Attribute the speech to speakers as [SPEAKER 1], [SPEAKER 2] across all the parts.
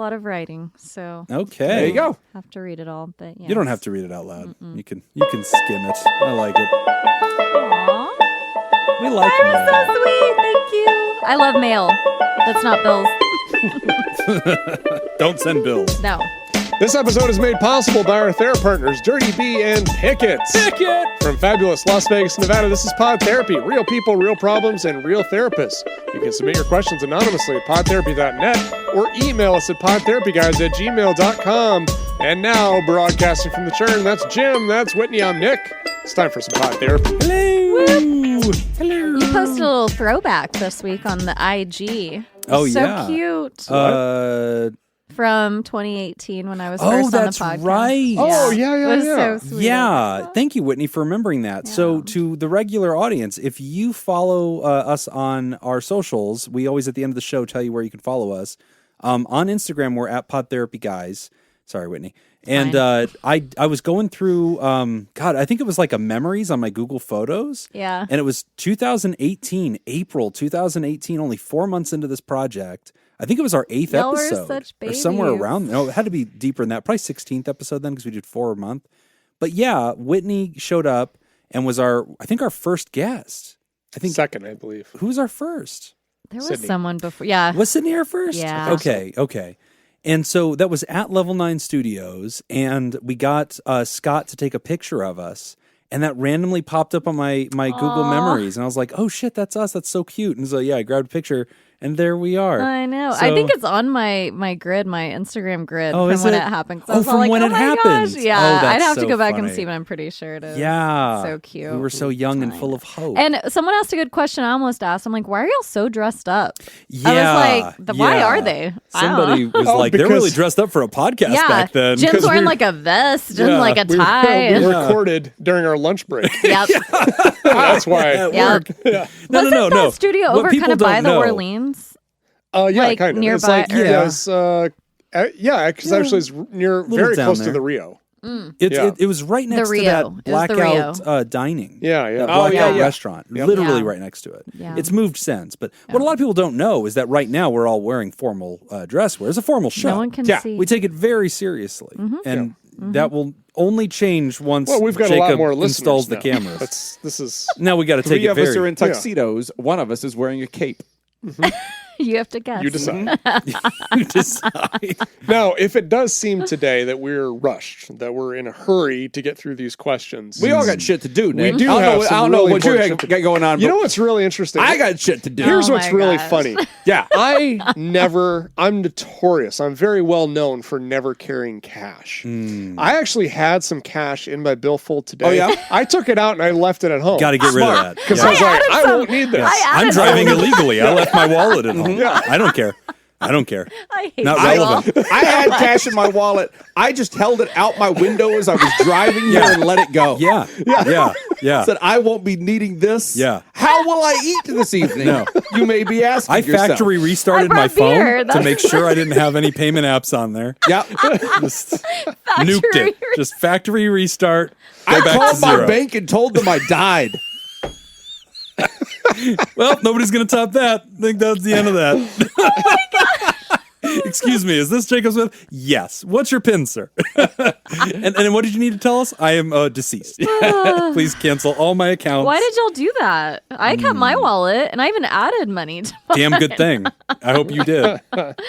[SPEAKER 1] A lot of writing, so
[SPEAKER 2] Okay.
[SPEAKER 3] There you go.
[SPEAKER 1] have to read it all. But yeah,
[SPEAKER 2] You don't have to read it out loud. You can skim it. I like it.
[SPEAKER 1] Aww.
[SPEAKER 2] We like
[SPEAKER 1] That was
[SPEAKER 2] mail.
[SPEAKER 1] so sweet. Thank you. I love mail. That's not bills.
[SPEAKER 2] Don't send bills.
[SPEAKER 1] No.
[SPEAKER 4] This episode is made possible by our therapy partners, Dirty B and Pickets.
[SPEAKER 2] Picket!
[SPEAKER 4] From fabulous Las Vegas, Nevada, this is Pod Therapy. Real people, real problems, and real therapists. You can submit your questions anonymously at podtherapy.net or email us at podtherapyguys@gmail.com. And now, broadcasting from the churn, that's Jim, that's Whitney, I'm Nick. It's time for some Pod Therapy.
[SPEAKER 2] Hello! Hello!
[SPEAKER 1] You posted a little throwback this week on the IG.
[SPEAKER 2] Oh,
[SPEAKER 1] so
[SPEAKER 2] yeah.
[SPEAKER 1] Cute. From 2018 when I was first on the
[SPEAKER 2] that's
[SPEAKER 1] podcast.
[SPEAKER 2] right.
[SPEAKER 4] Oh, yeah.
[SPEAKER 1] It was so sweet.
[SPEAKER 2] Yeah, thank you, Whitney, for remembering that.
[SPEAKER 1] Yeah.
[SPEAKER 2] So, to the regular audience, if you follow us on our socials, we always at the end of the show tell you where you can follow us. On Instagram, we're at PodTherapyGuys. Sorry, Whitney. And I was going through, I think it was like a memories on my Google Photos.
[SPEAKER 1] Yeah.
[SPEAKER 2] And it was 2018, April 2018, only 4 months into this project. I think it was our 8th
[SPEAKER 1] Y'all were
[SPEAKER 2] episode.
[SPEAKER 1] such
[SPEAKER 2] or somewhere around. No, it had to be deeper than that. Probably 16th episode then because we did 4 a month. But yeah, Whitney showed up and was our first guest. I think
[SPEAKER 4] Second, I believe.
[SPEAKER 2] Who was our first?
[SPEAKER 1] There was
[SPEAKER 4] Sydney.
[SPEAKER 1] someone before. Yeah.
[SPEAKER 2] Was Sydney our first?
[SPEAKER 1] Yeah.
[SPEAKER 2] Okay. And so that was at Level 9 Studios, and we got Scott to take a picture of us, and that randomly popped up on my Google Memories, and I was like, oh shit, that's us, that's so cute. And so yeah, I grabbed a picture, and there we are.
[SPEAKER 1] I know.
[SPEAKER 2] So,
[SPEAKER 1] I think it's on my grid, my Instagram grid
[SPEAKER 2] Oh,
[SPEAKER 1] from
[SPEAKER 2] is
[SPEAKER 1] when
[SPEAKER 2] it?
[SPEAKER 1] it happened.
[SPEAKER 2] Oh, from when it happened.
[SPEAKER 1] Gosh. Yeah,
[SPEAKER 2] Oh, that's
[SPEAKER 1] I'd have to
[SPEAKER 2] so
[SPEAKER 1] go back
[SPEAKER 2] funny.
[SPEAKER 1] and see, but I'm pretty sure it is.
[SPEAKER 2] Yeah.
[SPEAKER 1] So cute.
[SPEAKER 2] We were so young and full of hope.
[SPEAKER 1] And someone asked a good question I almost asked. I'm like, why are y'all so dressed up?
[SPEAKER 2] Yeah,
[SPEAKER 1] I was like, why
[SPEAKER 2] yeah.
[SPEAKER 1] are they?
[SPEAKER 2] Somebody was
[SPEAKER 4] Oh,
[SPEAKER 2] like, they're
[SPEAKER 4] because-
[SPEAKER 2] really dressed up for a podcast
[SPEAKER 1] Yeah.
[SPEAKER 2] back then.
[SPEAKER 1] Jim's
[SPEAKER 4] 'Cause
[SPEAKER 1] wearing
[SPEAKER 4] we-
[SPEAKER 1] like a vest
[SPEAKER 2] Yeah.
[SPEAKER 1] and like a tie.
[SPEAKER 4] We recorded during our lunch break.
[SPEAKER 1] Yep.
[SPEAKER 4] That's why.
[SPEAKER 2] At
[SPEAKER 1] Yeah.
[SPEAKER 2] work.
[SPEAKER 4] Yeah.
[SPEAKER 1] Wasn't
[SPEAKER 2] No.
[SPEAKER 1] that studio
[SPEAKER 2] What
[SPEAKER 1] over
[SPEAKER 2] people
[SPEAKER 1] kind of by
[SPEAKER 2] don't
[SPEAKER 1] the
[SPEAKER 2] know-
[SPEAKER 1] Orleans?
[SPEAKER 4] Yeah,
[SPEAKER 1] Like,
[SPEAKER 4] kind of. It's
[SPEAKER 1] nearby,
[SPEAKER 4] like,
[SPEAKER 1] or-
[SPEAKER 4] yeah, it's, because actually it's near, very
[SPEAKER 2] down
[SPEAKER 4] close
[SPEAKER 2] there.
[SPEAKER 4] to the Rio.
[SPEAKER 2] It was right next to
[SPEAKER 1] Rio.
[SPEAKER 2] that
[SPEAKER 1] It was the
[SPEAKER 2] Blackout dining.
[SPEAKER 4] Yeah.
[SPEAKER 2] Blackout
[SPEAKER 3] yeah.
[SPEAKER 2] restaurant. Literally
[SPEAKER 1] Yeah.
[SPEAKER 2] right next to it.
[SPEAKER 1] Yeah.
[SPEAKER 2] It's moved since. But what a lot of people don't know is that right now we're all wearing formal dress wear. It's a formal show.
[SPEAKER 1] No one can see.
[SPEAKER 2] We take it very seriously. And that will only change once
[SPEAKER 4] Well, we've got
[SPEAKER 2] Jacob
[SPEAKER 4] a lot more listeners
[SPEAKER 2] installs the
[SPEAKER 4] now.
[SPEAKER 2] cameras.
[SPEAKER 4] This is
[SPEAKER 2] Now we got to take
[SPEAKER 3] Three
[SPEAKER 2] it
[SPEAKER 3] of us
[SPEAKER 2] very...
[SPEAKER 3] are in tuxedos. One of us is wearing a cape.
[SPEAKER 1] You have to guess.
[SPEAKER 4] you decide.
[SPEAKER 2] You decide.
[SPEAKER 4] Now, if it does seem today that we're rushed, that we're in a hurry to get through these questions,
[SPEAKER 3] We all got shit to do, Nick.
[SPEAKER 4] do
[SPEAKER 3] I
[SPEAKER 4] have
[SPEAKER 3] don't know,
[SPEAKER 4] some
[SPEAKER 3] I don't know
[SPEAKER 4] really
[SPEAKER 3] what you
[SPEAKER 4] important shit
[SPEAKER 3] got going on.
[SPEAKER 4] You
[SPEAKER 3] but
[SPEAKER 4] know what's really interesting?
[SPEAKER 3] I got shit to do.
[SPEAKER 4] Here's
[SPEAKER 1] Oh
[SPEAKER 4] what's
[SPEAKER 1] my
[SPEAKER 4] really
[SPEAKER 1] gosh.
[SPEAKER 4] funny.
[SPEAKER 3] Yeah.
[SPEAKER 4] I'm notorious. I'm very well known for never carrying cash. I actually had some cash in my billfold today.
[SPEAKER 3] Oh, yeah?
[SPEAKER 4] I took it out and I left it at home.
[SPEAKER 2] Got to get rid of that.
[SPEAKER 4] Because
[SPEAKER 2] Yeah.
[SPEAKER 4] I was like,
[SPEAKER 1] added
[SPEAKER 4] I
[SPEAKER 1] some.
[SPEAKER 4] won't need this.
[SPEAKER 1] I
[SPEAKER 2] I'm
[SPEAKER 1] added
[SPEAKER 2] driving
[SPEAKER 1] some.
[SPEAKER 2] illegally. I left my wallet at home. I don't care.
[SPEAKER 1] I hate
[SPEAKER 2] Not
[SPEAKER 1] you all.
[SPEAKER 2] relevant.
[SPEAKER 3] I had cash in my wallet. I just held it out my window as I was driving here and let it go.
[SPEAKER 2] Yeah.
[SPEAKER 3] Said, I won't be needing this.
[SPEAKER 2] Yeah.
[SPEAKER 3] How will I eat this evening?
[SPEAKER 2] No.
[SPEAKER 3] You may be asking
[SPEAKER 2] I
[SPEAKER 3] yourself.
[SPEAKER 2] factory restarted
[SPEAKER 1] I
[SPEAKER 2] my
[SPEAKER 1] brought beer.
[SPEAKER 2] phone to
[SPEAKER 1] That's-
[SPEAKER 2] make sure I didn't have any payment apps on there.
[SPEAKER 3] Yeah.
[SPEAKER 2] Just nuked it. Just factory restart. Go
[SPEAKER 3] I
[SPEAKER 2] back to
[SPEAKER 3] called my
[SPEAKER 2] zero.
[SPEAKER 3] bank and told them I died.
[SPEAKER 2] Well, nobody's going to top that. I think that's the end of that. Excuse me, is this Jacob Smith? Yes. What's your PIN, sir? and what did you need to tell us? I am deceased. Please cancel all my accounts.
[SPEAKER 1] Why did y'all do that? I kept my wallet and I even added money to mine.
[SPEAKER 2] Damn good thing. I hope you did.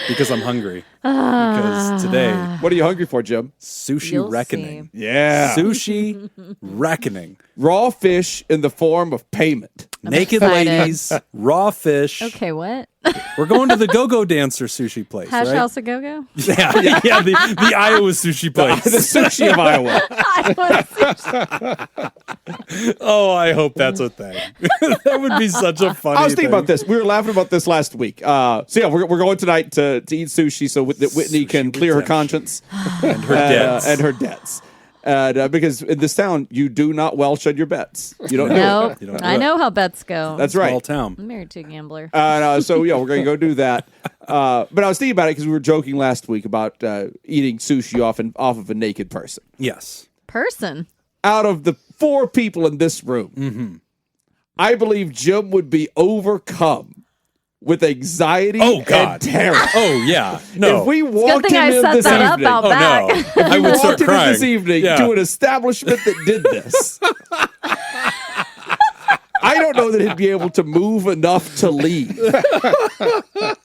[SPEAKER 2] Because I'm hungry. Because today,
[SPEAKER 3] What are you hungry for, Jim?
[SPEAKER 2] sushi
[SPEAKER 1] You'll
[SPEAKER 2] reckoning.
[SPEAKER 3] Yeah.
[SPEAKER 2] Sushi reckoning.
[SPEAKER 3] Raw fish in the form of payment.
[SPEAKER 2] Naked
[SPEAKER 1] excited.
[SPEAKER 2] ladies, raw fish.
[SPEAKER 1] Okay, what?
[SPEAKER 2] We're going to the go-go dancer sushi place,
[SPEAKER 1] Hash
[SPEAKER 2] right?
[SPEAKER 1] House a Go-Go?
[SPEAKER 2] Yeah, the Iowa sushi place.
[SPEAKER 3] The sushi of Iowa.
[SPEAKER 2] Oh, I hope that's a thing. That would be such a funny
[SPEAKER 3] I was thinking
[SPEAKER 2] thing.
[SPEAKER 3] about this. We were laughing about this last week. So yeah, we're going tonight to eat sushi so that Whitney can clear her
[SPEAKER 2] redemption.
[SPEAKER 3] conscience
[SPEAKER 2] And her debts.
[SPEAKER 3] and her debts. And because in this town, you do not welch on your bets. You don't do
[SPEAKER 1] No,
[SPEAKER 3] it.
[SPEAKER 2] You don't do
[SPEAKER 1] I
[SPEAKER 2] it.
[SPEAKER 1] know how bets go.
[SPEAKER 3] That's
[SPEAKER 2] Small
[SPEAKER 3] right.
[SPEAKER 2] town.
[SPEAKER 1] I'm married to a gambler.
[SPEAKER 3] So yeah, we're going to go do that. But I was thinking about it because we were joking last week about eating sushi off of a naked person.
[SPEAKER 2] Yes.
[SPEAKER 1] Person.
[SPEAKER 3] Out of the 4 people in this room, I believe Jim would be overcome with anxiety
[SPEAKER 2] Oh, God.
[SPEAKER 3] and terror.
[SPEAKER 2] Oh, yeah. No.
[SPEAKER 3] If we
[SPEAKER 1] Good
[SPEAKER 3] walked
[SPEAKER 1] thing
[SPEAKER 3] him
[SPEAKER 1] I
[SPEAKER 3] in
[SPEAKER 1] set
[SPEAKER 3] this
[SPEAKER 1] that up
[SPEAKER 3] evening,
[SPEAKER 1] out back.
[SPEAKER 2] I would start
[SPEAKER 3] walked him in
[SPEAKER 2] crying.
[SPEAKER 3] this evening
[SPEAKER 2] Yeah.
[SPEAKER 3] to an establishment that did this, I don't know that he'd be able to move enough to leave.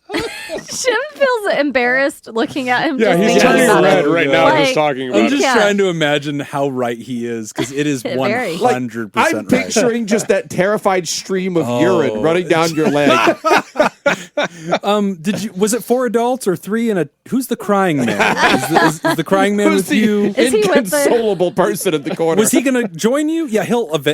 [SPEAKER 1] Jim feels embarrassed looking at him.
[SPEAKER 4] Yeah,
[SPEAKER 1] just
[SPEAKER 4] he's
[SPEAKER 1] thinking
[SPEAKER 4] turning
[SPEAKER 1] about
[SPEAKER 4] red
[SPEAKER 1] it.
[SPEAKER 4] right now
[SPEAKER 1] Like,
[SPEAKER 4] just talking about
[SPEAKER 2] I'm
[SPEAKER 4] it.
[SPEAKER 2] just
[SPEAKER 1] Yeah.
[SPEAKER 2] trying to imagine how right he is because it is
[SPEAKER 1] Very.
[SPEAKER 2] 100%
[SPEAKER 3] I'm
[SPEAKER 2] right.
[SPEAKER 3] picturing just that terrified stream of urine running down your leg.
[SPEAKER 2] Was it 4 adults or 3 and a? Who's the crying man? Is the crying man
[SPEAKER 3] Who's
[SPEAKER 2] with you?
[SPEAKER 1] Is he with the-
[SPEAKER 3] inconsolable person in the corner?
[SPEAKER 2] Was he going to join you? Yeah,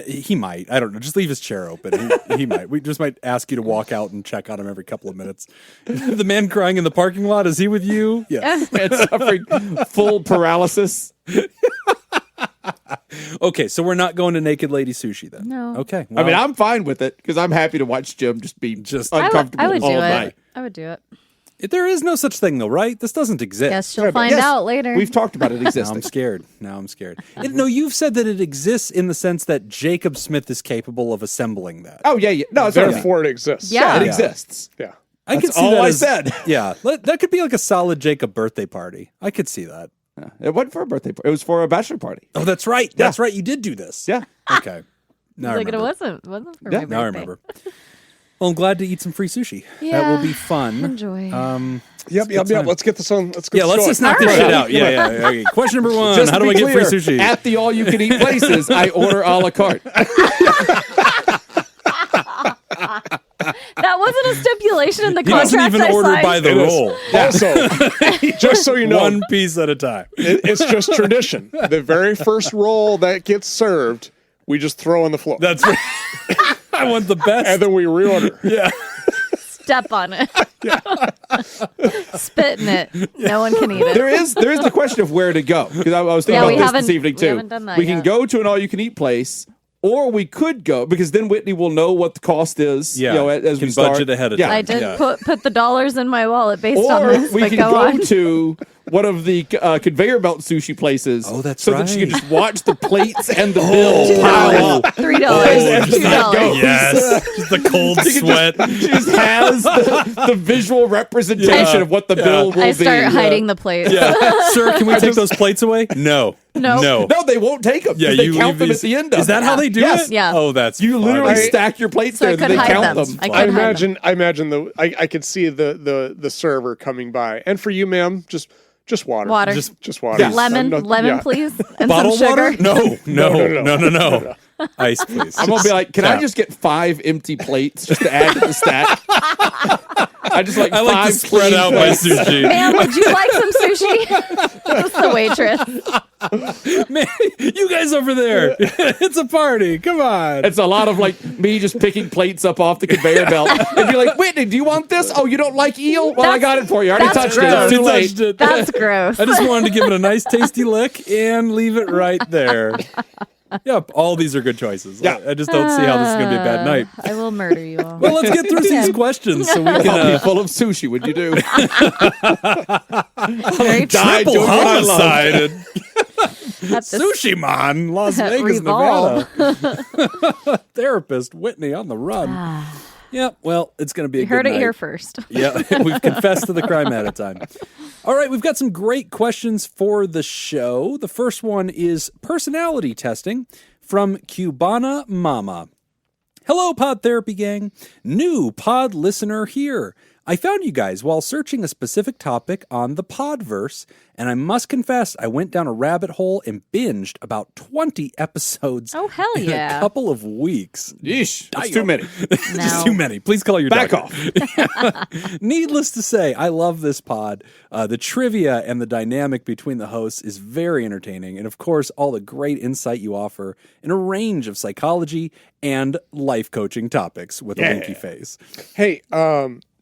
[SPEAKER 2] he might. I don't know. Just leave his chair open. He might. We just might ask you to walk out and check on him every couple of minutes. The man crying in the parking lot, is he with you? Yes.
[SPEAKER 3] Man suffering full paralysis?
[SPEAKER 2] Okay, so we're not going to Naked Lady Sushi then.
[SPEAKER 1] No.
[SPEAKER 2] Okay.
[SPEAKER 3] I mean, I'm fine with it because I'm happy to watch Jim just be uncomfortable
[SPEAKER 1] I would
[SPEAKER 3] all
[SPEAKER 1] do
[SPEAKER 3] night.
[SPEAKER 1] it. I would do it.
[SPEAKER 2] there is no such thing though, right? This doesn't exist.
[SPEAKER 1] Guess she'll find out later.
[SPEAKER 3] We've talked about it
[SPEAKER 2] Now
[SPEAKER 3] existing.
[SPEAKER 2] I'm scared. No, you've said that it exists in the sense that Jacob Smith is capable of assembling that.
[SPEAKER 3] Oh, yeah. No, it's
[SPEAKER 4] Therefore, it exists.
[SPEAKER 1] Yeah.
[SPEAKER 3] it exists.
[SPEAKER 4] Yeah.
[SPEAKER 2] I could
[SPEAKER 3] That's
[SPEAKER 2] see
[SPEAKER 3] all
[SPEAKER 2] that
[SPEAKER 3] I
[SPEAKER 2] as-
[SPEAKER 3] said.
[SPEAKER 2] Yeah, that could be like a solid Jacob birthday party. I could see that.
[SPEAKER 3] Yeah. It wasn't for a birthday party. It was for a bachelor party.
[SPEAKER 2] Oh, that's right. That's right. You did do this.
[SPEAKER 3] Yeah.
[SPEAKER 2] Okay. Now I
[SPEAKER 1] Like it
[SPEAKER 2] remember.
[SPEAKER 1] wasn't for
[SPEAKER 3] Yeah.
[SPEAKER 1] my birthday.
[SPEAKER 2] Now I remember. Well, I'm glad to eat some free sushi. That
[SPEAKER 1] Yeah.
[SPEAKER 2] will be fun.
[SPEAKER 1] Enjoy.
[SPEAKER 4] Yep.
[SPEAKER 2] time.
[SPEAKER 4] Let's get this on. Let's get
[SPEAKER 2] Yeah, let's
[SPEAKER 4] going.
[SPEAKER 2] just knock this
[SPEAKER 1] All
[SPEAKER 2] shit
[SPEAKER 1] right.
[SPEAKER 2] out. Yeah. Okay. Question number 1.
[SPEAKER 3] Just
[SPEAKER 2] How
[SPEAKER 3] to
[SPEAKER 2] do I
[SPEAKER 3] be
[SPEAKER 2] get
[SPEAKER 3] clear,
[SPEAKER 2] free sushi?
[SPEAKER 3] At the all-you-can-eat places, I order a la carte.
[SPEAKER 1] That wasn't a stipulation in the
[SPEAKER 2] He doesn't
[SPEAKER 1] contract
[SPEAKER 2] even
[SPEAKER 1] I
[SPEAKER 2] order
[SPEAKER 1] signed.
[SPEAKER 2] by the
[SPEAKER 4] It is.
[SPEAKER 2] roll.
[SPEAKER 4] Also, just so you know,
[SPEAKER 2] One piece at a time.
[SPEAKER 4] it's just tradition. The very first roll that gets served, we just throw on the floor.
[SPEAKER 2] That's right. I want the best.
[SPEAKER 4] And then we reorder.
[SPEAKER 2] Yeah.
[SPEAKER 1] Step on it. Spit in it. No one can eat it.
[SPEAKER 3] There is the question of where to go because I was thinking
[SPEAKER 1] Yeah, we
[SPEAKER 3] about this
[SPEAKER 1] haven't-
[SPEAKER 3] evening
[SPEAKER 1] we
[SPEAKER 3] too.
[SPEAKER 1] haven't done that
[SPEAKER 3] We can
[SPEAKER 1] yet.
[SPEAKER 3] go to an all-you-can-eat place, or we could go because then Whitney will know what the cost is.
[SPEAKER 2] Yeah.
[SPEAKER 3] You know, as
[SPEAKER 2] Can
[SPEAKER 3] we start.
[SPEAKER 2] budget ahead of
[SPEAKER 3] Yeah.
[SPEAKER 2] time.
[SPEAKER 1] I did
[SPEAKER 2] Yeah.
[SPEAKER 1] put the dollars in my wallet based on
[SPEAKER 3] Or
[SPEAKER 1] this.
[SPEAKER 3] we
[SPEAKER 1] but
[SPEAKER 3] can
[SPEAKER 1] go
[SPEAKER 3] go
[SPEAKER 1] on.
[SPEAKER 3] to one of the conveyor belt sushi places.
[SPEAKER 2] Oh, that's
[SPEAKER 3] so that she can
[SPEAKER 2] right.
[SPEAKER 3] just watch the plates and the bill
[SPEAKER 1] $2,
[SPEAKER 3] pile up.
[SPEAKER 1] $3,
[SPEAKER 3] just that
[SPEAKER 1] $2.
[SPEAKER 3] goes.
[SPEAKER 2] Yes. Just the cold
[SPEAKER 3] She can
[SPEAKER 2] sweat.
[SPEAKER 3] She just has the visual representation of what the bill will be.
[SPEAKER 1] I start hiding the plate.
[SPEAKER 2] Sir, can we take those plates away? No.
[SPEAKER 1] No.
[SPEAKER 2] No.
[SPEAKER 3] No, they won't take them.
[SPEAKER 2] Yeah,
[SPEAKER 3] they
[SPEAKER 2] you
[SPEAKER 3] count
[SPEAKER 2] leave
[SPEAKER 3] them at
[SPEAKER 2] these-
[SPEAKER 3] the end of
[SPEAKER 2] Is that
[SPEAKER 3] it.
[SPEAKER 2] how they do
[SPEAKER 3] Yes.
[SPEAKER 2] it?
[SPEAKER 1] Yeah.
[SPEAKER 2] Oh, that's
[SPEAKER 3] You literally
[SPEAKER 2] funny.
[SPEAKER 3] stack your plates
[SPEAKER 1] So I
[SPEAKER 3] there, and
[SPEAKER 1] could
[SPEAKER 3] they
[SPEAKER 1] hide
[SPEAKER 3] count
[SPEAKER 1] them.
[SPEAKER 3] them.
[SPEAKER 1] I could
[SPEAKER 4] I
[SPEAKER 1] hide them.
[SPEAKER 4] imagine I could see the server coming by. And for you, ma'am, just water.
[SPEAKER 1] Water.
[SPEAKER 4] Just water.
[SPEAKER 3] Yeah.
[SPEAKER 1] Lemon,
[SPEAKER 4] Yeah.
[SPEAKER 1] please, and
[SPEAKER 2] Bottled
[SPEAKER 1] some sugar.
[SPEAKER 2] water? No.
[SPEAKER 4] No.
[SPEAKER 2] Ice, please.
[SPEAKER 3] I'm gonna be like, can I
[SPEAKER 2] Tap.
[SPEAKER 3] just get 5 empty plates just to add to the stack? I just like
[SPEAKER 2] I like
[SPEAKER 3] 5
[SPEAKER 2] to spread
[SPEAKER 3] clean
[SPEAKER 2] out my
[SPEAKER 3] plates.
[SPEAKER 2] sushi.
[SPEAKER 1] Ma'am, would you like some sushi? That's the waitress.
[SPEAKER 2] Man, you guys over there. It's a party. Come on.
[SPEAKER 3] It's a lot of like me just picking plates up off the conveyor belt and be like, Whitney, do you want this? Oh, you don't like eel? Well, I got it for you. I already
[SPEAKER 1] that's
[SPEAKER 3] touched it. It's
[SPEAKER 1] gross.
[SPEAKER 3] too
[SPEAKER 2] You
[SPEAKER 3] late.
[SPEAKER 2] touched it.
[SPEAKER 1] That's gross.
[SPEAKER 2] I just wanted to give it a nice tasty lick and leave it right there. Yep, all these are good choices.
[SPEAKER 3] Yeah.
[SPEAKER 2] I just don't see how this is going to be a bad night.
[SPEAKER 1] I will murder you all.
[SPEAKER 2] Well, let's get through these questions so we
[SPEAKER 3] I'll
[SPEAKER 2] can
[SPEAKER 3] be full of sushi. Would you do?
[SPEAKER 1] Very
[SPEAKER 3] die
[SPEAKER 2] triple
[SPEAKER 3] doing what I love.
[SPEAKER 2] homicide at
[SPEAKER 1] at the
[SPEAKER 2] Sushi Man, Las
[SPEAKER 1] At
[SPEAKER 2] Vegas,
[SPEAKER 1] Revolve.
[SPEAKER 2] Nevada. Therapist Whitney on the run. Yeah, well, it's going to be a
[SPEAKER 1] You
[SPEAKER 2] good
[SPEAKER 1] heard it
[SPEAKER 2] night.
[SPEAKER 1] here first.
[SPEAKER 2] Yeah, we've confessed to the crime at a time. All right, we've got some great questions for the show. The first one is personality testing from Cubana Mama. Hello, Pod Therapy Gang. New pod listener here. I found you guys while searching a specific topic on the Podverse, and I must confess I went down a rabbit hole and binged about 20 episodes
[SPEAKER 1] Oh, hell
[SPEAKER 2] in
[SPEAKER 1] yeah.
[SPEAKER 2] a couple of weeks.
[SPEAKER 3] Yeesh, that's
[SPEAKER 2] Damn.
[SPEAKER 3] too many.
[SPEAKER 2] Just too many. Please call your
[SPEAKER 3] Back
[SPEAKER 2] doctor.
[SPEAKER 3] off.
[SPEAKER 2] Needless to say, I love this pod. The trivia and the dynamic between the hosts is very entertaining. And of course, all the great insight you offer in a range of psychology and life coaching topics with a winky face.
[SPEAKER 4] Hey,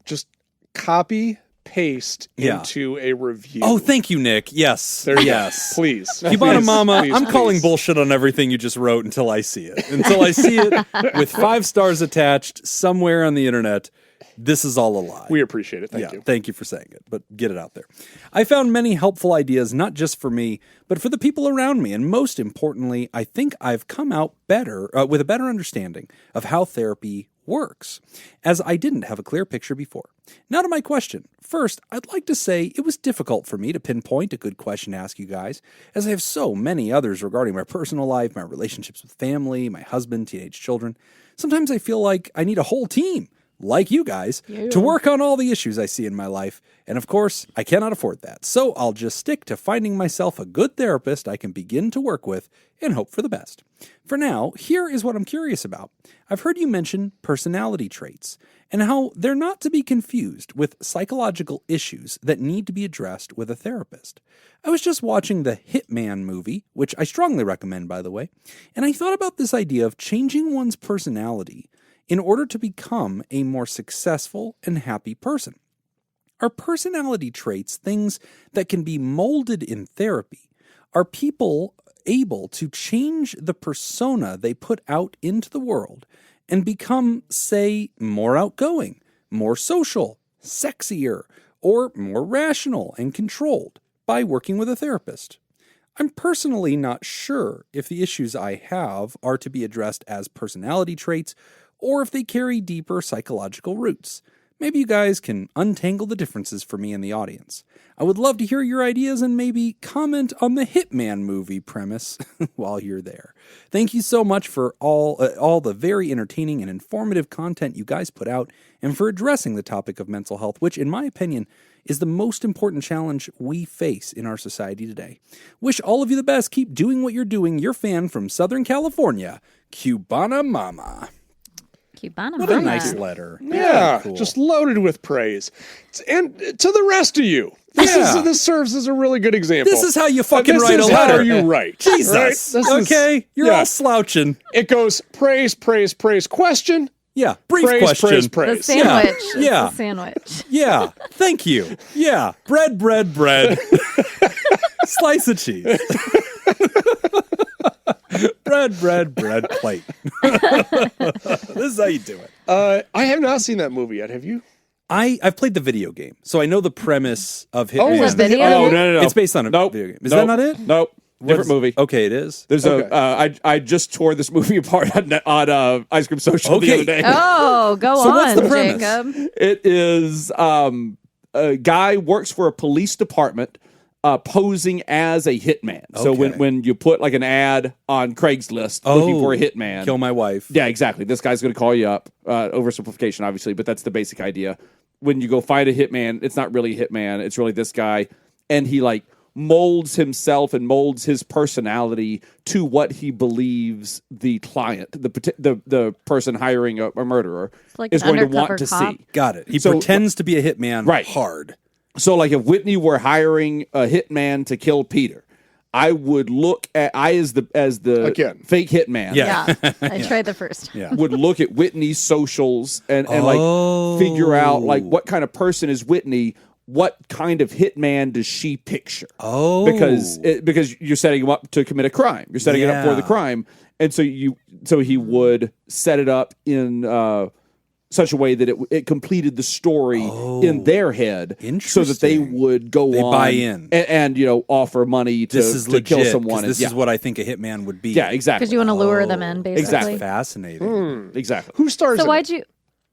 [SPEAKER 4] just copy paste
[SPEAKER 2] Yeah.
[SPEAKER 4] into a review.
[SPEAKER 2] Oh, thank you, Nick. Yes.
[SPEAKER 4] There you
[SPEAKER 2] yes.
[SPEAKER 4] go. Please.
[SPEAKER 2] Cubana
[SPEAKER 4] Please,
[SPEAKER 2] Mama,
[SPEAKER 4] please,
[SPEAKER 2] I'm calling
[SPEAKER 4] please.
[SPEAKER 2] bullshit on everything you just wrote until I see it. Until I see it with 5 stars attached somewhere on the internet. This is all a lie.
[SPEAKER 4] We appreciate it. Thank you.
[SPEAKER 2] Thank you for saying it, but get it out there. I found many helpful ideas, not just for me, but for the people around me. And most importantly, I think I've come out better with a better understanding of how therapy works, as I didn't have a clear picture before. Now to my question. First, I'd like to say it was difficult for me to pinpoint a good question to ask you guys, as I have so many others regarding my personal life, my relationships with family, my husband, teenage children. Sometimes I feel like I need a whole team, like you guys, to work on all the issues I see in my life. And of course, I cannot afford that. So I'll just stick to finding myself a good therapist I can begin to work with and hope for the best. For now, here is what I'm curious about. I've heard you mention personality traits and how they're not to be confused with psychological issues that need to be addressed with a therapist. I was just watching the Hitman movie, which I strongly recommend, by the way, and I thought about this idea of changing one's personality in order to become a more successful and happy person. Are personality traits things that can be molded in therapy? Are people able to change the persona they put out into the world and become, say, more outgoing, more social, sexier, or more rational and controlled by working with a therapist? I'm personally not sure if the issues I have are to be addressed as personality traits or if they carry deeper psychological roots. Maybe you guys can untangle the differences for me in the audience. I would love to hear your ideas and maybe comment on the Hitman movie premise while you're there. Thank you so much for all the very entertaining and informative content you guys put out and for addressing the topic of mental health, which, in my opinion, is the most important challenge we face in our society today. Wish all of you the best. Keep doing what you're doing. Your fan from Southern California, Cubana Mama.
[SPEAKER 1] Cubana
[SPEAKER 2] What
[SPEAKER 1] Mama.
[SPEAKER 2] a nice letter.
[SPEAKER 4] Yeah,
[SPEAKER 2] Cool.
[SPEAKER 4] just loaded with praise. And to the rest of you, this serves as a really good example.
[SPEAKER 2] This is how you fucking
[SPEAKER 4] This
[SPEAKER 2] write a
[SPEAKER 4] is
[SPEAKER 2] letter.
[SPEAKER 4] how you write.
[SPEAKER 2] Jesus.
[SPEAKER 4] Right? This is-
[SPEAKER 2] Okay, you're
[SPEAKER 4] yeah.
[SPEAKER 2] all slouching.
[SPEAKER 4] It goes praise, praise, praise, question,
[SPEAKER 2] Yeah, brief
[SPEAKER 4] praise,
[SPEAKER 2] question.
[SPEAKER 4] praise,
[SPEAKER 1] The
[SPEAKER 4] praise.
[SPEAKER 1] sandwich. It's
[SPEAKER 2] Yeah.
[SPEAKER 1] the sandwich.
[SPEAKER 2] Yeah, thank you. Yeah, bread, bread. Slice of cheese. bread, plate. This is how you do it.
[SPEAKER 4] I have not seen that movie yet. Have you?
[SPEAKER 2] I've played the video game, so I know the premise of Hitman.
[SPEAKER 4] Oh,
[SPEAKER 1] Is it video?
[SPEAKER 3] Oh, no.
[SPEAKER 2] It's based on a
[SPEAKER 3] Nope.
[SPEAKER 2] video game. Is
[SPEAKER 3] Nope.
[SPEAKER 2] that not it?
[SPEAKER 3] Nope. Different movie.
[SPEAKER 2] Okay, it is.
[SPEAKER 3] There's I just tore this movie apart on Ice Cream Social the
[SPEAKER 2] Okay.
[SPEAKER 3] other day.
[SPEAKER 1] Oh, go
[SPEAKER 2] So
[SPEAKER 1] on,
[SPEAKER 2] what's the premise?
[SPEAKER 1] Jacob.
[SPEAKER 3] It is a guy works for a police department posing as a hitman. So
[SPEAKER 2] Okay.
[SPEAKER 3] when you put like an ad on Craigslist looking for a hitman.
[SPEAKER 2] Kill my wife.
[SPEAKER 3] Yeah, exactly. This guy's going to call you up. Oversimplification, obviously, but that's the basic idea. When you go find a hitman, it's not really a hitman. It's really this guy. And he like molds himself and molds his personality to what he believes the client, the person hiring a murderer,
[SPEAKER 1] like
[SPEAKER 3] is
[SPEAKER 1] an
[SPEAKER 3] going to want
[SPEAKER 1] undercover
[SPEAKER 3] to
[SPEAKER 1] cop.
[SPEAKER 3] see.
[SPEAKER 2] Got it. He
[SPEAKER 3] So-
[SPEAKER 2] pretends to be a hitman
[SPEAKER 3] Right.
[SPEAKER 2] hard.
[SPEAKER 3] So, like, if Whitney were hiring a hitman to kill Peter, I would look at as the
[SPEAKER 4] Again.
[SPEAKER 3] fake hitman.
[SPEAKER 2] Yeah.
[SPEAKER 1] Yeah, I tried the first.
[SPEAKER 2] Yeah.
[SPEAKER 3] Would look at Whitney's socials and like figure out like what kind of person is Whitney. What kind of hitman does she picture?
[SPEAKER 2] Oh.
[SPEAKER 3] because you're setting him up to commit a crime. You're setting it up for the
[SPEAKER 2] Yeah.
[SPEAKER 3] crime, and so he would set it up in such a way that it completed the story in their head, so that they
[SPEAKER 2] Interesting.
[SPEAKER 3] would go on
[SPEAKER 2] buy in.
[SPEAKER 3] and offer money to,
[SPEAKER 2] This is
[SPEAKER 3] to
[SPEAKER 2] legit.
[SPEAKER 3] kill
[SPEAKER 2] 'Cause
[SPEAKER 3] someone.
[SPEAKER 2] This
[SPEAKER 3] and,
[SPEAKER 2] is what I think a hitman would be.
[SPEAKER 3] yeah, exactly.
[SPEAKER 1] Because you want to lure them in, basically.
[SPEAKER 3] Exactly.
[SPEAKER 2] Fascinating.
[SPEAKER 3] exactly.
[SPEAKER 4] Who stars
[SPEAKER 1] So
[SPEAKER 4] in
[SPEAKER 1] why'd
[SPEAKER 4] it?
[SPEAKER 1] you?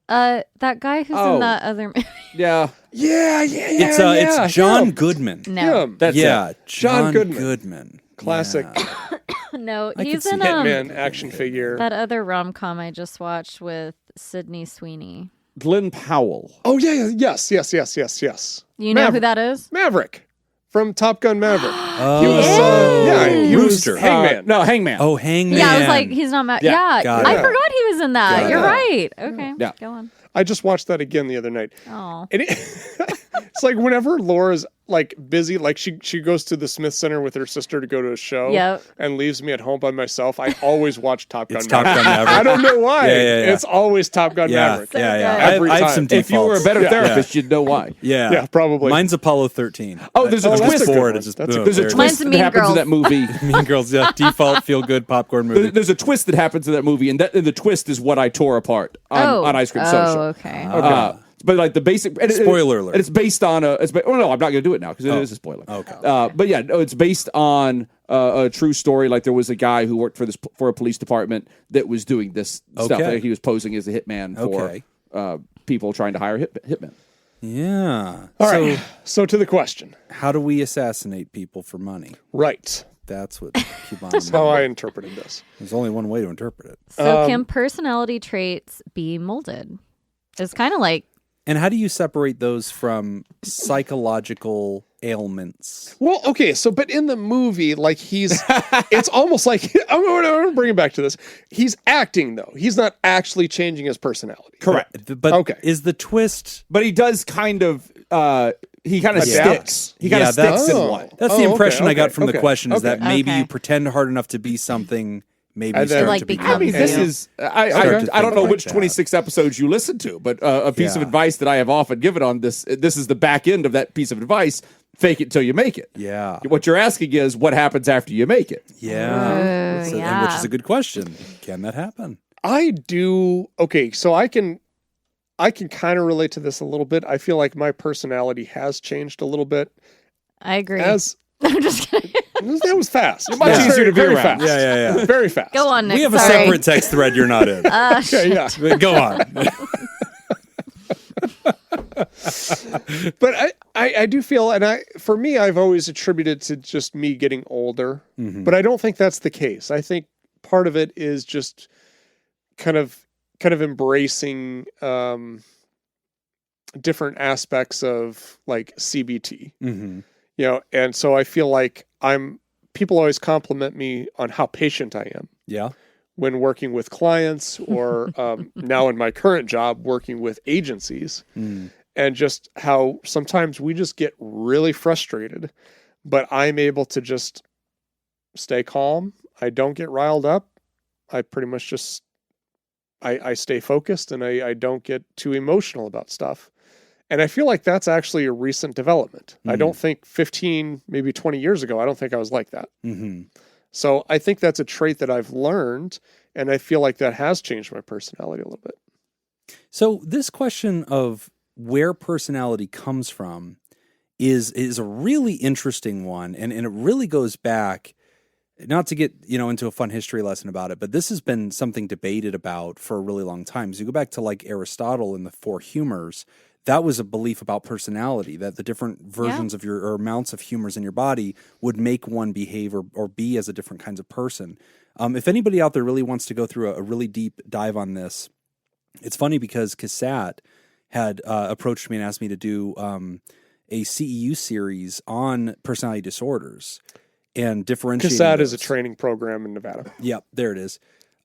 [SPEAKER 1] That guy who's
[SPEAKER 3] Oh.
[SPEAKER 1] in that other movie.
[SPEAKER 3] Yeah,
[SPEAKER 2] It's John
[SPEAKER 4] him.
[SPEAKER 2] Goodman.
[SPEAKER 1] No,
[SPEAKER 4] Him.
[SPEAKER 3] that's
[SPEAKER 2] Yeah,
[SPEAKER 3] it.
[SPEAKER 4] John
[SPEAKER 2] John
[SPEAKER 4] Goodman. Classic
[SPEAKER 2] Yeah.
[SPEAKER 1] no,
[SPEAKER 2] I
[SPEAKER 1] he's
[SPEAKER 2] could
[SPEAKER 1] in
[SPEAKER 2] see
[SPEAKER 4] hitman action figure.
[SPEAKER 1] that other rom com I just watched with Sydney Sweeney.
[SPEAKER 3] Glenn Powell.
[SPEAKER 4] Oh yeah, yes.
[SPEAKER 1] You know who
[SPEAKER 4] Maverick.
[SPEAKER 1] that is?
[SPEAKER 4] Maverick from Top Gun Maverick.
[SPEAKER 2] Oh.
[SPEAKER 4] He was, he
[SPEAKER 2] Rooster.
[SPEAKER 4] was Hangman.
[SPEAKER 3] No, Hangman.
[SPEAKER 2] Oh, Hangman.
[SPEAKER 1] Yeah, I was like, he's not mad.
[SPEAKER 3] Yeah,
[SPEAKER 1] Yeah,
[SPEAKER 2] got
[SPEAKER 1] I
[SPEAKER 2] it.
[SPEAKER 1] forgot he was in that.
[SPEAKER 2] Got
[SPEAKER 1] You're
[SPEAKER 2] it.
[SPEAKER 1] right. Okay,
[SPEAKER 3] Yeah.
[SPEAKER 1] go on.
[SPEAKER 4] I just watched that again the other night.
[SPEAKER 1] Oh,
[SPEAKER 4] And it's like whenever Laura's like busy, like she goes to the Smith Center with her sister to go to a show
[SPEAKER 1] Yep.
[SPEAKER 4] and leaves me at home by myself, I always watch Top Gun
[SPEAKER 2] It's Top
[SPEAKER 4] Maverick.
[SPEAKER 2] Gun Maverick.
[SPEAKER 4] I don't know why.
[SPEAKER 2] Yeah.
[SPEAKER 4] It's always Top Gun
[SPEAKER 2] Yeah,
[SPEAKER 4] Maverick.
[SPEAKER 1] So
[SPEAKER 2] yeah.
[SPEAKER 1] good.
[SPEAKER 4] Every
[SPEAKER 2] I have
[SPEAKER 4] time.
[SPEAKER 2] some defaults.
[SPEAKER 3] If you were a better
[SPEAKER 4] Yeah.
[SPEAKER 3] therapist, you'd know why.
[SPEAKER 2] Yeah.
[SPEAKER 4] Yeah, probably.
[SPEAKER 2] Mine's Apollo 13.
[SPEAKER 3] Oh, there's a
[SPEAKER 2] I was
[SPEAKER 3] twist.
[SPEAKER 2] just bored.
[SPEAKER 4] one.
[SPEAKER 2] It's just
[SPEAKER 4] That's a
[SPEAKER 2] boom,
[SPEAKER 3] There's a
[SPEAKER 2] there it
[SPEAKER 1] Mine's
[SPEAKER 3] twist
[SPEAKER 1] Mean
[SPEAKER 3] that happens
[SPEAKER 1] Girls.
[SPEAKER 3] in that movie.
[SPEAKER 2] is. Mean Girls, yeah. Default feel good popcorn movie.
[SPEAKER 3] There's a twist that happens in that movie, and the twist is what I tore apart on Ice Cream Social.
[SPEAKER 1] okay.
[SPEAKER 3] But but like the basic
[SPEAKER 2] spoiler alert.
[SPEAKER 3] And it's based on no, I'm not going to do it now because it is a spoiler.
[SPEAKER 2] Okay.
[SPEAKER 3] But yeah, no, it's based on a true story. Like there was a guy who worked for a police department that was doing this stuff. Like he was posing as a hitman for people trying to hire hitmen.
[SPEAKER 2] Yeah.
[SPEAKER 4] All right. So to the question.
[SPEAKER 2] How do we assassinate people for money?
[SPEAKER 4] Right.
[SPEAKER 2] That's what
[SPEAKER 4] That's how I interpreted this.
[SPEAKER 2] There's only one way to interpret it.
[SPEAKER 1] So can personality traits be molded? It's kind of like...
[SPEAKER 2] And how do you separate those from psychological ailments?
[SPEAKER 4] Well, okay, but in the movie, like it's almost like, I'm going to bring it back to this. He's acting, though. He's not actually changing his personality.
[SPEAKER 3] Correct.
[SPEAKER 2] But is the twist...
[SPEAKER 3] But he does kind of... he kind of
[SPEAKER 4] Adapts.
[SPEAKER 3] sticks. He kind of sticks in one.
[SPEAKER 2] That's the impression I got from the question, is that maybe
[SPEAKER 1] Okay.
[SPEAKER 2] you pretend hard enough to be something, maybe you
[SPEAKER 4] And then-
[SPEAKER 2] start
[SPEAKER 1] Like
[SPEAKER 2] to become...
[SPEAKER 1] become
[SPEAKER 3] I mean, this
[SPEAKER 1] you.
[SPEAKER 3] is... I don't know
[SPEAKER 2] like
[SPEAKER 3] which
[SPEAKER 2] that.
[SPEAKER 3] 26 episodes you listen to, but a piece of advice that I have often given on this is the back end of that piece of advice. Fake it till you make it.
[SPEAKER 2] Yeah.
[SPEAKER 3] What you're asking is what happens after you make it.
[SPEAKER 2] Yeah. And
[SPEAKER 1] yeah.
[SPEAKER 2] which is a good question. Can that happen?
[SPEAKER 4] I do. Okay, so I can kind of relate to this a little bit. I feel like my personality has changed a little bit.
[SPEAKER 1] I agree. I'm just kidding.
[SPEAKER 4] That was fast.
[SPEAKER 3] much
[SPEAKER 4] That's
[SPEAKER 3] easier to be
[SPEAKER 4] very
[SPEAKER 3] around.
[SPEAKER 4] fast.
[SPEAKER 2] Yeah.
[SPEAKER 4] Very fast.
[SPEAKER 1] Go on, Nick.
[SPEAKER 2] We have a
[SPEAKER 1] Sorry.
[SPEAKER 2] separate text thread you're not in.
[SPEAKER 4] Okay, yeah.
[SPEAKER 2] Go on.
[SPEAKER 4] But I do feel, and for me, I've always attributed to just me getting older, but I don't think that's the case. I think part of it is just kind of embracing different aspects of like CBT, and so I feel like people always compliment me on how patient I am.
[SPEAKER 2] Yeah.
[SPEAKER 4] When working with clients or now in my current job, working with agencies, and just how sometimes we just get really frustrated, but I'm able to just stay calm. I don't get riled up. I pretty much just, I stay focused and I don't get too emotional about stuff. And I feel like that's actually a recent development. I don't think 15, maybe 20 years ago, I don't think I was like that. So I think that's a trait that I've learned, and I feel like that has changed my personality a little bit.
[SPEAKER 2] So this question of where personality comes from is a really interesting one, and it really goes back, not to get into a fun history lesson about it, but this has been something debated about for a really long time. So you go back to like Aristotle and the four humors. That was a belief about personality, that the different versions of or amounts of humors in your body would make one behave or be as a different kinds of person. If anybody out there really wants to go through a really deep dive on this, it's funny because Casat had approached me and asked me to do a CEU series on personality disorders and differentiating
[SPEAKER 4] Casat
[SPEAKER 2] those.
[SPEAKER 4] is a training program in Nevada.
[SPEAKER 2] Yep, there it is.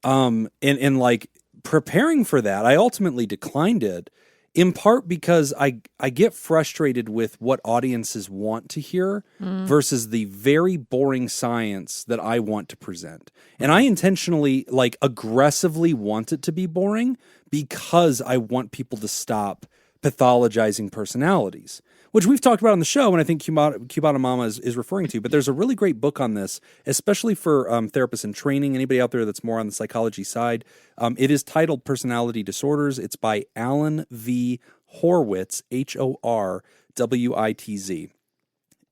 [SPEAKER 2] And like preparing for that, I ultimately declined it. In part because I get frustrated with what audiences want to hear versus the very boring science that I want to present. And I intentionally, like, aggressively want it to be boring because I want people to stop pathologizing personalities, which we've talked about on the show, and I think Cubana Mama is referring to. But there's a really great book on this, especially for therapists in training, anybody out there that's more on the psychology side. It is titled Personality Disorders. It's by Alan V. Horwitz, Horwitz.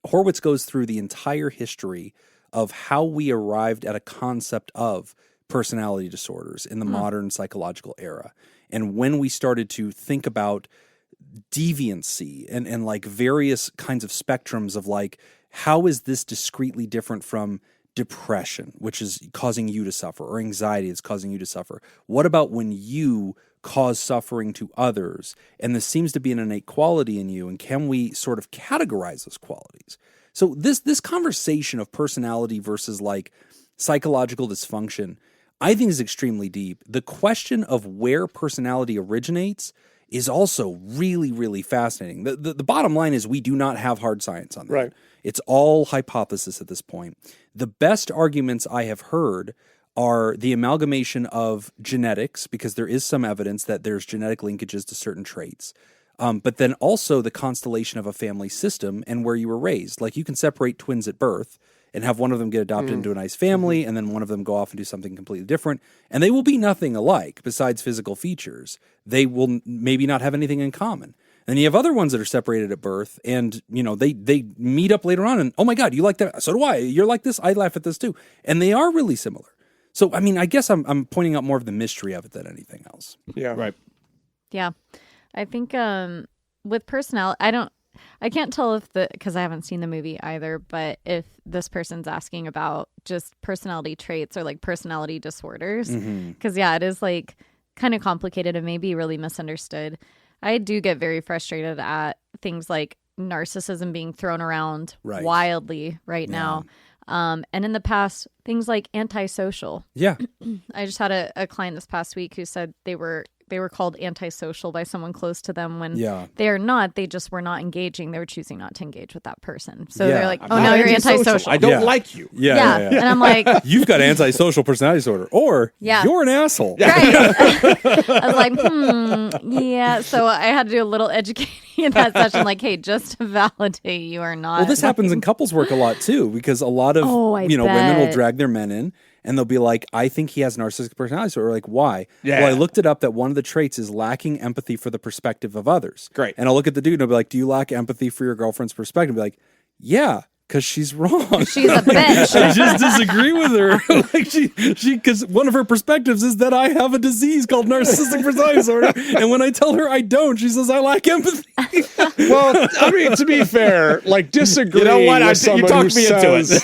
[SPEAKER 2] Horwitz goes through the entire history of how we arrived at a concept of personality disorders in the modern psychological era. And when we started to think about deviancy and like various kinds of spectrums of like, how is this discretely different from depression, which is causing you to suffer, or anxiety that's causing you to suffer? What about when you cause suffering to others? And this seems to be an innate quality in you. And can we sort of categorize those qualities? So this conversation of personality versus like psychological dysfunction, I think is extremely deep. The question of where personality originates is also really, really fascinating. The bottom line is we do not have hard science on that.
[SPEAKER 4] Right.
[SPEAKER 2] It's all hypothesis at this point. The best arguments I have heard are the amalgamation of genetics, because there is some evidence that there's genetic linkages to certain traits, but then also the constellation of a family system and where you were raised. Like you can separate twins at birth and have one of them get adopted into a nice family, and then one of them go off and do something completely different, and they will be nothing alike besides physical features. They will maybe not have anything in common. And you have other ones that are separated at birth, and they meet up later on, and oh my God, you like that? So do I. You're like this. I laugh at this too, and they are really similar. So I mean, I guess I'm pointing out more of the mystery of it than anything else.
[SPEAKER 4] Yeah,
[SPEAKER 3] Right.
[SPEAKER 1] Yeah, I think with personality, I can't tell because I haven't seen the movie either, but if this person's asking about just personality traits or like personality disorders, because it is like kind of complicated and maybe really misunderstood. I do get very frustrated at things like narcissism being thrown around wildly right now. And in the past, things like antisocial.
[SPEAKER 2] Yeah.
[SPEAKER 1] I just had a client this past week who said they were called antisocial by someone close to them when they are not. They just were not engaging. They were choosing not to engage with that person. So they're like, oh, now you're antisocial.
[SPEAKER 3] I don't like you.
[SPEAKER 2] Yeah.
[SPEAKER 1] And I'm like,
[SPEAKER 2] you've got antisocial personality disorder, or you're an asshole.
[SPEAKER 1] Right. I was like, yeah. So I had to do a little educating in that session. Like, hey, just to validate, you are not.
[SPEAKER 2] Well, this happens in couples work a lot too, because a lot of women will drag their men in. And they'll be like, I think he has narcissistic personality disorder. We're like, why?
[SPEAKER 3] Yeah.
[SPEAKER 2] Well, I looked it up that one of the traits is lacking empathy for the perspective of others.
[SPEAKER 3] Great.
[SPEAKER 2] And I'll look at the dude and I'll be like, do you lack empathy for your girlfriend's perspective? I'll be like, yeah, because she's wrong.
[SPEAKER 1] She's a bitch.
[SPEAKER 2] I just disagree with her. Like because one of her perspectives is that I have a disease called narcissistic personality disorder. And when I tell her I don't, she says I lack empathy.
[SPEAKER 4] Well, I mean, to be fair, like disagreeing with someone who says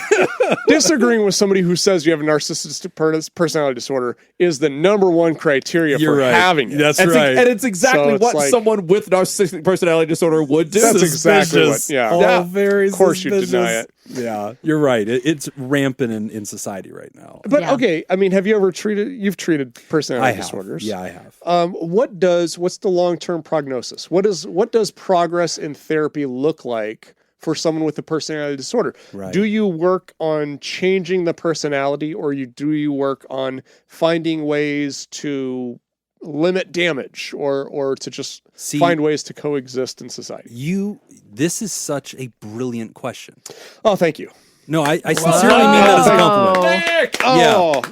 [SPEAKER 4] disagreeing with somebody who says you have a narcissistic personality disorder is the number one criteria for having it.
[SPEAKER 2] That's right.
[SPEAKER 3] And it's exactly what someone with narcissistic personality disorder would do.
[SPEAKER 4] That's exactly what. Yeah.
[SPEAKER 2] Very
[SPEAKER 4] of course
[SPEAKER 2] suspicious.
[SPEAKER 4] You deny it.
[SPEAKER 2] Yeah, you're right. It's rampant in society right now.
[SPEAKER 4] But okay, I mean, have you ever you've treated personality disorders?
[SPEAKER 2] Yeah, I have.
[SPEAKER 4] What's the long-term prognosis? What does progress in therapy look like for someone with a personality disorder?
[SPEAKER 2] Right.
[SPEAKER 4] Do you work on changing the personality, or do you work on finding ways to limit damage or to just find ways to coexist in society?
[SPEAKER 2] This is such a brilliant question.
[SPEAKER 4] Oh, thank you.
[SPEAKER 2] No, I sincerely mean that as a compliment.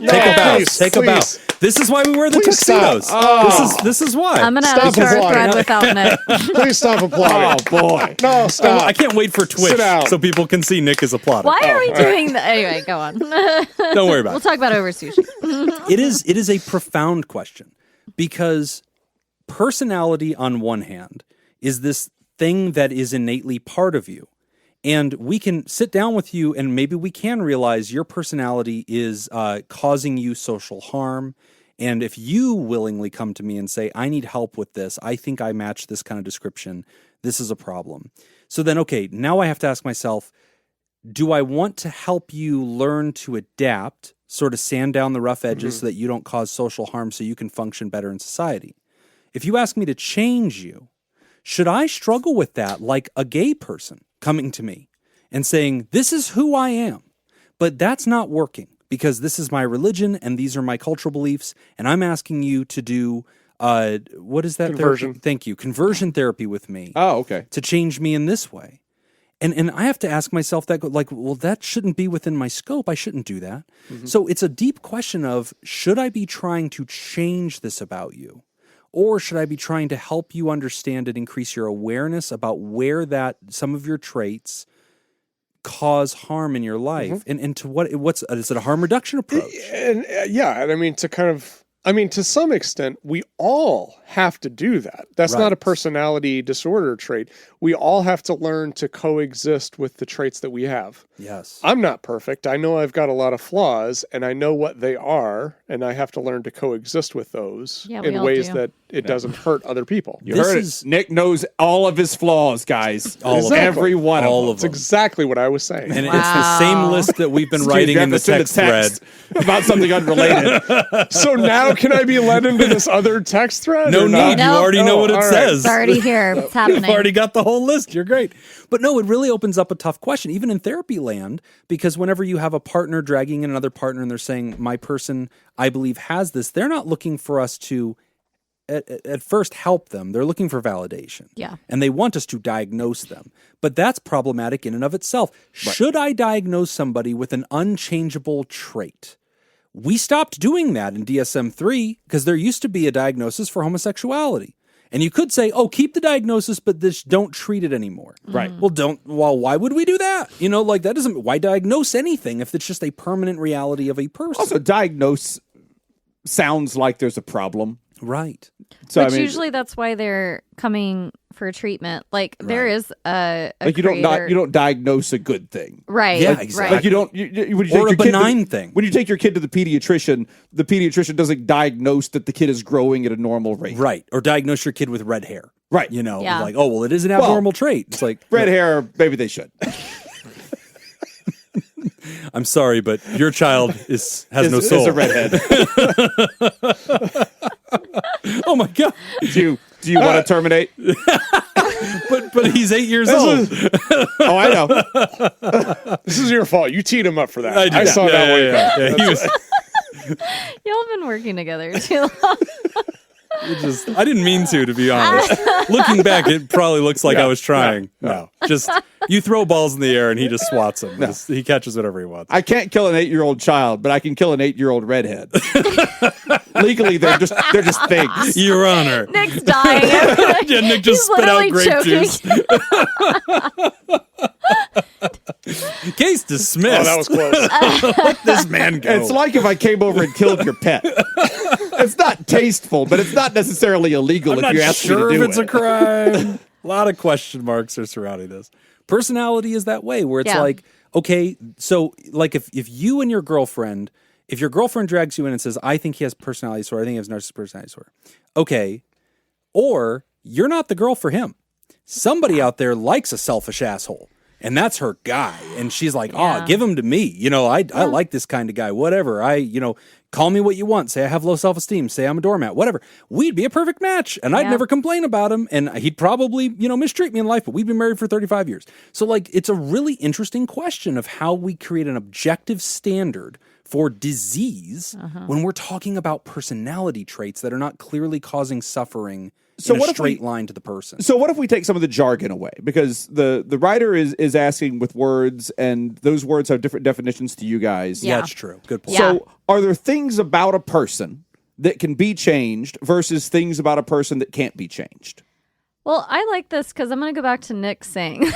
[SPEAKER 3] Nick!
[SPEAKER 2] Take a bow. This is why we wear the tuxedos. This is why.
[SPEAKER 1] I'm gonna have to start a thread without Nick.
[SPEAKER 4] Please stop applauding.
[SPEAKER 3] Oh boy.
[SPEAKER 4] No, stop.
[SPEAKER 2] I can't wait for Twitch so people can see Nick is applauding.
[SPEAKER 1] Why are we doing that? Anyway, go on.
[SPEAKER 2] Don't worry about it.
[SPEAKER 1] We'll talk about it over sushi.
[SPEAKER 2] It is a profound question, because personality on one hand is this thing that is innately part of you. And we can sit down with you and maybe we can realize your personality is causing you social harm. And if you willingly come to me and say, I need help with this, I think I match this kind of description, this is a problem. So then, okay, now I have to ask myself, do I want to help you learn to adapt, sort of sand down the rough edges so that you don't cause social harm so you can function better in society? If you ask me to change you, should I struggle with that like a gay person coming to me and saying, this is who I am, but that's not working because this is my religion and these are my cultural beliefs, and I'm asking you to do, what is that?
[SPEAKER 4] Conversion.
[SPEAKER 2] Thank you. Conversion therapy with me.
[SPEAKER 3] Oh, okay.
[SPEAKER 2] To change me in this way. And I have to ask myself that, like, well, that shouldn't be within my scope. I shouldn't do that. So it's a deep question of, should I be trying to change this about you? Or should I be trying to help you understand and increase your awareness about where that some of your traits cause harm in your life? And to what's is it a harm reduction approach?
[SPEAKER 4] And I mean, to some extent, we all have to do that. That's not a personality disorder trait. We all have to learn to coexist with the traits that we have.
[SPEAKER 2] Yes.
[SPEAKER 4] I'm not perfect. I know I've got a lot of flaws, and I know what they are, and I have to learn to coexist with those in ways that it doesn't hurt other people.
[SPEAKER 3] You heard it. Nick knows all of his flaws, guys. Every one of them.
[SPEAKER 4] That's exactly what I was saying.
[SPEAKER 2] And it's the same list that we've been writing in the text thread
[SPEAKER 3] about something unrelated.
[SPEAKER 4] So now can I be led into this other text thread?
[SPEAKER 2] No need. You already know what it says.
[SPEAKER 1] It's already here. It's happening.
[SPEAKER 2] You've already got the whole list. You're great. But no, it really opens up a tough question, even in therapy land, because whenever you have a partner dragging in another partner and they're saying, my person, I believe, has this, they're not looking for us to at first help them. They're looking for validation.
[SPEAKER 1] Yeah.
[SPEAKER 2] And they want us to diagnose them. But that's problematic in and of itself. Right. Should I diagnose somebody with an unchangeable trait? We stopped doing that in DSM-3 because there used to be a diagnosis for homosexuality. And you could say, oh, keep the diagnosis, but don't treat it anymore.
[SPEAKER 3] Right.
[SPEAKER 2] Well, why would we do that? That doesn't, why diagnose anything if it's just a permanent reality of a person?
[SPEAKER 3] Also, diagnose sounds like there's a problem.
[SPEAKER 2] Right.
[SPEAKER 3] So,
[SPEAKER 1] Which usually that's why they're coming for treatment. Like there is a
[SPEAKER 3] like you don't diagnose a good thing.
[SPEAKER 1] Right.
[SPEAKER 2] Yeah,
[SPEAKER 1] right.
[SPEAKER 2] exactly.
[SPEAKER 3] Like you don't when you
[SPEAKER 2] Or
[SPEAKER 3] take
[SPEAKER 2] a
[SPEAKER 3] your
[SPEAKER 2] benign
[SPEAKER 3] kid
[SPEAKER 2] thing.
[SPEAKER 3] When you take your kid to the pediatrician doesn't diagnose that the kid is growing at a normal rate.
[SPEAKER 2] Right. Or diagnose your kid with red hair.
[SPEAKER 3] Right.
[SPEAKER 1] Yeah.
[SPEAKER 2] Like, oh, well, it is an abnormal trait. It's like
[SPEAKER 3] Red hair, maybe they should.
[SPEAKER 2] I'm sorry, but your child has no soul.
[SPEAKER 3] Is a redhead.
[SPEAKER 2] Oh my God.
[SPEAKER 3] Do you want to terminate?
[SPEAKER 2] But he's 8 years old.
[SPEAKER 3] Oh, I know.
[SPEAKER 4] This is your fault. You teed him up for that.
[SPEAKER 2] I
[SPEAKER 4] saw that way back.
[SPEAKER 2] Yeah, he was.
[SPEAKER 1] Y'all have been working together too long.
[SPEAKER 2] I didn't mean to be honest. Looking back, it probably looks like I was trying. No, just you throw balls in the air and he just swats them. He catches whatever he wants.
[SPEAKER 3] I can't kill an 8-year-old child, but I can kill an 8-year-old redhead. Legally, they're just things.
[SPEAKER 2] Your Honor.
[SPEAKER 1] Nick's dying.
[SPEAKER 2] Yeah, Nick just
[SPEAKER 1] He's
[SPEAKER 2] spit out
[SPEAKER 1] literally
[SPEAKER 2] grape juice. Case dismissed.
[SPEAKER 4] Oh, that was close.
[SPEAKER 2] Let this man go.
[SPEAKER 3] It's like if I came over and killed your pet. It's not tasteful, but it's not necessarily illegal
[SPEAKER 2] I'm
[SPEAKER 3] if
[SPEAKER 2] not
[SPEAKER 3] you ask
[SPEAKER 2] sure
[SPEAKER 3] me to do
[SPEAKER 2] if it's
[SPEAKER 3] it.
[SPEAKER 2] a crime. A lot of question marks are surrounding this. Personality is that way, where it's like, okay, so like if you and your girlfriend, if your girlfriend drags you in and says, I think he has personality disorder, I think he has narcissistic personality disorder. Okay. Or you're not the girl for him. Somebody out there likes a selfish asshole. And that's her guy. And she's like, give him to me. I like this kind of guy. Whatever. Call me what you want. Say I have low self-esteem. Say I'm a doormat. Whatever. We'd be a perfect match. And I'd never complain about him. And he'd probably, mistreat me in life. But we've been married for 35 years. So, it's a really interesting question of how we create an objective standard for disease when we're talking about personality traits that are not clearly causing suffering in a straight line to the person.
[SPEAKER 3] So what if we take some of the jargon away? Because the writer is asking with words, and those words have different definitions to you guys.
[SPEAKER 2] Yeah, that's true. Good point.
[SPEAKER 1] Yeah.
[SPEAKER 3] So are there things about a person that can be changed versus things about a person that can't be changed?
[SPEAKER 1] Well, I like this because I'm going to go back to Nick saying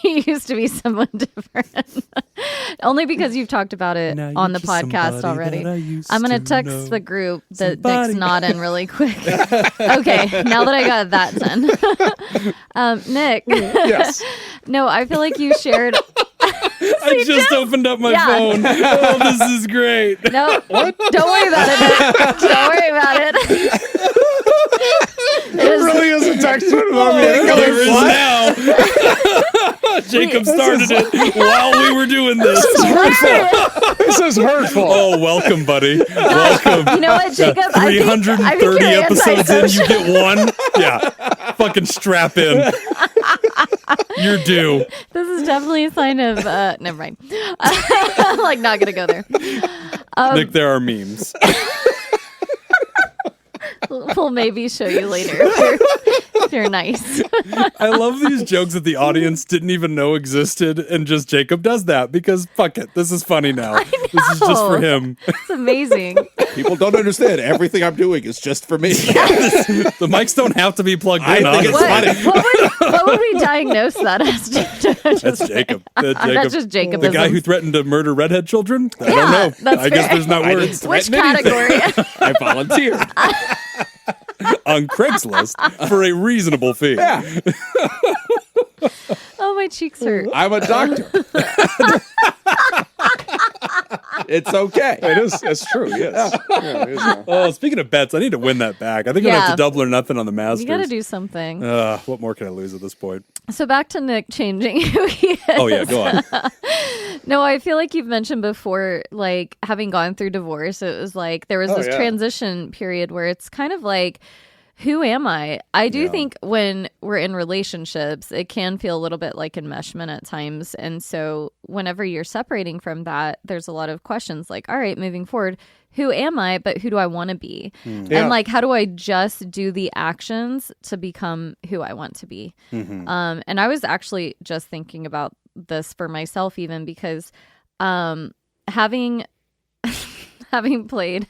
[SPEAKER 1] he used to be someone different. Only because you've talked about it on the podcast already. I'm going to text the group that Nick's not in really quick. Okay, now that I got that done. Nick.
[SPEAKER 4] Yes.
[SPEAKER 1] No, I feel like you shared...
[SPEAKER 2] I just opened up my phone. Oh, this is great.
[SPEAKER 1] No, what? Don't worry about it, Nick. Don't worry about it.
[SPEAKER 4] It really isn't texting
[SPEAKER 2] There is now. Jacob started it while we were doing this.
[SPEAKER 4] This is hurtful.
[SPEAKER 2] Oh, welcome, buddy. Welcome.
[SPEAKER 1] You know what, Jacob?
[SPEAKER 2] 330 episodes in, you get one? Yeah. Fucking strap in. You're due.
[SPEAKER 1] This is definitely a sign of, never mind. I'm like not going to go there.
[SPEAKER 2] Nick, there are memes.
[SPEAKER 1] We'll maybe show you later if you're nice.
[SPEAKER 2] I love these jokes that the audience didn't even know existed, and just Jacob does that because fuck it, this is funny now. This is just for him.
[SPEAKER 1] It's amazing.
[SPEAKER 3] People don't understand. Everything I'm doing is just for me.
[SPEAKER 2] The mics don't have to be plugged in.
[SPEAKER 3] I think it's funny.
[SPEAKER 1] What would we diagnose that as?
[SPEAKER 2] That's Jacob.
[SPEAKER 1] That's just Jacob.
[SPEAKER 2] The guy who threatened to murder redhead children? I don't know.
[SPEAKER 1] That's
[SPEAKER 2] I guess
[SPEAKER 1] fair.
[SPEAKER 2] there's not
[SPEAKER 3] I
[SPEAKER 2] words.
[SPEAKER 3] didn't
[SPEAKER 1] Which
[SPEAKER 3] threaten anything.
[SPEAKER 1] category?
[SPEAKER 3] I volunteered.
[SPEAKER 2] On Craigslist for a reasonable fee.
[SPEAKER 3] Yeah,
[SPEAKER 1] Oh, my cheeks hurt.
[SPEAKER 3] I'm a doctor. It's okay.
[SPEAKER 4] It is. It's true. Yes. Yeah, it is now.
[SPEAKER 2] Oh, speaking of bets, I need to win that back. I think I'm going to have to double or nothing on the Masters.
[SPEAKER 1] You got to do something.
[SPEAKER 2] What more can I lose at this point?
[SPEAKER 1] So back to Nick changing who he is.
[SPEAKER 2] Oh, yeah, go on.
[SPEAKER 1] No, I feel like you've mentioned before, like having gone through divorce, it was like there was this transition period where it's kind of like, who am I? I do think when we're in relationships, it can feel a little bit like enmeshment at times. And so whenever you're separating from that, there's a lot of questions like, all right, moving forward, who am I, but who do I want to be? And like, how do I just do the actions to become who I want to be? And I was actually just thinking about this for myself, even because having played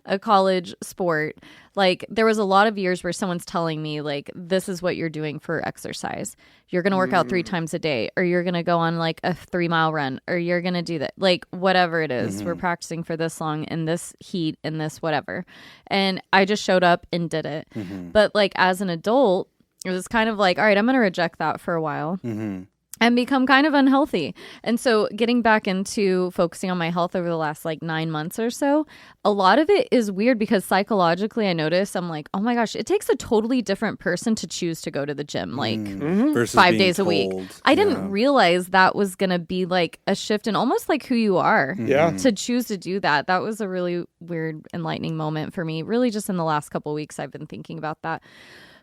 [SPEAKER 1] a college sport, like there was a lot of years where someone's telling me like, this is what you're doing for exercise. You're going to work out 3 times a day, or you're going to go on like a 3-mile run, or you're going to do that. Like whatever it is, we're practicing for this long in this heat in this whatever. And I just showed up and did it. But like as an adult, it was kind of like, all right, I'm going to reject that for a while. And become kind of unhealthy. And so getting back into focusing on my health over the last like 9 months or so, a lot of it is weird because psychologically I notice I'm like, oh my gosh, it takes a totally different person to choose to go to the gym like
[SPEAKER 2] Versus
[SPEAKER 1] 5
[SPEAKER 2] being
[SPEAKER 1] days a week.
[SPEAKER 2] told,
[SPEAKER 1] I didn't realize that was going to be like a shift in almost like who you are to choose to do that. That was a really weird, enlightening moment for me. Really just in the last couple of weeks I've been thinking about that.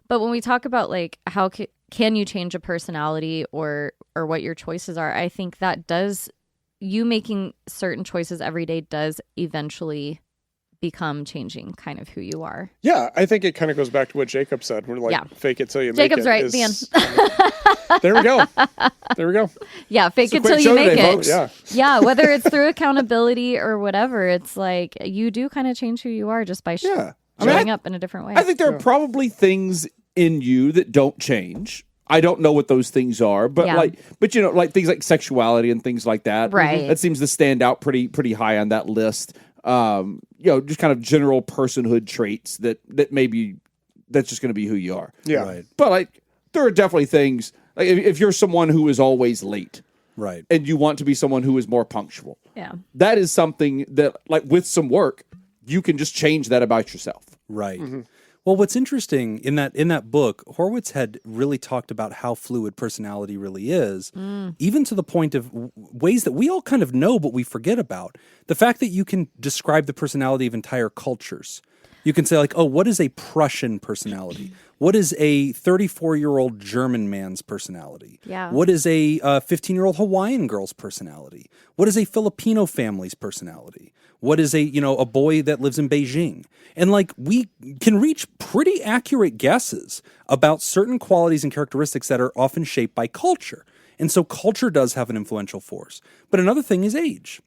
[SPEAKER 1] But when we talk about like how can you change a personality or what your choices are, I think that does, you making certain choices every day does eventually become changing kind of who you are.
[SPEAKER 4] Yeah, I think it kind of goes back to what Jacob said. We're like, fake it till you make it.
[SPEAKER 1] Jacob's right, the end.
[SPEAKER 4] There we go. There we go.
[SPEAKER 1] Yeah, fake it
[SPEAKER 3] quick
[SPEAKER 1] till you
[SPEAKER 3] show
[SPEAKER 1] make
[SPEAKER 3] today,
[SPEAKER 1] it.
[SPEAKER 3] folks.
[SPEAKER 4] Yeah.
[SPEAKER 1] Yeah, whether it's through accountability or whatever, it's like you do kind of change who you are just by
[SPEAKER 3] Yeah.
[SPEAKER 1] showing up in a different way.
[SPEAKER 3] I think there are probably things in you that don't change. I don't know what those things are, but but you know, like things like sexuality and things like that.
[SPEAKER 1] Right.
[SPEAKER 3] That seems to stand out pretty high on that list. You know, just kind of general personhood traits that maybe that's just going to be who you are.
[SPEAKER 4] Yeah.
[SPEAKER 2] Right.
[SPEAKER 3] But like, there are definitely things like if you're someone who is always late,
[SPEAKER 2] Right.
[SPEAKER 3] and you want to be someone who is more punctual, that is something that, like, with some work, you can just change that about yourself.
[SPEAKER 2] Right. Well, what's interesting in that book, Horowitz had really talked about how fluid personality really is, even to the point of ways that we all kind of know, but we forget about. The fact that you can describe the personality of entire cultures. You can say like, oh, what is a Prussian personality? What is a 34-year-old German man's personality?
[SPEAKER 1] Yeah.
[SPEAKER 2] What is a 15-year-old Hawaiian girl's personality? What is a Filipino family's personality? What is a boy that lives in Beijing? And like we can reach pretty accurate guesses about certain qualities and characteristics that are often shaped by culture. And so culture does have an influential force. But another thing is age.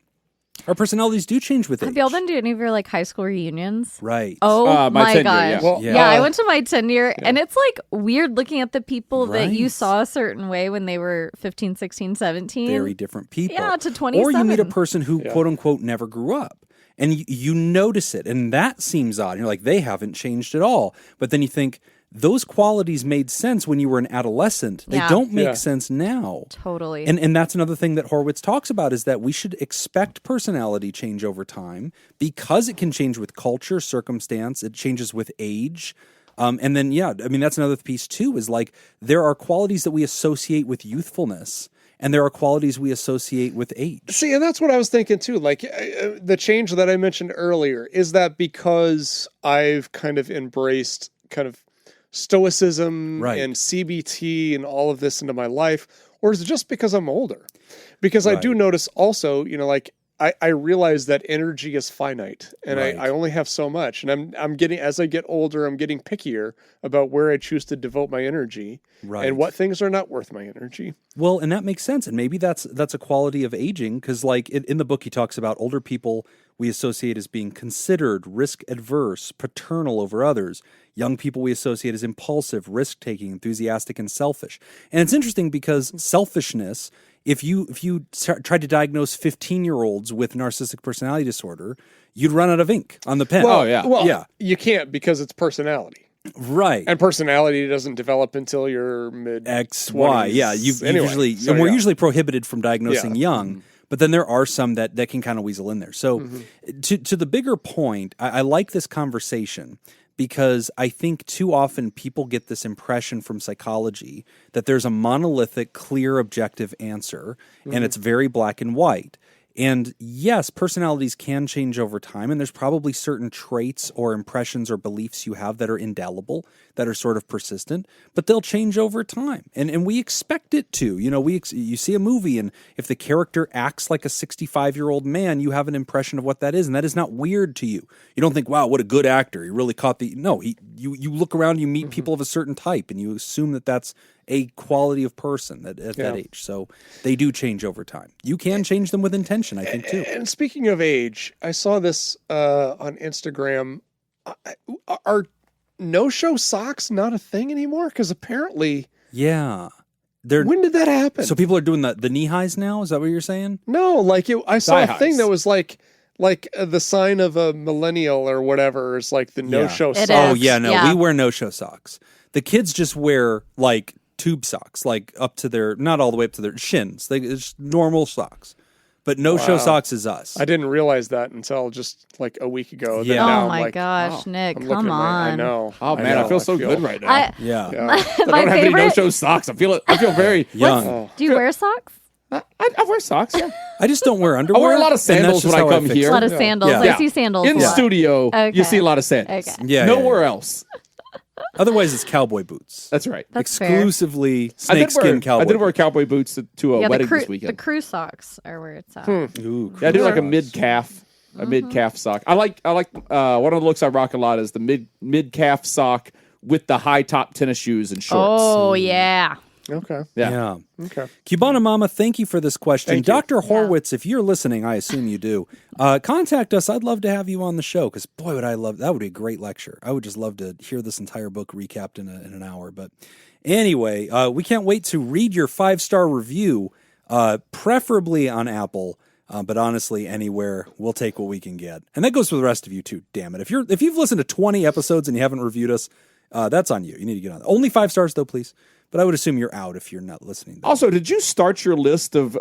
[SPEAKER 2] Our personalities do change with age.
[SPEAKER 1] Have y'all been to any of your like high school reunions?
[SPEAKER 2] Right.
[SPEAKER 1] Oh
[SPEAKER 3] my
[SPEAKER 1] my
[SPEAKER 3] 10-year,
[SPEAKER 1] gosh.
[SPEAKER 3] yeah.
[SPEAKER 4] Well,
[SPEAKER 1] Yeah, I went to my 10-year and it's like weird looking at the people that you
[SPEAKER 2] Right.
[SPEAKER 1] saw a certain way when they were 15, 16, 17.
[SPEAKER 2] Very different people.
[SPEAKER 1] Yeah, to 27.
[SPEAKER 2] Or you meet a person who, quote unquote, never grew up. And you notice it. And that seems odd. You're like, they haven't changed at all. But then you think, those qualities made sense when you were an adolescent. They don't make sense now.
[SPEAKER 1] Totally.
[SPEAKER 2] And that's another thing that Horowitz talks about is that we should expect personality change over time because it can change with culture, circumstance, it changes with age. And then, that's another piece too, is like there are qualities that we associate with youthfulness and there are qualities we associate with age.
[SPEAKER 4] See, and that's what I was thinking too. Like the change that I mentioned earlier, is that because I've kind of embraced kind of stoicism and CBT and all of this into my life, or is it just because I'm older? Because I do notice also, like I realize that energy is finite and I only have so much. And I'm getting, as I get older, I'm getting pickier about where I choose to devote my energy and what things are not worth my energy.
[SPEAKER 2] Well, and that makes sense. And maybe that's a quality of aging because like in the book, he talks about older people we associate as being considered, risk adverse, paternal over others. Young people we associate as impulsive, risk-taking, enthusiastic, and selfish. And it's interesting because selfishness, if you tried to diagnose 15-year-olds with narcissistic personality disorder, you'd run out of ink on the pen.
[SPEAKER 4] Well, you can't because it's personality.
[SPEAKER 2] Right.
[SPEAKER 4] And personality doesn't develop until you're mid
[SPEAKER 2] X, Y. Yeah, we're usually prohibited from diagnosing young. But then there are some that can kind of weasel in there. So to the bigger point, I like this conversation because I think too often people get this impression from psychology that there's a monolithic, clear, objective answer, and it's very black and white. And yes, personalities can change over time, and there's probably certain traits or impressions or beliefs you have that are indelible, that are sort of persistent, but they'll change over time. And we expect it to. You see a movie, and if the character acts like a 65-year-old man, you have an impression of what that is, and that is not weird to you. You don't think, wow, what a good actor. He really caught the... No, you look around, you meet people of a certain type, and you assume that that's a quality of person at that age. So they do change over time. You can change them with intention, I think, too.
[SPEAKER 4] And speaking of age, I saw this on Instagram. Are no-show socks not a thing anymore? Because apparently...
[SPEAKER 2] Yeah.
[SPEAKER 4] When did that happen?
[SPEAKER 2] So people are doing the knee highs now? Is that what you're saying?
[SPEAKER 4] No, like I saw a
[SPEAKER 3] Thigh
[SPEAKER 4] thing
[SPEAKER 3] highs.
[SPEAKER 4] that was like the sign of a millennial or whatever is like the no-show
[SPEAKER 1] It
[SPEAKER 4] socks.
[SPEAKER 2] Oh,
[SPEAKER 1] is.
[SPEAKER 2] yeah, no.
[SPEAKER 1] Yeah.
[SPEAKER 2] We wear no-show socks. The kids just wear, like, tube socks, like up to their, not all the way up to their shins. It's normal socks. But no-show socks is us.
[SPEAKER 4] I didn't realize that until just like a week ago. Then
[SPEAKER 2] Yeah.
[SPEAKER 4] now
[SPEAKER 1] Oh
[SPEAKER 4] I'm
[SPEAKER 1] my
[SPEAKER 4] like,
[SPEAKER 1] gosh, Nick,
[SPEAKER 4] I'm looking
[SPEAKER 1] come
[SPEAKER 4] at
[SPEAKER 1] on.
[SPEAKER 4] I know.
[SPEAKER 3] Oh man, I
[SPEAKER 4] know,
[SPEAKER 3] feel so good right now.
[SPEAKER 1] I,
[SPEAKER 2] Yeah.
[SPEAKER 4] Yeah.
[SPEAKER 1] my
[SPEAKER 3] I don't have any
[SPEAKER 1] favorite.
[SPEAKER 3] no-show socks. I feel very
[SPEAKER 2] Young.
[SPEAKER 4] Oh.
[SPEAKER 1] Do you wear socks?
[SPEAKER 3] I wear socks. Yeah.
[SPEAKER 2] I I don't wear
[SPEAKER 3] I
[SPEAKER 2] underwear.
[SPEAKER 3] wear a lot of
[SPEAKER 2] and that's
[SPEAKER 3] sandals
[SPEAKER 2] just
[SPEAKER 3] when I
[SPEAKER 2] how
[SPEAKER 3] come
[SPEAKER 2] fix
[SPEAKER 3] here.
[SPEAKER 1] A
[SPEAKER 2] it.
[SPEAKER 1] lot of sandals.
[SPEAKER 2] Yeah.
[SPEAKER 1] I see sandals.
[SPEAKER 3] In
[SPEAKER 1] a
[SPEAKER 3] the
[SPEAKER 1] lot.
[SPEAKER 3] studio.
[SPEAKER 1] Okay.
[SPEAKER 3] You see a lot of sandals.
[SPEAKER 1] Okay.
[SPEAKER 2] Yeah,
[SPEAKER 3] Nowhere
[SPEAKER 2] yeah.
[SPEAKER 3] else.
[SPEAKER 2] Otherwise, it's cowboy boots.
[SPEAKER 3] That's right.
[SPEAKER 1] That's fair.
[SPEAKER 2] Exclusively snakeskin cowboy.
[SPEAKER 3] I did wear cowboy boots to a
[SPEAKER 1] Yeah,
[SPEAKER 3] wedding
[SPEAKER 1] the
[SPEAKER 3] this weekend.
[SPEAKER 1] crew socks are where it's at.
[SPEAKER 2] Ooh,
[SPEAKER 3] Yeah, I do like a
[SPEAKER 2] Christ.
[SPEAKER 3] mid calf, mid calf sock. I like one of the looks I rock a lot is the mid calf sock with the high top tennis shoes and shorts.
[SPEAKER 1] Oh yeah.
[SPEAKER 4] Okay.
[SPEAKER 3] Yeah.
[SPEAKER 4] Okay.
[SPEAKER 2] Cubana Mama, thank you for this question.
[SPEAKER 4] Thank you.
[SPEAKER 2] Dr. Horwitz, if you're listening, I assume you do, contact us. I'd love to have you on the show because, boy, would I love that. Would be a great lecture. I would just love to hear this entire book recapped in an hour. But anyway, we can't wait to read your 5-star review, preferably on Apple. But honestly, anywhere, we'll take what we can get. And that goes for the rest of you, too, damn it. If you've listened to 20 episodes and you haven't reviewed us, that's on you. You need to get on. Only 5 stars, though, please. But I would assume you're out if you're not listening.
[SPEAKER 3] Also, did you start your list of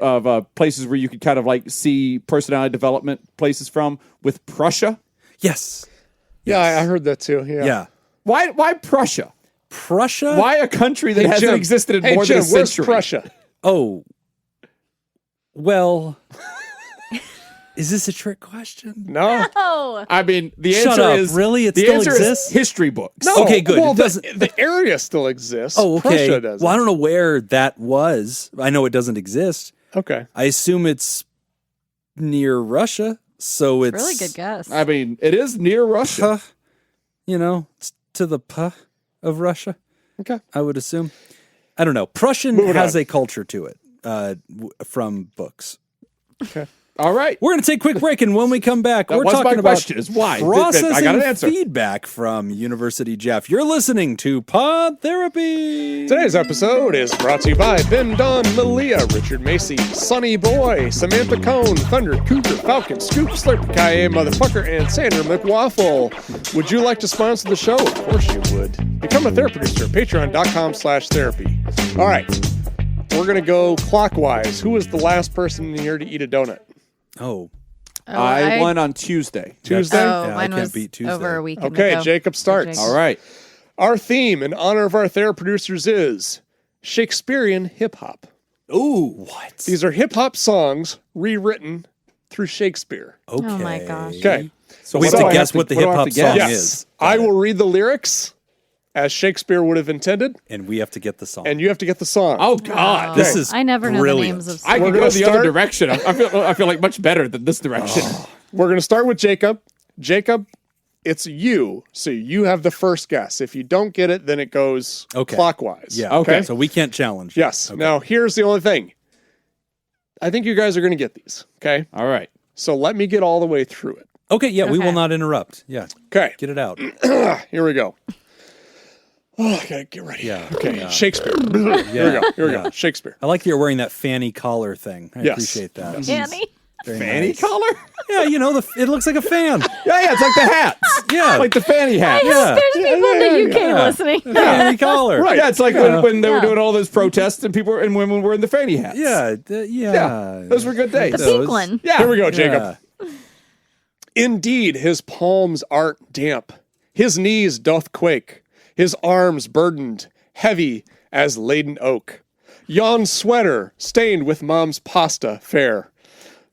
[SPEAKER 3] places where you could kind of like see personality development places from with Prussia?
[SPEAKER 2] Yes.
[SPEAKER 4] Yeah, I heard that too. Yeah.
[SPEAKER 2] Yeah.
[SPEAKER 3] Why Prussia?
[SPEAKER 2] Prussia?
[SPEAKER 3] Why a country that
[SPEAKER 4] Hey,
[SPEAKER 3] hasn't
[SPEAKER 4] Jim.
[SPEAKER 3] existed in
[SPEAKER 4] Hey,
[SPEAKER 3] more
[SPEAKER 4] Jim,
[SPEAKER 3] than a
[SPEAKER 4] where's
[SPEAKER 3] century?
[SPEAKER 4] Prussia?
[SPEAKER 2] Oh. Well, is this a trick question?
[SPEAKER 4] No.
[SPEAKER 1] Oh.
[SPEAKER 3] I mean, the
[SPEAKER 2] Shut
[SPEAKER 3] answer
[SPEAKER 2] up.
[SPEAKER 3] is
[SPEAKER 2] Really? It
[SPEAKER 3] the
[SPEAKER 2] still
[SPEAKER 3] answer
[SPEAKER 2] exists?
[SPEAKER 3] is history books.
[SPEAKER 4] No.
[SPEAKER 2] Okay, good.
[SPEAKER 4] Well,
[SPEAKER 2] It doesn't-
[SPEAKER 4] the area still exists.
[SPEAKER 2] Oh, okay.
[SPEAKER 4] Prussia doesn't.
[SPEAKER 2] Well, I don't know where that was. I know it doesn't exist.
[SPEAKER 4] Okay.
[SPEAKER 2] I assume it's near Russia, so it's
[SPEAKER 1] Really good guess.
[SPEAKER 3] I mean, it is near Russia.
[SPEAKER 2] It's to the of Russia.
[SPEAKER 4] Okay.
[SPEAKER 2] I would assume. I don't know. Prussian
[SPEAKER 4] Moving
[SPEAKER 2] has
[SPEAKER 4] on.
[SPEAKER 2] a culture to it from books.
[SPEAKER 4] Okay.
[SPEAKER 3] All right.
[SPEAKER 2] We're going to take a quick break, and when we come back,
[SPEAKER 3] That
[SPEAKER 2] we're
[SPEAKER 3] was my
[SPEAKER 2] talking about
[SPEAKER 3] question, is why?
[SPEAKER 2] processing
[SPEAKER 3] I got an answer.
[SPEAKER 2] feedback from University Jeff. You're listening to Pod Therapy.
[SPEAKER 4] Today's episode is brought to you by Ben, Don, Malia, Richard Macy, Sonny Boy, Samantha Cone, Thunder, Cougar, Falcon, Scoop, Slurp, Kaye, Motherfucker, and Sandra McWaffle. Would you like to sponsor the show? Of course you would. Become a therapy producer at patreon.com/therapy. All right. We're going to go clockwise. Who was the last person in here to eat a donut?
[SPEAKER 2] Oh,
[SPEAKER 3] I won on Tuesday.
[SPEAKER 4] Tuesday?
[SPEAKER 1] Oh,
[SPEAKER 2] Yeah, I
[SPEAKER 1] mine
[SPEAKER 2] can't
[SPEAKER 1] was
[SPEAKER 2] beat Tuesday.
[SPEAKER 1] over a weekend
[SPEAKER 4] Okay,
[SPEAKER 1] ago.
[SPEAKER 4] Jacob starts.
[SPEAKER 3] All right.
[SPEAKER 4] Our theme in honor of our therapy producers is Shakespearean hip hop.
[SPEAKER 2] ooh, what?
[SPEAKER 4] These are hip hop songs rewritten through Shakespeare.
[SPEAKER 2] Okay.
[SPEAKER 1] Oh my gosh.
[SPEAKER 4] Okay.
[SPEAKER 2] So we have
[SPEAKER 3] what do
[SPEAKER 2] to
[SPEAKER 3] I
[SPEAKER 2] guess
[SPEAKER 3] have to-
[SPEAKER 2] what the
[SPEAKER 3] what do
[SPEAKER 2] hip
[SPEAKER 3] I have
[SPEAKER 2] hop
[SPEAKER 3] to guess?
[SPEAKER 2] song
[SPEAKER 4] Yes.
[SPEAKER 2] is.
[SPEAKER 4] I will read the lyrics as Shakespeare would have intended,
[SPEAKER 2] And we have to get the song.
[SPEAKER 4] and you have to get the song.
[SPEAKER 3] Oh God.
[SPEAKER 2] This is
[SPEAKER 1] I never know
[SPEAKER 2] brilliant.
[SPEAKER 1] the names of
[SPEAKER 3] I
[SPEAKER 4] We're
[SPEAKER 3] could go
[SPEAKER 4] gonna
[SPEAKER 3] the other
[SPEAKER 4] start-
[SPEAKER 3] direction. I feel like much better than this direction.
[SPEAKER 4] We're going to start with Jacob. Jacob, it's you. So you have the first guess. If you don't get it, then it goes
[SPEAKER 2] Okay.
[SPEAKER 4] clockwise.
[SPEAKER 2] Yeah.
[SPEAKER 3] Okay.
[SPEAKER 2] So we can't challenge.
[SPEAKER 4] Yes.
[SPEAKER 2] Okay.
[SPEAKER 4] Now, here's the only thing. I think you guys are going to get these. Okay.
[SPEAKER 3] All right.
[SPEAKER 4] So let me get all the way through it.
[SPEAKER 2] Okay. Yeah. We
[SPEAKER 1] Okay.
[SPEAKER 2] will not interrupt. Yeah.
[SPEAKER 4] Okay.
[SPEAKER 2] Get it out.
[SPEAKER 4] Here we go. Oh, okay. Get ready.
[SPEAKER 2] Yeah.
[SPEAKER 4] Okay.
[SPEAKER 2] Yeah.
[SPEAKER 4] Shakespeare. Here we go. Here we
[SPEAKER 2] Yeah.
[SPEAKER 4] go. Shakespeare.
[SPEAKER 2] I like that you're wearing that fanny collar thing. I
[SPEAKER 4] Yes.
[SPEAKER 2] appreciate that.
[SPEAKER 1] Annie.
[SPEAKER 2] Very
[SPEAKER 3] Fanny
[SPEAKER 2] nice.
[SPEAKER 3] collar?
[SPEAKER 2] Yeah. It looks like a fan.
[SPEAKER 3] Yeah, it's like the hats.
[SPEAKER 2] Yeah.
[SPEAKER 3] Like the fanny hats.
[SPEAKER 2] Yeah.
[SPEAKER 1] There's people in the UK
[SPEAKER 2] yeah.
[SPEAKER 1] listening.
[SPEAKER 2] Fanny collar.
[SPEAKER 4] Right.
[SPEAKER 3] Yeah, it's like when they were
[SPEAKER 1] Yeah.
[SPEAKER 3] doing all those protests and people and women were in the fanny hats.
[SPEAKER 2] Yeah.
[SPEAKER 3] Yeah. Those were good days.
[SPEAKER 1] The pink one.
[SPEAKER 3] Yeah.
[SPEAKER 4] Here we go, Jacob.
[SPEAKER 2] Yeah.
[SPEAKER 4] Indeed, his palms aren't damp. His knees doth quake. His arms burdened, heavy as laden oak. Yon sweater, stained with mom's pasta fair,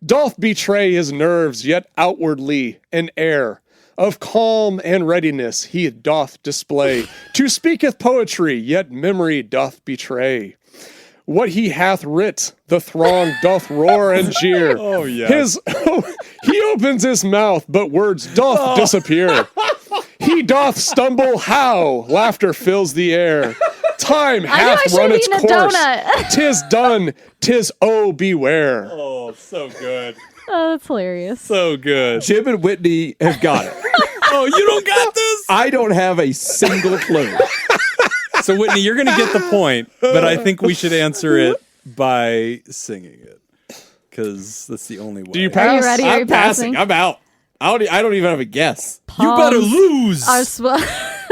[SPEAKER 4] doth betray his nerves, yet outwardly an air of calm and readiness he doth display. To speaketh poetry, yet memory doth betray. What he hath writ, the throng doth roar and jeer.
[SPEAKER 2] Oh, yeah.
[SPEAKER 4] He opens his mouth, but words doth disappear. He doth stumble how laughter fills the air. Time
[SPEAKER 1] I knew
[SPEAKER 4] hath
[SPEAKER 1] I should
[SPEAKER 4] run
[SPEAKER 1] have
[SPEAKER 4] its
[SPEAKER 1] eaten a
[SPEAKER 4] course.
[SPEAKER 1] donut.
[SPEAKER 4] Tis done. Tis beware.
[SPEAKER 2] Oh, so good.
[SPEAKER 1] Oh, that's hilarious.
[SPEAKER 2] So good.
[SPEAKER 3] Jim and Whitney have got it.
[SPEAKER 2] Oh, you don't got this?
[SPEAKER 3] I don't have a single clue.
[SPEAKER 2] So, Whitney, you're going to get the point, but I think we should answer it by singing it. Because that's the only way.
[SPEAKER 4] Do you
[SPEAKER 1] Are
[SPEAKER 4] pass?
[SPEAKER 1] you ready? Are you
[SPEAKER 3] I'm passing.
[SPEAKER 1] passing?
[SPEAKER 3] I'm out. I don't even have a guess.
[SPEAKER 2] You better lose.
[SPEAKER 1] Are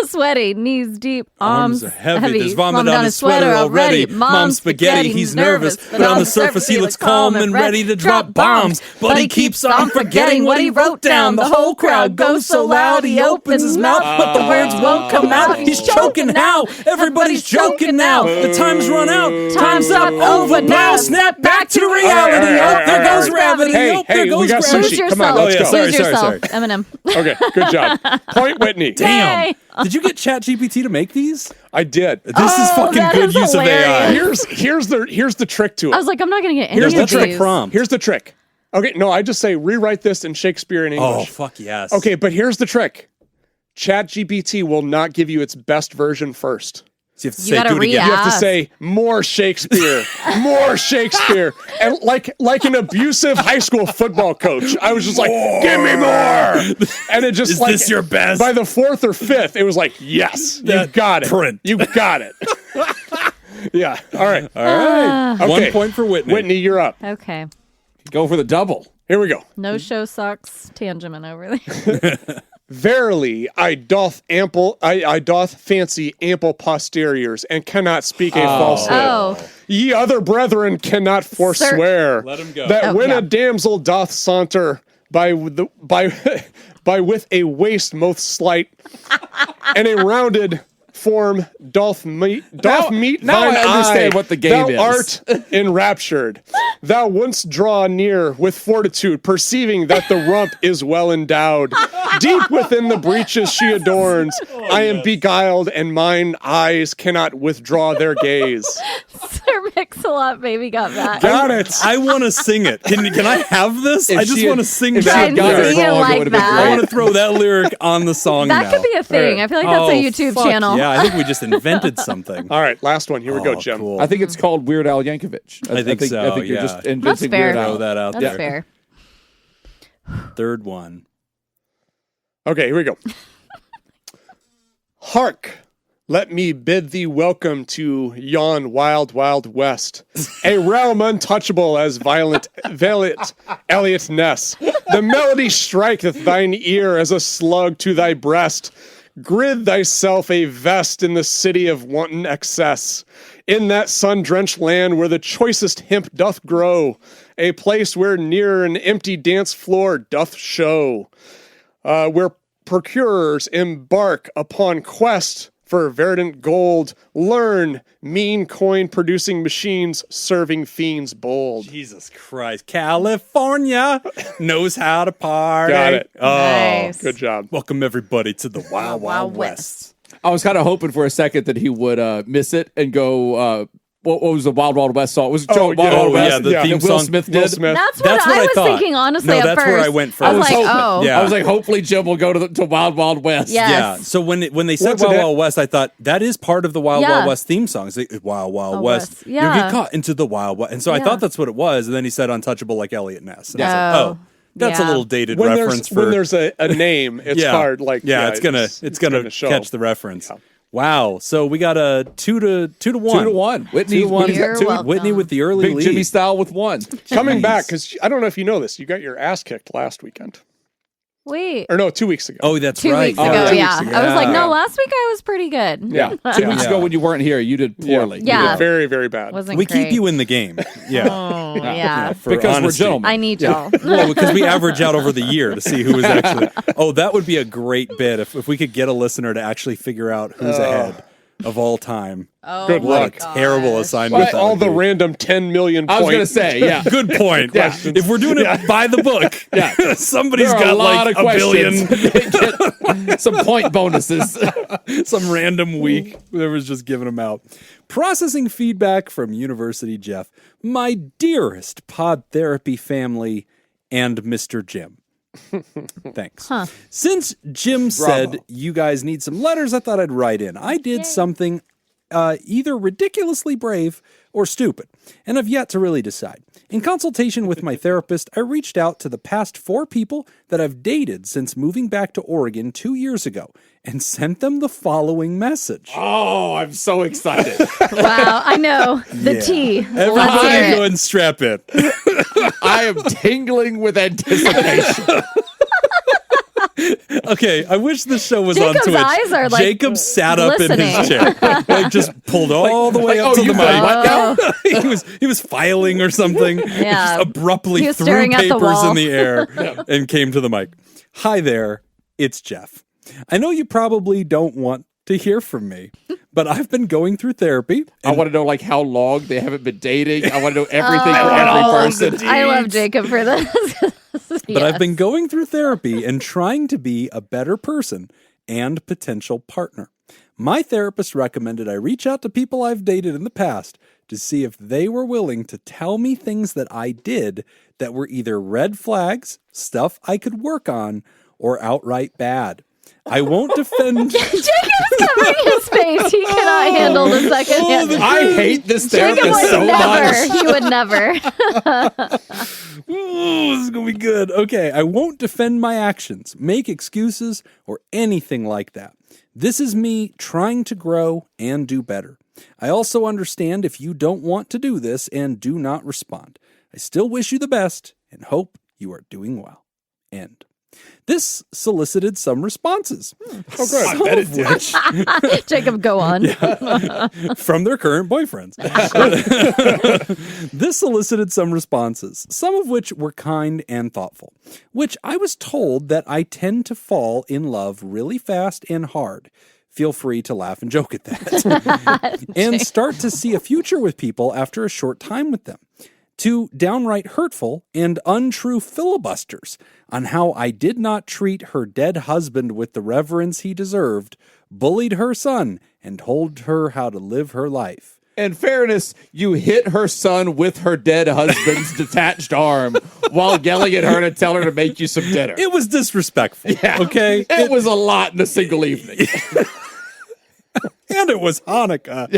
[SPEAKER 1] sweaty, knees deep, arms
[SPEAKER 2] are heavy. There's vomit on his sweater
[SPEAKER 1] sweater
[SPEAKER 2] already. Mom's spaghetti, he's nervous. But on the surface, he looks calm and ready to drop bombs. But he keeps on forgetting what he wrote down. The whole crowd goes so loud, he opens his mouth, but the words won't come out. He's choking now. Everybody's joking now. The time's run out. Time's up. Over now. Snap back to reality. Oh, there goes gravity. Oh, there
[SPEAKER 4] we
[SPEAKER 2] goes
[SPEAKER 4] got
[SPEAKER 2] gravity.
[SPEAKER 4] sushi. Come on,
[SPEAKER 1] yourself.
[SPEAKER 4] let's go.
[SPEAKER 1] Lose yourself. Eminem.
[SPEAKER 4] Okay, good job. Point Whitney.
[SPEAKER 2] Damn.
[SPEAKER 1] Yay.
[SPEAKER 2] Did you get ChatGPT to make these?
[SPEAKER 4] I did.
[SPEAKER 2] This is fucking
[SPEAKER 1] that
[SPEAKER 2] good
[SPEAKER 1] is
[SPEAKER 2] use of AI.
[SPEAKER 1] hilarious.
[SPEAKER 4] Here's the trick to it.
[SPEAKER 1] I was like, I'm not going to get any
[SPEAKER 2] Here's
[SPEAKER 1] of
[SPEAKER 2] the
[SPEAKER 1] these.
[SPEAKER 2] prompt.
[SPEAKER 4] Here's the trick. Okay, no, I just say rewrite this in Shakespearean
[SPEAKER 2] Oh,
[SPEAKER 4] English.
[SPEAKER 2] fuck yes.
[SPEAKER 4] Okay, but here's the trick. ChatGPT will not give you its best version first.
[SPEAKER 2] So you have to
[SPEAKER 1] You
[SPEAKER 2] say,
[SPEAKER 1] gotta
[SPEAKER 2] do it again.
[SPEAKER 4] You have to
[SPEAKER 1] Yes.
[SPEAKER 4] say more Shakespeare, more Shakespeare, and like an abusive high school football coach. I was just like, "Give me more!" And it just
[SPEAKER 2] Is
[SPEAKER 4] like
[SPEAKER 2] this your best?
[SPEAKER 4] by the fourth or fifth, it was like, "Yes, you
[SPEAKER 2] That
[SPEAKER 4] got it,
[SPEAKER 2] print.
[SPEAKER 4] you got it." Yeah. All right.
[SPEAKER 2] All right.
[SPEAKER 4] Okay.
[SPEAKER 2] 1 point for Whitney.
[SPEAKER 4] Whitney, you're up.
[SPEAKER 1] Okay.
[SPEAKER 3] Go for the double.
[SPEAKER 4] Here we go.
[SPEAKER 1] No show sucks. Tangeman over there.
[SPEAKER 4] Verily, I doth fancy ample posteriors, and cannot speak a falsehood.
[SPEAKER 1] Oh.
[SPEAKER 4] Ye other brethren cannot forswear
[SPEAKER 2] Let him go.
[SPEAKER 4] that
[SPEAKER 1] Oh,
[SPEAKER 4] when
[SPEAKER 1] yeah.
[SPEAKER 4] a damsel doth saunter by with a waist most slight and a rounded form doth meet
[SPEAKER 3] now
[SPEAKER 4] thine
[SPEAKER 3] I understand
[SPEAKER 4] eye,
[SPEAKER 3] what the game
[SPEAKER 4] thou
[SPEAKER 3] is.
[SPEAKER 4] art enraptured. Thou wouldst draw near with fortitude, perceiving that the rump is well endowed. Deep within the breeches she adorns. I am beguiled, and mine eyes cannot withdraw their gaze.
[SPEAKER 1] Sir Mix-a-Lot baby got back.
[SPEAKER 4] Got it.
[SPEAKER 2] I want to sing it. Can I have this? I just
[SPEAKER 3] she had-
[SPEAKER 2] want to sing
[SPEAKER 3] if she
[SPEAKER 1] Try
[SPEAKER 3] had
[SPEAKER 1] and
[SPEAKER 2] that.
[SPEAKER 3] got it
[SPEAKER 1] sing it
[SPEAKER 3] wrong, it
[SPEAKER 1] like
[SPEAKER 3] would've been
[SPEAKER 1] that.
[SPEAKER 2] I
[SPEAKER 3] great.
[SPEAKER 2] want to throw that lyric on the song
[SPEAKER 1] That
[SPEAKER 2] now.
[SPEAKER 1] could be a thing. I feel like that's a YouTube
[SPEAKER 2] fuck
[SPEAKER 1] channel.
[SPEAKER 2] Yeah, I think we just invented something.
[SPEAKER 4] All right, last one. Here we go,
[SPEAKER 2] Oh,
[SPEAKER 4] Jim.
[SPEAKER 2] cool.
[SPEAKER 3] I think it's called Weird Al Yankovic.
[SPEAKER 2] I think so,
[SPEAKER 3] I think you're
[SPEAKER 2] yeah.
[SPEAKER 3] just
[SPEAKER 1] That's
[SPEAKER 3] inventing
[SPEAKER 1] fair.
[SPEAKER 3] Weird
[SPEAKER 2] Throw
[SPEAKER 3] Al.
[SPEAKER 2] that out
[SPEAKER 1] That's
[SPEAKER 2] there.
[SPEAKER 1] fair.
[SPEAKER 2] Third one.
[SPEAKER 4] Okay, here we go. Hark! Let me bid thee welcome to yon wild, wild west, a realm untouchable as valiant Elliot Ness. The melody striketh thine ear as a slug to thy breast. Grid thyself a vest in the city of wanton excess, in that sun-drenched land where the choicest hemp doth grow, a place where near an empty dance floor doth show, where procurers embark upon quest for verdant gold, learn mean coin-producing machines serving fiends bold.
[SPEAKER 2] Jesus Christ. California knows how to party.
[SPEAKER 4] Got it.
[SPEAKER 2] Oh,
[SPEAKER 1] Nice.
[SPEAKER 4] Good job.
[SPEAKER 2] welcome everybody to the Wild, Wild West.
[SPEAKER 3] I was kind of hoping for a second that he would miss it and go. What was the Wild Wild West song? Was it
[SPEAKER 4] Oh,
[SPEAKER 3] Wild
[SPEAKER 4] yeah.
[SPEAKER 3] Wild
[SPEAKER 4] Oh,
[SPEAKER 3] West?
[SPEAKER 2] yeah, the
[SPEAKER 3] that
[SPEAKER 2] theme
[SPEAKER 3] Will
[SPEAKER 2] song.
[SPEAKER 3] Smith
[SPEAKER 4] Will
[SPEAKER 3] did.
[SPEAKER 4] Smith.
[SPEAKER 1] That's
[SPEAKER 2] That's
[SPEAKER 1] what
[SPEAKER 2] what
[SPEAKER 1] I
[SPEAKER 2] I
[SPEAKER 1] was
[SPEAKER 2] thought.
[SPEAKER 1] thinking, honestly,
[SPEAKER 2] No,
[SPEAKER 1] at
[SPEAKER 2] that's
[SPEAKER 1] first.
[SPEAKER 2] where I went
[SPEAKER 1] I was
[SPEAKER 2] first.
[SPEAKER 1] like,
[SPEAKER 3] hoping.
[SPEAKER 1] oh.
[SPEAKER 2] Yeah.
[SPEAKER 3] I was like, hopefully Jim will go to Wild Wild West.
[SPEAKER 1] Yes.
[SPEAKER 2] Yeah. So when they said
[SPEAKER 4] What's
[SPEAKER 2] Wild
[SPEAKER 4] it at?
[SPEAKER 2] Wild West, I thought that is part of the Wild
[SPEAKER 1] Yeah.
[SPEAKER 2] Wild West theme song. It's like, Wild Wild
[SPEAKER 1] Oh,
[SPEAKER 2] West.
[SPEAKER 1] West.
[SPEAKER 2] You
[SPEAKER 1] Yeah.
[SPEAKER 2] get caught into the Wild West. And so I
[SPEAKER 1] Yeah.
[SPEAKER 2] thought that's what it was. And then he said untouchable like Elliot Ness. And I was like,
[SPEAKER 1] Oh.
[SPEAKER 2] oh, that's a
[SPEAKER 1] Yeah.
[SPEAKER 2] little dated
[SPEAKER 4] When
[SPEAKER 2] reference
[SPEAKER 4] there's
[SPEAKER 2] for
[SPEAKER 4] a name, it's
[SPEAKER 2] yeah.
[SPEAKER 4] hard. Like
[SPEAKER 2] it's gonna
[SPEAKER 4] show.
[SPEAKER 2] catch the reference.
[SPEAKER 4] Yeah.
[SPEAKER 2] Wow. So we got a 2 to 1.
[SPEAKER 3] 2 to 1. Whitney,
[SPEAKER 2] 2 to 1.
[SPEAKER 3] Whitney's
[SPEAKER 1] You're
[SPEAKER 3] got two.
[SPEAKER 1] welcome.
[SPEAKER 2] Whitney with the early
[SPEAKER 3] Big
[SPEAKER 2] lead.
[SPEAKER 3] Jimmy style with 1.
[SPEAKER 4] Coming back, because I don't know if you know this, you got your ass kicked last weekend.
[SPEAKER 1] Wait.
[SPEAKER 4] Or no, 2 weeks ago.
[SPEAKER 2] Oh, that's
[SPEAKER 1] 2
[SPEAKER 2] right.
[SPEAKER 1] weeks
[SPEAKER 3] Oh,
[SPEAKER 1] ago,
[SPEAKER 3] 2 weeks
[SPEAKER 1] yeah.
[SPEAKER 3] ago.
[SPEAKER 1] I was like,
[SPEAKER 2] Yeah.
[SPEAKER 1] no, last week I was pretty good.
[SPEAKER 4] Yeah.
[SPEAKER 3] 2 weeks
[SPEAKER 2] Yeah.
[SPEAKER 3] ago when you weren't here, you did poorly.
[SPEAKER 1] Yeah.
[SPEAKER 3] You did
[SPEAKER 4] Very, very bad.
[SPEAKER 1] Wasn't
[SPEAKER 2] We
[SPEAKER 1] great.
[SPEAKER 2] keep you in the game. Yeah.
[SPEAKER 1] Oh, yeah.
[SPEAKER 2] For
[SPEAKER 3] because
[SPEAKER 2] honesty.
[SPEAKER 3] we're gentlemen.
[SPEAKER 1] I need y'all.
[SPEAKER 2] Well, because we average out over the year to see who is actually. Oh, that would be a great bit if we could get a listener to actually figure out who's ahead of all time.
[SPEAKER 1] Oh,
[SPEAKER 4] Good
[SPEAKER 1] my
[SPEAKER 4] luck.
[SPEAKER 1] gosh.
[SPEAKER 2] Terrible assignment.
[SPEAKER 4] With
[SPEAKER 2] that
[SPEAKER 4] all
[SPEAKER 2] would
[SPEAKER 4] the
[SPEAKER 2] be.
[SPEAKER 4] random 10 million
[SPEAKER 3] I was going to
[SPEAKER 4] points.
[SPEAKER 3] say, yeah.
[SPEAKER 2] Good point.
[SPEAKER 3] Yeah.
[SPEAKER 2] If we're doing it by the book, somebody's
[SPEAKER 3] There are
[SPEAKER 2] got
[SPEAKER 3] a lot
[SPEAKER 2] like
[SPEAKER 3] of
[SPEAKER 2] a billion.
[SPEAKER 3] questions. Get some point bonuses.
[SPEAKER 2] Some random week that was just giving them out. Processing feedback from University Jeff. My dearest Pod Therapy family and Mr. Jim. Thanks. Since Jim said you guys need some letters, I thought I'd write in. I did something either ridiculously brave or stupid, and have yet to really decide. In consultation with my therapist, I reached out to the past 4 people that I've dated since moving back to Oregon 2 years ago and sent them the following message.
[SPEAKER 3] Oh, I'm so excited.
[SPEAKER 1] Wow, I know. The T. Let's
[SPEAKER 2] Everybody
[SPEAKER 1] hear
[SPEAKER 2] go
[SPEAKER 1] it.
[SPEAKER 2] ahead and strap in.
[SPEAKER 3] I am tingling with anticipation.
[SPEAKER 2] Okay, I wish this show was
[SPEAKER 1] Jacob's
[SPEAKER 2] on Twitch.
[SPEAKER 1] eyes are, like,
[SPEAKER 2] Jacob sat up in his
[SPEAKER 1] listening.
[SPEAKER 2] chair, like just pulled all the way up to the
[SPEAKER 3] you
[SPEAKER 2] mic.
[SPEAKER 3] got what now?
[SPEAKER 2] he was filing or something.
[SPEAKER 1] Yeah.
[SPEAKER 2] Just abruptly
[SPEAKER 1] He was
[SPEAKER 2] threw
[SPEAKER 1] staring at the
[SPEAKER 2] papers
[SPEAKER 1] wall.
[SPEAKER 2] in the air and came to the mic. Hi there, it's Jeff. I know you probably don't want to hear from me, but I've been going through therapy.
[SPEAKER 3] I want to know like how long they haven't been dating. I want to know everything for
[SPEAKER 2] want
[SPEAKER 3] every
[SPEAKER 2] all of
[SPEAKER 3] person.
[SPEAKER 2] the
[SPEAKER 1] I love Jacob for this.
[SPEAKER 2] But I've been going through therapy and trying to be a better person and potential partner. My therapist recommended I reach out to people I've dated in the past to see if they were willing to tell me things that I did that were either red flags, stuff I could work on, or outright bad. I won't defend...
[SPEAKER 1] Jacob's covering his face. He cannot handle the second hand.
[SPEAKER 3] I hate this
[SPEAKER 1] Jacob
[SPEAKER 3] therapist
[SPEAKER 1] would
[SPEAKER 3] so
[SPEAKER 1] never.
[SPEAKER 3] much.
[SPEAKER 1] He would never.
[SPEAKER 2] Ooh, this is going to be good. Okay, I won't defend my actions, make excuses, or anything like that. This is me trying to grow and do better. I also understand if you don't want to do this and do not respond. I still wish you the best and hope you are doing well. End. This solicited some responses.
[SPEAKER 4] Oh, good.
[SPEAKER 2] Some of which
[SPEAKER 1] Jacob, go on.
[SPEAKER 2] from their current boyfriends. This solicited some responses, some of which were kind and thoughtful, which I was told that I tend to fall in love really fast and hard. Feel free to laugh and joke at that. And start to see a future with people after a short time with them. To downright hurtful and untrue filibusters on how I did not treat her dead husband with the reverence he deserved, bullied her son, and told her how to live her life.
[SPEAKER 3] In fairness, you hit her son with her dead husband's detached arm while yelling at her to tell her to make you some dinner.
[SPEAKER 2] It was disrespectful, okay?
[SPEAKER 3] It was a lot in a single evening.
[SPEAKER 2] And it was Hanukkah.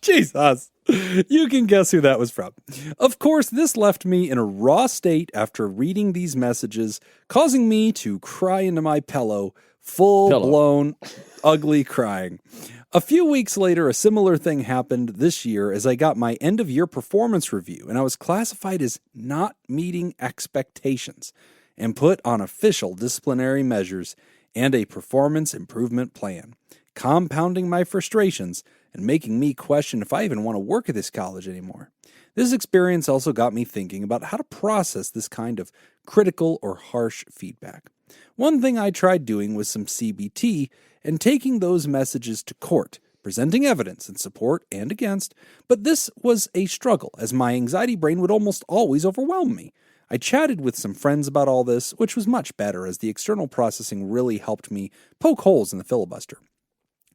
[SPEAKER 2] Jesus. You can guess who that was from. Of course, this left me in a raw state after reading these messages, causing me to cry into my pillow, full-blown, ugly crying. A few weeks later, a similar thing happened this year as I got my end-of-year performance review, and I was classified as not meeting expectations and put on official disciplinary measures and a performance improvement plan, compounding my frustrations and making me question if I even want to work at this college anymore. This experience also got me thinking about how to process this kind of critical or harsh feedback. One thing I tried doing was some CBT and taking those messages to court, presenting evidence in support and against, but this was a struggle as my anxiety brain would almost always overwhelm me. I chatted with some friends about all this, which was much better as the external processing really helped me poke holes in the filibuster.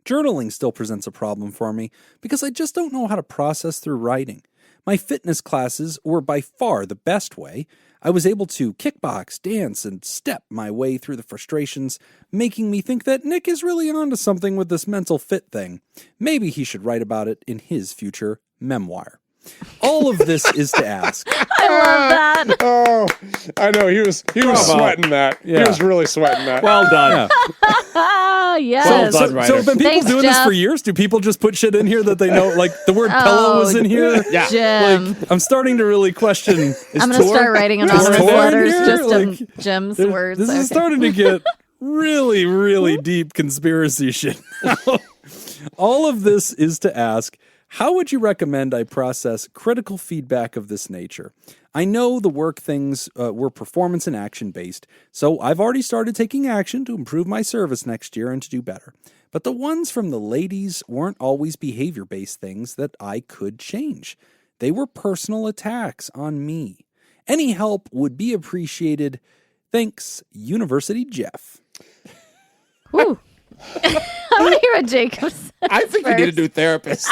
[SPEAKER 2] Journaling still presents a problem for me because I just don't know how to process through writing. My fitness classes were by far the best way. I was able to kickbox, dance, and step my way through the frustrations, making me think that Nick is really onto something with this mental fit thing. Maybe he should write about it in his future memoir. All of this is to ask.
[SPEAKER 1] I love that.
[SPEAKER 4] Oh, I know. He was sweating that.
[SPEAKER 2] Yeah.
[SPEAKER 4] He was really sweating that.
[SPEAKER 3] Well done.
[SPEAKER 1] Ah, yes.
[SPEAKER 3] Well done, writer.
[SPEAKER 2] So have been people
[SPEAKER 1] Thanks,
[SPEAKER 2] doing this
[SPEAKER 1] Jeff.
[SPEAKER 2] for years? Do people just put shit in here that they know? Like the word pillow was in here?
[SPEAKER 3] Yeah.
[SPEAKER 1] Jim.
[SPEAKER 2] I'm starting to really question.
[SPEAKER 1] I'm going to start writing anonymous
[SPEAKER 2] Tor in
[SPEAKER 1] letters
[SPEAKER 2] here?
[SPEAKER 1] just in
[SPEAKER 2] Like,
[SPEAKER 1] Jim's words.
[SPEAKER 2] This is
[SPEAKER 1] Okay.
[SPEAKER 2] starting to get really, really deep conspiracy shit. All of this is to ask, how would you recommend I process critical feedback of this nature? I know the work things were performance and action based, so I've already started taking action to improve my service next year and to do better. But the ones from the ladies weren't always behavior based things that I could change. They were personal attacks on me. Any help would be appreciated. Thanks, University Jeff.
[SPEAKER 1] Whew. I want to hear what Jacob says.
[SPEAKER 3] I think you need a new therapist.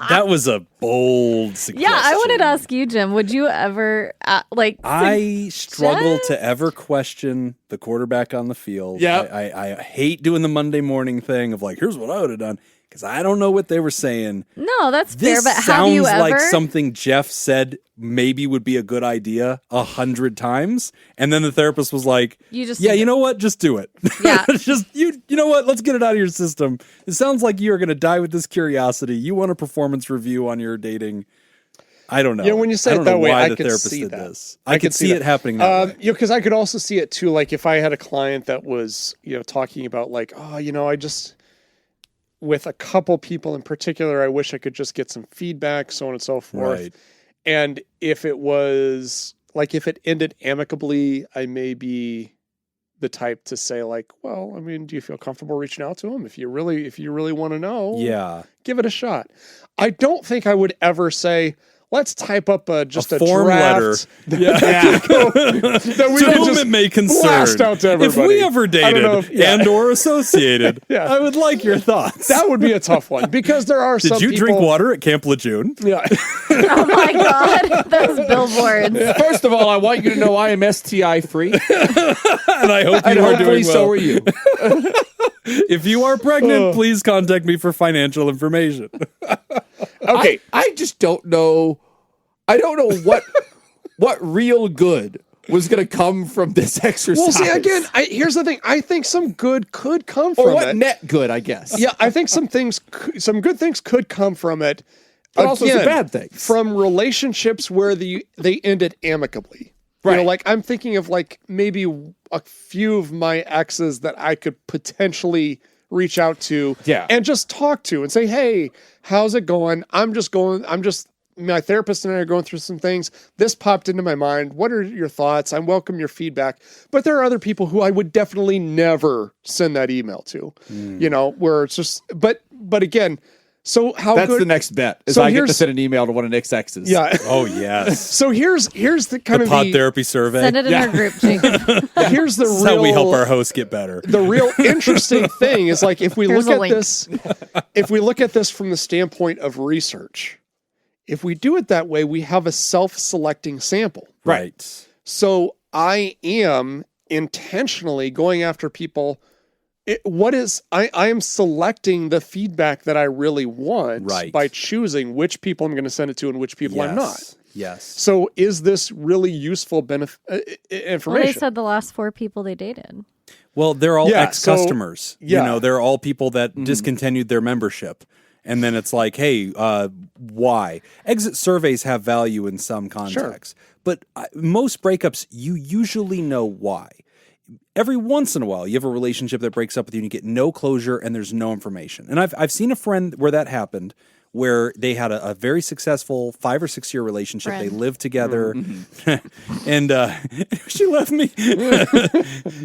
[SPEAKER 2] That was a bold suggestion.
[SPEAKER 1] Yeah, I wanted to ask you, Jim. Would you ever
[SPEAKER 2] I struggle to ever question the quarterback on the field.
[SPEAKER 3] Yeah.
[SPEAKER 2] I hate doing the Monday morning thing of like, here's what I would have done. because I don't know what they were saying.
[SPEAKER 1] No, that's
[SPEAKER 2] This
[SPEAKER 1] fair. But have you
[SPEAKER 2] sounds
[SPEAKER 1] ever?
[SPEAKER 2] like something Jeff said maybe would be a good idea 100 times, and then the therapist was like,
[SPEAKER 1] You just
[SPEAKER 2] "Yeah,
[SPEAKER 1] need
[SPEAKER 2] you
[SPEAKER 1] to-
[SPEAKER 2] know what? Just do it.
[SPEAKER 1] Yeah.
[SPEAKER 2] just you know what? Let's get it out of your system. It sounds like you are going to die with this curiosity. You want a performance review on your dating." I don't know.
[SPEAKER 4] Yeah, when you say
[SPEAKER 2] I
[SPEAKER 4] it
[SPEAKER 2] don't
[SPEAKER 4] that
[SPEAKER 2] know
[SPEAKER 4] way,
[SPEAKER 2] why
[SPEAKER 4] I
[SPEAKER 2] the
[SPEAKER 4] could
[SPEAKER 2] therapist
[SPEAKER 4] see
[SPEAKER 2] did
[SPEAKER 4] that.
[SPEAKER 2] this. I could see it happening that way.
[SPEAKER 4] Because I could also see it too. Like if I had a client that was, talking about like, I just with a couple people in particular, I wish I could just get some feedback, so on and so forth.
[SPEAKER 2] Right.
[SPEAKER 4] And if it was like if it ended amicably, I may be the type to say like, well, I mean, do you feel comfortable reaching out to them? If you really want to know,
[SPEAKER 2] Yeah.
[SPEAKER 4] give it a shot. I don't think I would ever say, let's type up a
[SPEAKER 2] form
[SPEAKER 4] draft
[SPEAKER 2] letter.
[SPEAKER 3] Yeah.
[SPEAKER 4] that we
[SPEAKER 2] To
[SPEAKER 4] can
[SPEAKER 2] whom
[SPEAKER 4] just
[SPEAKER 2] it may concern.
[SPEAKER 4] blast out to
[SPEAKER 2] If
[SPEAKER 4] everybody.
[SPEAKER 2] we ever
[SPEAKER 4] I don't know
[SPEAKER 2] dated
[SPEAKER 4] if- yeah.
[SPEAKER 2] and or associated,
[SPEAKER 4] Yeah.
[SPEAKER 2] I would like your thoughts.
[SPEAKER 4] That would be a tough one because there are some
[SPEAKER 2] Did you
[SPEAKER 4] people.
[SPEAKER 2] drink water at Camp Lejeune?
[SPEAKER 4] Yeah.
[SPEAKER 1] Oh my God, those billboards.
[SPEAKER 3] First of all, I want you to know I am STI free,
[SPEAKER 2] And I hope
[SPEAKER 3] and
[SPEAKER 2] you are
[SPEAKER 3] hopefully
[SPEAKER 2] doing well.
[SPEAKER 3] so are you.
[SPEAKER 2] If you are pregnant, please contact me for financial information.
[SPEAKER 4] Okay.
[SPEAKER 3] I just don't know. I don't know what real good was going to come from this exercise.
[SPEAKER 4] Well, see, again, here's the thing. I think some good could come
[SPEAKER 3] or
[SPEAKER 4] from
[SPEAKER 3] what
[SPEAKER 4] it.
[SPEAKER 3] net good, I guess.
[SPEAKER 4] Yeah, I think some good things could come from it.
[SPEAKER 3] But also some
[SPEAKER 4] Again,
[SPEAKER 3] bad things.
[SPEAKER 4] From relationships where they ended amicably.
[SPEAKER 3] Right.
[SPEAKER 4] Like I'm thinking of like maybe a few of my exes that I could potentially reach out to and just talk to and say, hey, how's it going? My therapist and I are going through some things. This popped into my mind. What are your thoughts? I welcome your feedback. But there are other people who I would definitely never send that email to, where it's just, but again, so how
[SPEAKER 3] That's
[SPEAKER 4] good?
[SPEAKER 3] the next bet. Is
[SPEAKER 4] So
[SPEAKER 3] I get to
[SPEAKER 4] here's-
[SPEAKER 3] send an email to one of Nick's exes.
[SPEAKER 4] Yeah.
[SPEAKER 2] Oh, yes.
[SPEAKER 4] So here's the kind
[SPEAKER 2] The
[SPEAKER 4] of
[SPEAKER 2] pod therapy survey.
[SPEAKER 1] Send it in our group, Jacob.
[SPEAKER 4] here's the
[SPEAKER 2] This is
[SPEAKER 4] real
[SPEAKER 2] how we help our hosts get better.
[SPEAKER 4] the real interesting thing is like if we
[SPEAKER 1] Here's
[SPEAKER 4] look
[SPEAKER 1] a
[SPEAKER 4] at
[SPEAKER 1] link.
[SPEAKER 4] this from the standpoint of research, if we do it that way, we have a self-selecting sample.
[SPEAKER 2] Right.
[SPEAKER 4] So I am intentionally going after people. I am selecting the feedback that I really want by choosing which people I'm going to send it to and which people I'm not.
[SPEAKER 2] Yes.
[SPEAKER 4] So is this really useful information?
[SPEAKER 1] Well, they said the last 4 people they dated.
[SPEAKER 2] Well, they're all
[SPEAKER 4] Yeah,
[SPEAKER 2] ex-customers.
[SPEAKER 4] yeah.
[SPEAKER 2] They're all people that discontinued their membership. And then it's like, hey, why? Exit surveys have value in some contexts. But most breakups, you usually know why. Every once in a while, you have a relationship that breaks up with you and you get no closure and there's no information. And I've seen a friend where that happened, where they had a very successful 5 or 6 year relationship.
[SPEAKER 1] Friend.
[SPEAKER 2] They lived together, and she left me.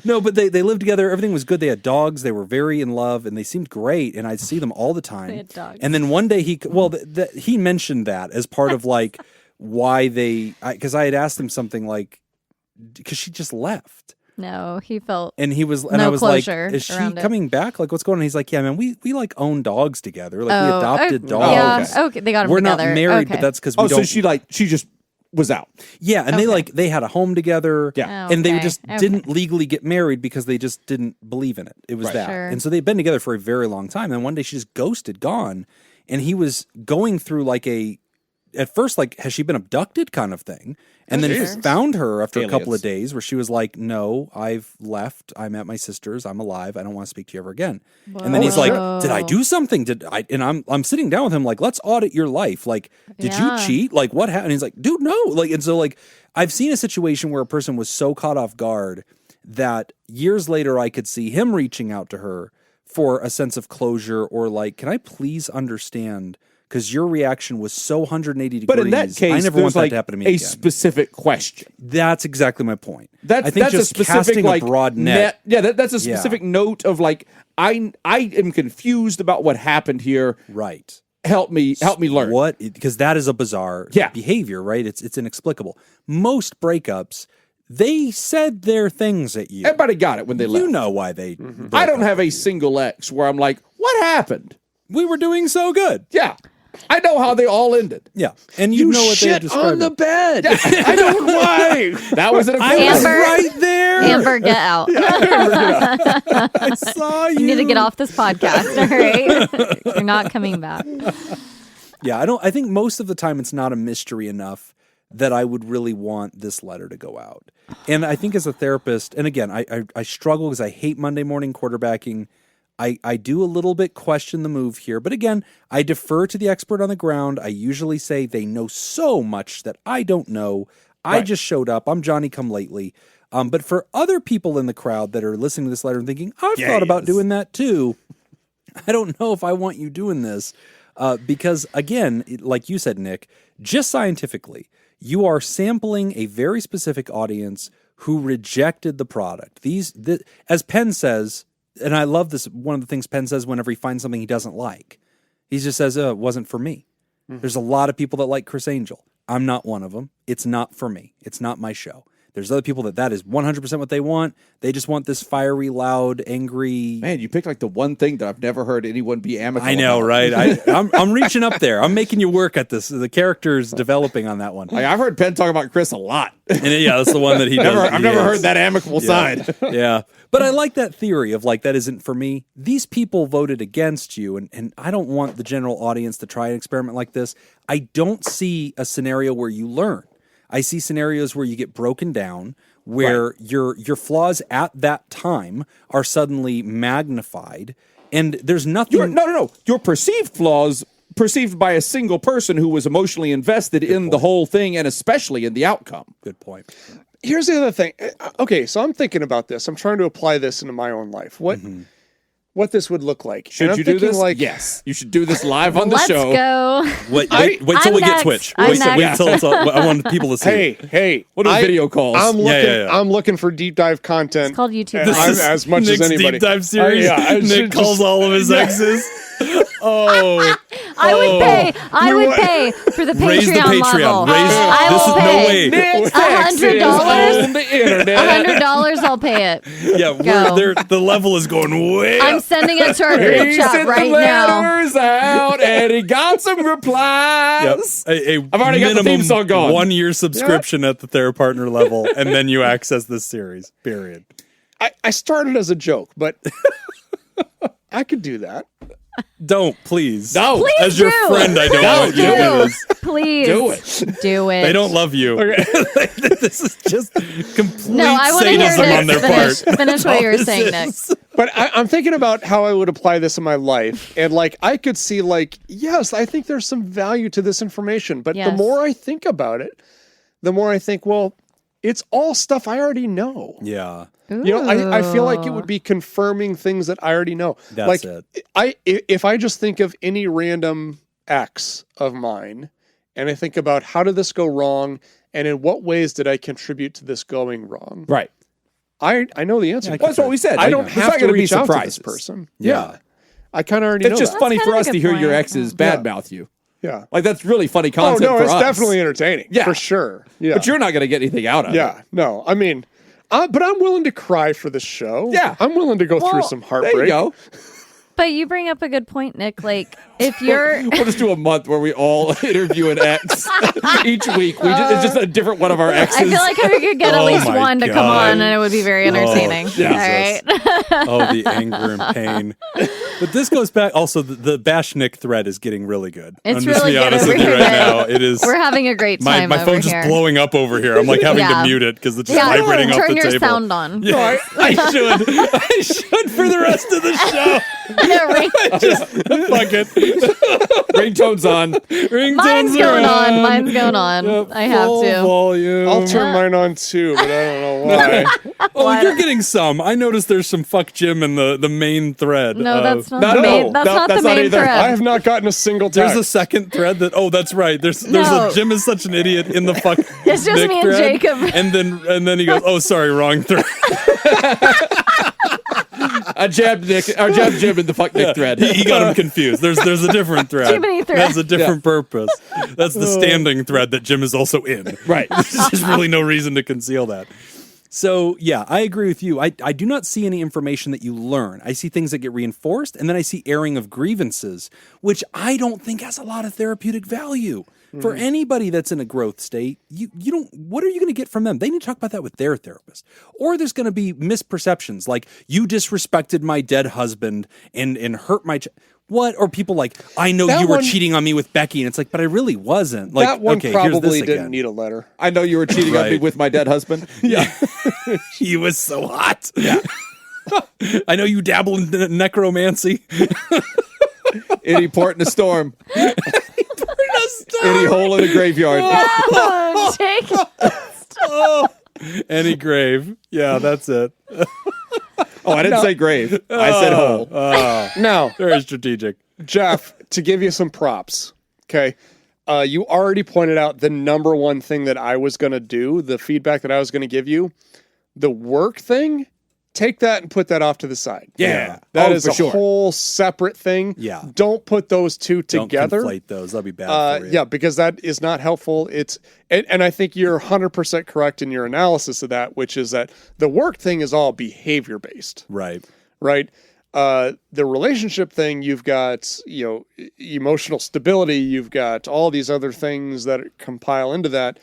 [SPEAKER 2] No, but they lived together. Everything was good. They had dogs. They were very in love, and they seemed great. And I'd see them all the time.
[SPEAKER 1] They had dogs.
[SPEAKER 2] And then one day he mentioned that as part of like why because I had asked him something like, because she just left.
[SPEAKER 1] No, he felt
[SPEAKER 2] And he was, and
[SPEAKER 1] No
[SPEAKER 2] I was like,
[SPEAKER 1] closure
[SPEAKER 2] "Is she
[SPEAKER 1] around it.
[SPEAKER 2] coming back? Like, what's going on?" He's like, "Yeah, man, we like own dogs together. Like, we adopted dogs.
[SPEAKER 1] Yeah, okay. They got them
[SPEAKER 2] We're
[SPEAKER 1] together.
[SPEAKER 2] not married,
[SPEAKER 1] okay.
[SPEAKER 2] but that's because we
[SPEAKER 3] Oh,
[SPEAKER 2] don't."
[SPEAKER 3] so she just was out.
[SPEAKER 2] yeah, and they had a home together.
[SPEAKER 3] Yeah.
[SPEAKER 1] Oh,
[SPEAKER 2] and they
[SPEAKER 1] okay,
[SPEAKER 2] just
[SPEAKER 1] okay.
[SPEAKER 2] didn't legally get married because they just didn't believe in it. It was
[SPEAKER 3] Right.
[SPEAKER 2] that,
[SPEAKER 1] Sure.
[SPEAKER 2] and so they'd been together for a very long time. And one day she just ghosted, gone, and he was going through like at first, like, has she been abducted kind of thing? And then he
[SPEAKER 1] Jesus.
[SPEAKER 2] found her after a couple
[SPEAKER 3] Aliens.
[SPEAKER 2] of days where she was like, no, I've left. I'm at my sister's. I'm alive. I don't want to speak to you ever again. And then he's like, did I do something? And I'm sitting down with him like, let's audit your life. Like, did you
[SPEAKER 1] Yeah.
[SPEAKER 2] cheat? Like, what happened? And he's like, dude, no. Like, and so like, I've seen a situation where a person was so caught off guard that years later I could see him reaching out to her for a sense of closure or like, can I please understand? Because your reaction was so 180 degrees.
[SPEAKER 3] But in that case,
[SPEAKER 2] I never
[SPEAKER 3] there's
[SPEAKER 2] want that
[SPEAKER 3] like
[SPEAKER 2] to happen to me
[SPEAKER 3] a
[SPEAKER 2] again.
[SPEAKER 3] specific question.
[SPEAKER 2] That's exactly my point.
[SPEAKER 3] That's
[SPEAKER 2] I think
[SPEAKER 3] that's
[SPEAKER 2] just
[SPEAKER 3] a specific
[SPEAKER 2] casting
[SPEAKER 3] like
[SPEAKER 2] a broad net.
[SPEAKER 3] Yeah, that's a specific note of like I am confused about what happened here.
[SPEAKER 2] Right.
[SPEAKER 3] Help me learn.
[SPEAKER 2] What? Because that is a bizarre behavior, right? It's inexplicable. Most breakups, they said their things at you.
[SPEAKER 3] Everybody got it when they left.
[SPEAKER 2] You know why they.
[SPEAKER 3] I don't have a single ex where I'm like, what happened?
[SPEAKER 2] We were doing so good.
[SPEAKER 3] Yeah. I know how they all ended.
[SPEAKER 2] Yeah, and you know what they
[SPEAKER 4] shit
[SPEAKER 2] described.
[SPEAKER 4] on the
[SPEAKER 2] it.
[SPEAKER 4] bed. I know why.
[SPEAKER 3] That was an
[SPEAKER 2] I was
[SPEAKER 1] Amber.
[SPEAKER 2] right there. there.
[SPEAKER 1] Amber, get out.
[SPEAKER 2] I saw you.
[SPEAKER 1] You need to get off this podcast. All right, you're not coming back.
[SPEAKER 2] Yeah, I think most of the time it's not a mystery enough that I would really want this letter to go out. And I think as a therapist, and again, I struggle because I hate Monday morning quarterbacking. I do a little bit question the move here, but again, I defer to the expert on the ground. I usually say they know so much that I don't know. I just showed up. I'm Johnny come lately. But for other people in the crowd that are listening to this letter and thinking, I've thought about doing that too, I don't know if I want you doing this. Because again, like you said, Nick, just scientifically, you are sampling a very specific audience who rejected the product. As Penn says, and I love this, one of the things Penn says whenever he finds something he doesn't like, he just says, it wasn't for me. Mm-hmm. There's a lot of people that like Chris Angel. I'm not one of them. It's not for me. It's not my show. There's other people that is 100% what they want. They just want this fiery, loud, angry.
[SPEAKER 3] Man, you picked like the one thing that I've never heard anyone be amicable.
[SPEAKER 2] I know,
[SPEAKER 3] about.
[SPEAKER 2] right? I'm reaching up there. I'm making you work at this. The character's developing on that one.
[SPEAKER 3] Like, I've heard Penn talk about Chris a lot.
[SPEAKER 2] And yeah, that's the one that he does.
[SPEAKER 3] I've never heard that amicable side.
[SPEAKER 2] Yeah. But I like that theory of like, that isn't for me. These people voted against you, and I don't want the general audience to try an experiment like this. I don't see a scenario where you learn. I see scenarios where you get broken down, where your flaws at that time are suddenly magnified, and there's nothing.
[SPEAKER 3] No. Your perceived flaws, perceived by a single person who was emotionally invested in the whole thing, and especially in the outcome.
[SPEAKER 2] Good point.
[SPEAKER 4] Here's the other thing. Okay, so I'm thinking about this. I'm trying to apply this into my own life. What this would look like.
[SPEAKER 3] Should you do this? Yes. You should do this live on the show.
[SPEAKER 1] Let's go.
[SPEAKER 2] Wait till we get Twitch. Wait till it's I want people to see.
[SPEAKER 4] Hey.
[SPEAKER 3] What are video calls?
[SPEAKER 4] I'm looking for deep dive content.
[SPEAKER 1] It's called YouTube.
[SPEAKER 4] As much
[SPEAKER 2] Nick's
[SPEAKER 4] as anybody.
[SPEAKER 2] deep dive series. Nick calls all of his exes.
[SPEAKER 1] I would pay for the Patreon
[SPEAKER 2] Raise the Patreon.
[SPEAKER 1] level.
[SPEAKER 2] This is no way.
[SPEAKER 1] $100
[SPEAKER 3] on the internet.
[SPEAKER 1] $100. I'll pay it.
[SPEAKER 2] Yeah, the level is going way
[SPEAKER 1] I'm
[SPEAKER 2] up.
[SPEAKER 1] sending it to our group
[SPEAKER 3] He
[SPEAKER 1] chat
[SPEAKER 3] sent
[SPEAKER 1] right
[SPEAKER 3] the
[SPEAKER 1] now.
[SPEAKER 3] letters out, and he got some replies.
[SPEAKER 2] I've
[SPEAKER 3] already got the theme song going.
[SPEAKER 2] 1 year subscription at the TheraPartner level, and then you access this series. Period.
[SPEAKER 4] I started as a joke, but I could do that.
[SPEAKER 2] Don't, please.
[SPEAKER 3] No.
[SPEAKER 1] Please
[SPEAKER 2] As your friend, I don't want you to do this.
[SPEAKER 1] Please.
[SPEAKER 3] Do it.
[SPEAKER 1] Do it.
[SPEAKER 2] They don't love you. Okay. This is just complete
[SPEAKER 1] No, I want to hear
[SPEAKER 2] sadism on their
[SPEAKER 1] Nick
[SPEAKER 2] part.
[SPEAKER 1] finish what you were saying, Nick.
[SPEAKER 4] But I'm thinking about how I would apply this in my life. And like, I could see like, yes, I think there's some value to this information. But the more I think about it, the more I think, well, it's all stuff I already know.
[SPEAKER 2] Yeah.
[SPEAKER 4] You know, I feel like it would be confirming things that I already know.
[SPEAKER 2] That's
[SPEAKER 4] like,
[SPEAKER 2] it.
[SPEAKER 4] If I just think of any random X of mine, and I think about how did this go wrong, and in what ways did I contribute to this going wrong?
[SPEAKER 3] Right.
[SPEAKER 4] I know the answer.
[SPEAKER 3] Well, that's what we said.
[SPEAKER 4] I don't have to reach out to this
[SPEAKER 3] surprises.
[SPEAKER 4] person.
[SPEAKER 2] Yeah.
[SPEAKER 4] I kind of already know
[SPEAKER 3] It's just
[SPEAKER 4] that.
[SPEAKER 3] funny for
[SPEAKER 1] kinda
[SPEAKER 3] us
[SPEAKER 1] a
[SPEAKER 3] to
[SPEAKER 1] good
[SPEAKER 3] hear your
[SPEAKER 1] point.
[SPEAKER 3] exes badmouth you.
[SPEAKER 4] Yeah.
[SPEAKER 3] Like, that's really funny
[SPEAKER 4] Oh,
[SPEAKER 3] content
[SPEAKER 4] no,
[SPEAKER 3] for
[SPEAKER 4] it's
[SPEAKER 3] us.
[SPEAKER 4] definitely entertaining.
[SPEAKER 3] Yeah.
[SPEAKER 4] For sure. Yeah.
[SPEAKER 3] But you're not going to get anything out of it.
[SPEAKER 4] Yeah. No, I mean, but I'm willing to cry for this show.
[SPEAKER 3] Yeah.
[SPEAKER 4] I'm willing to go through some heartbreak.
[SPEAKER 3] There you go.
[SPEAKER 1] But you bring up a good point, Nick. Like, if you're...
[SPEAKER 3] We'll just do a month where we all interview an ex each week. It's just a different one of our exes.
[SPEAKER 1] I feel like I could get at
[SPEAKER 2] Oh
[SPEAKER 1] least
[SPEAKER 2] my
[SPEAKER 1] one to come
[SPEAKER 2] God.
[SPEAKER 1] on, and it would be very entertaining.
[SPEAKER 2] Jesus.
[SPEAKER 1] All right.
[SPEAKER 2] Oh, the anger and pain. But this goes back. Also, the Bash Nick thread is getting really good.
[SPEAKER 1] It's
[SPEAKER 2] I'm just
[SPEAKER 1] really
[SPEAKER 2] be
[SPEAKER 1] good
[SPEAKER 2] honest
[SPEAKER 1] over
[SPEAKER 2] with you
[SPEAKER 1] here.
[SPEAKER 2] right now. It is.
[SPEAKER 1] We're having a great time
[SPEAKER 2] my
[SPEAKER 1] over
[SPEAKER 2] phone's
[SPEAKER 1] here.
[SPEAKER 2] just blowing up over here. I'm like having
[SPEAKER 1] Yeah.
[SPEAKER 2] to mute it because it's just vibrating off
[SPEAKER 1] turn
[SPEAKER 2] the
[SPEAKER 1] your
[SPEAKER 2] table.
[SPEAKER 1] sound on.
[SPEAKER 2] Yeah, I should. I should for the rest of the show.
[SPEAKER 1] Yeah, right.
[SPEAKER 2] Fuck it.
[SPEAKER 3] Ringtone's on.
[SPEAKER 1] Mine's going on. Mine's going on. I have
[SPEAKER 2] Full
[SPEAKER 1] to.
[SPEAKER 2] volume.
[SPEAKER 4] I'll turn mine on too, but I don't know why.
[SPEAKER 2] Oh, you're getting some. I noticed there's some fuck Jim in the main thread.
[SPEAKER 1] No, that's not
[SPEAKER 3] no,
[SPEAKER 1] the main.
[SPEAKER 3] no,
[SPEAKER 1] That's not
[SPEAKER 3] that's
[SPEAKER 1] the
[SPEAKER 3] not
[SPEAKER 1] main
[SPEAKER 3] either.
[SPEAKER 1] thread.
[SPEAKER 4] I have not gotten a single
[SPEAKER 2] There's
[SPEAKER 4] text.
[SPEAKER 2] a second thread that. Oh, that's right. There's
[SPEAKER 1] No.
[SPEAKER 2] a Jim is such an idiot in the fuck.
[SPEAKER 1] It's just
[SPEAKER 2] Nick
[SPEAKER 1] me and
[SPEAKER 2] thread.
[SPEAKER 1] Jacob.
[SPEAKER 2] And then he goes, oh, sorry, wrong thread.
[SPEAKER 3] I jabbed Jim in the fuck Nick thread.
[SPEAKER 2] He got him confused. There's a different thread.
[SPEAKER 1] Too many threads.
[SPEAKER 2] That's a different purpose. That's the standing thread that Jim is also in.
[SPEAKER 3] Right.
[SPEAKER 2] There's really no reason to conceal that. So, yeah, I agree with you. I do not see any information that you learn. I see things that get reinforced, and then I see airing of grievances, which I don't think has a lot of therapeutic value. For anybody that's in a growth state, you don't. What are you going to get from them? They need to talk about that with their therapist. Or there's going to be misperceptions, like you disrespected my dead husband and hurt my. What? Or people like, I know
[SPEAKER 4] That
[SPEAKER 2] you were
[SPEAKER 4] one-
[SPEAKER 2] cheating on me with Becky, and it's like, but I really wasn't. Like,
[SPEAKER 4] that one
[SPEAKER 2] okay, here's
[SPEAKER 4] probably
[SPEAKER 2] this
[SPEAKER 4] didn't
[SPEAKER 2] again.
[SPEAKER 4] need a letter.
[SPEAKER 3] I know you were cheating on me
[SPEAKER 2] Right.
[SPEAKER 3] with my dead husband.
[SPEAKER 2] Yeah, he was so hot. Yeah, I know you dabble in necromancy.
[SPEAKER 3] Any port in a storm. Any hole in a graveyard.
[SPEAKER 1] Oh, take it.
[SPEAKER 2] Any grave. Yeah, that's it.
[SPEAKER 3] Oh, I didn't say grave. I said hole.
[SPEAKER 4] Now,
[SPEAKER 2] Very strategic.
[SPEAKER 4] Jeff, to give you some props, okay, you already pointed out the number one thing that I was going to do, the feedback that I was going to give you, the work thing. Take that and put that off to the side.
[SPEAKER 3] Yeah.
[SPEAKER 4] That
[SPEAKER 3] Oh,
[SPEAKER 4] is
[SPEAKER 3] for
[SPEAKER 4] a
[SPEAKER 3] sure.
[SPEAKER 4] whole separate thing.
[SPEAKER 2] Yeah.
[SPEAKER 4] Don't put those two together.
[SPEAKER 2] Don't conflate those. That'll be bad for you.
[SPEAKER 4] Yeah, because that is not helpful. And I think you're 100% correct in your analysis of that, which is that the work thing is all behavior based,
[SPEAKER 2] Right.
[SPEAKER 4] right? The relationship thing, you've got, emotional stability, you've got all these other things that compile into that.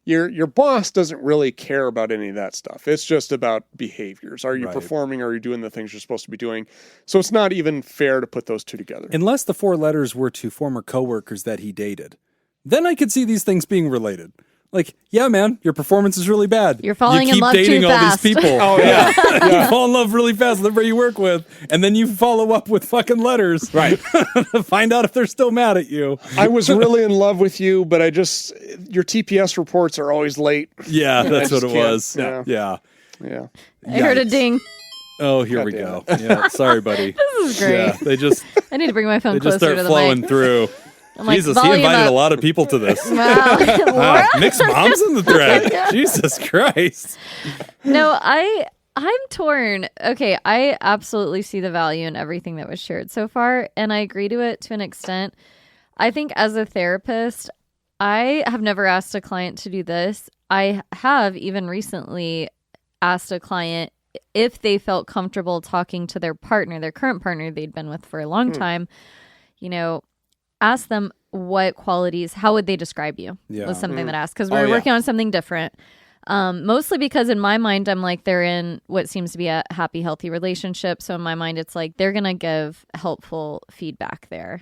[SPEAKER 4] Your boss doesn't really care about any of that stuff. It's just about behaviors. Are you
[SPEAKER 2] Right.
[SPEAKER 4] performing? Are you doing the things you're supposed to be doing? So it's not even fair to put those two together.
[SPEAKER 2] Unless the 4 letters were to former coworkers that he dated, then I could see these things being related. Like, yeah, man, your performance is really bad.
[SPEAKER 1] You're falling
[SPEAKER 2] you
[SPEAKER 1] in
[SPEAKER 2] keep
[SPEAKER 1] love
[SPEAKER 2] dating
[SPEAKER 1] too
[SPEAKER 2] all
[SPEAKER 1] fast.
[SPEAKER 2] these people. Oh yeah. You fall in love really fast with everybody you work with, and then you follow up with fucking letters,
[SPEAKER 3] Right.
[SPEAKER 2] to find out if they're still mad at you.
[SPEAKER 4] I was really in love with you, but your TPS reports are always late.
[SPEAKER 2] Yeah, that's what
[SPEAKER 4] just
[SPEAKER 2] it
[SPEAKER 4] can't.
[SPEAKER 2] was.
[SPEAKER 4] Yeah.
[SPEAKER 2] Yeah.
[SPEAKER 4] Yeah.
[SPEAKER 1] I heard a
[SPEAKER 2] Yikes.
[SPEAKER 1] ding.
[SPEAKER 2] Oh, here we
[SPEAKER 4] damn
[SPEAKER 2] go. Yeah, sorry, buddy.
[SPEAKER 1] This is great.
[SPEAKER 2] Yeah, they just
[SPEAKER 1] I need to bring my phone
[SPEAKER 2] just
[SPEAKER 1] closer
[SPEAKER 2] start
[SPEAKER 1] to the
[SPEAKER 2] flowing
[SPEAKER 1] mic.
[SPEAKER 2] through.
[SPEAKER 1] I'm like,
[SPEAKER 2] Jesus, he
[SPEAKER 1] volume
[SPEAKER 2] invited
[SPEAKER 1] up.
[SPEAKER 2] a lot of people to this.
[SPEAKER 1] Wow. Laura?
[SPEAKER 2] Nick's mom's in the thread. Jesus Christ.
[SPEAKER 1] No, I'm torn. Okay, I absolutely see the value in everything that was shared so far, and I agree to it to an extent. I think as a therapist, I have never asked a client to do this. I have even recently asked a client if they felt comfortable talking to their partner, their current partner they'd been with for a long time, ask them what qualities, how would they describe you?
[SPEAKER 2] Yeah.
[SPEAKER 1] Was something that I asked, because we're
[SPEAKER 3] Oh, yeah.
[SPEAKER 1] working on something different. Mostly because in my mind, I'm like, they're in what seems to be a happy, healthy relationship. So in my mind, it's like, they're going to give helpful feedback there,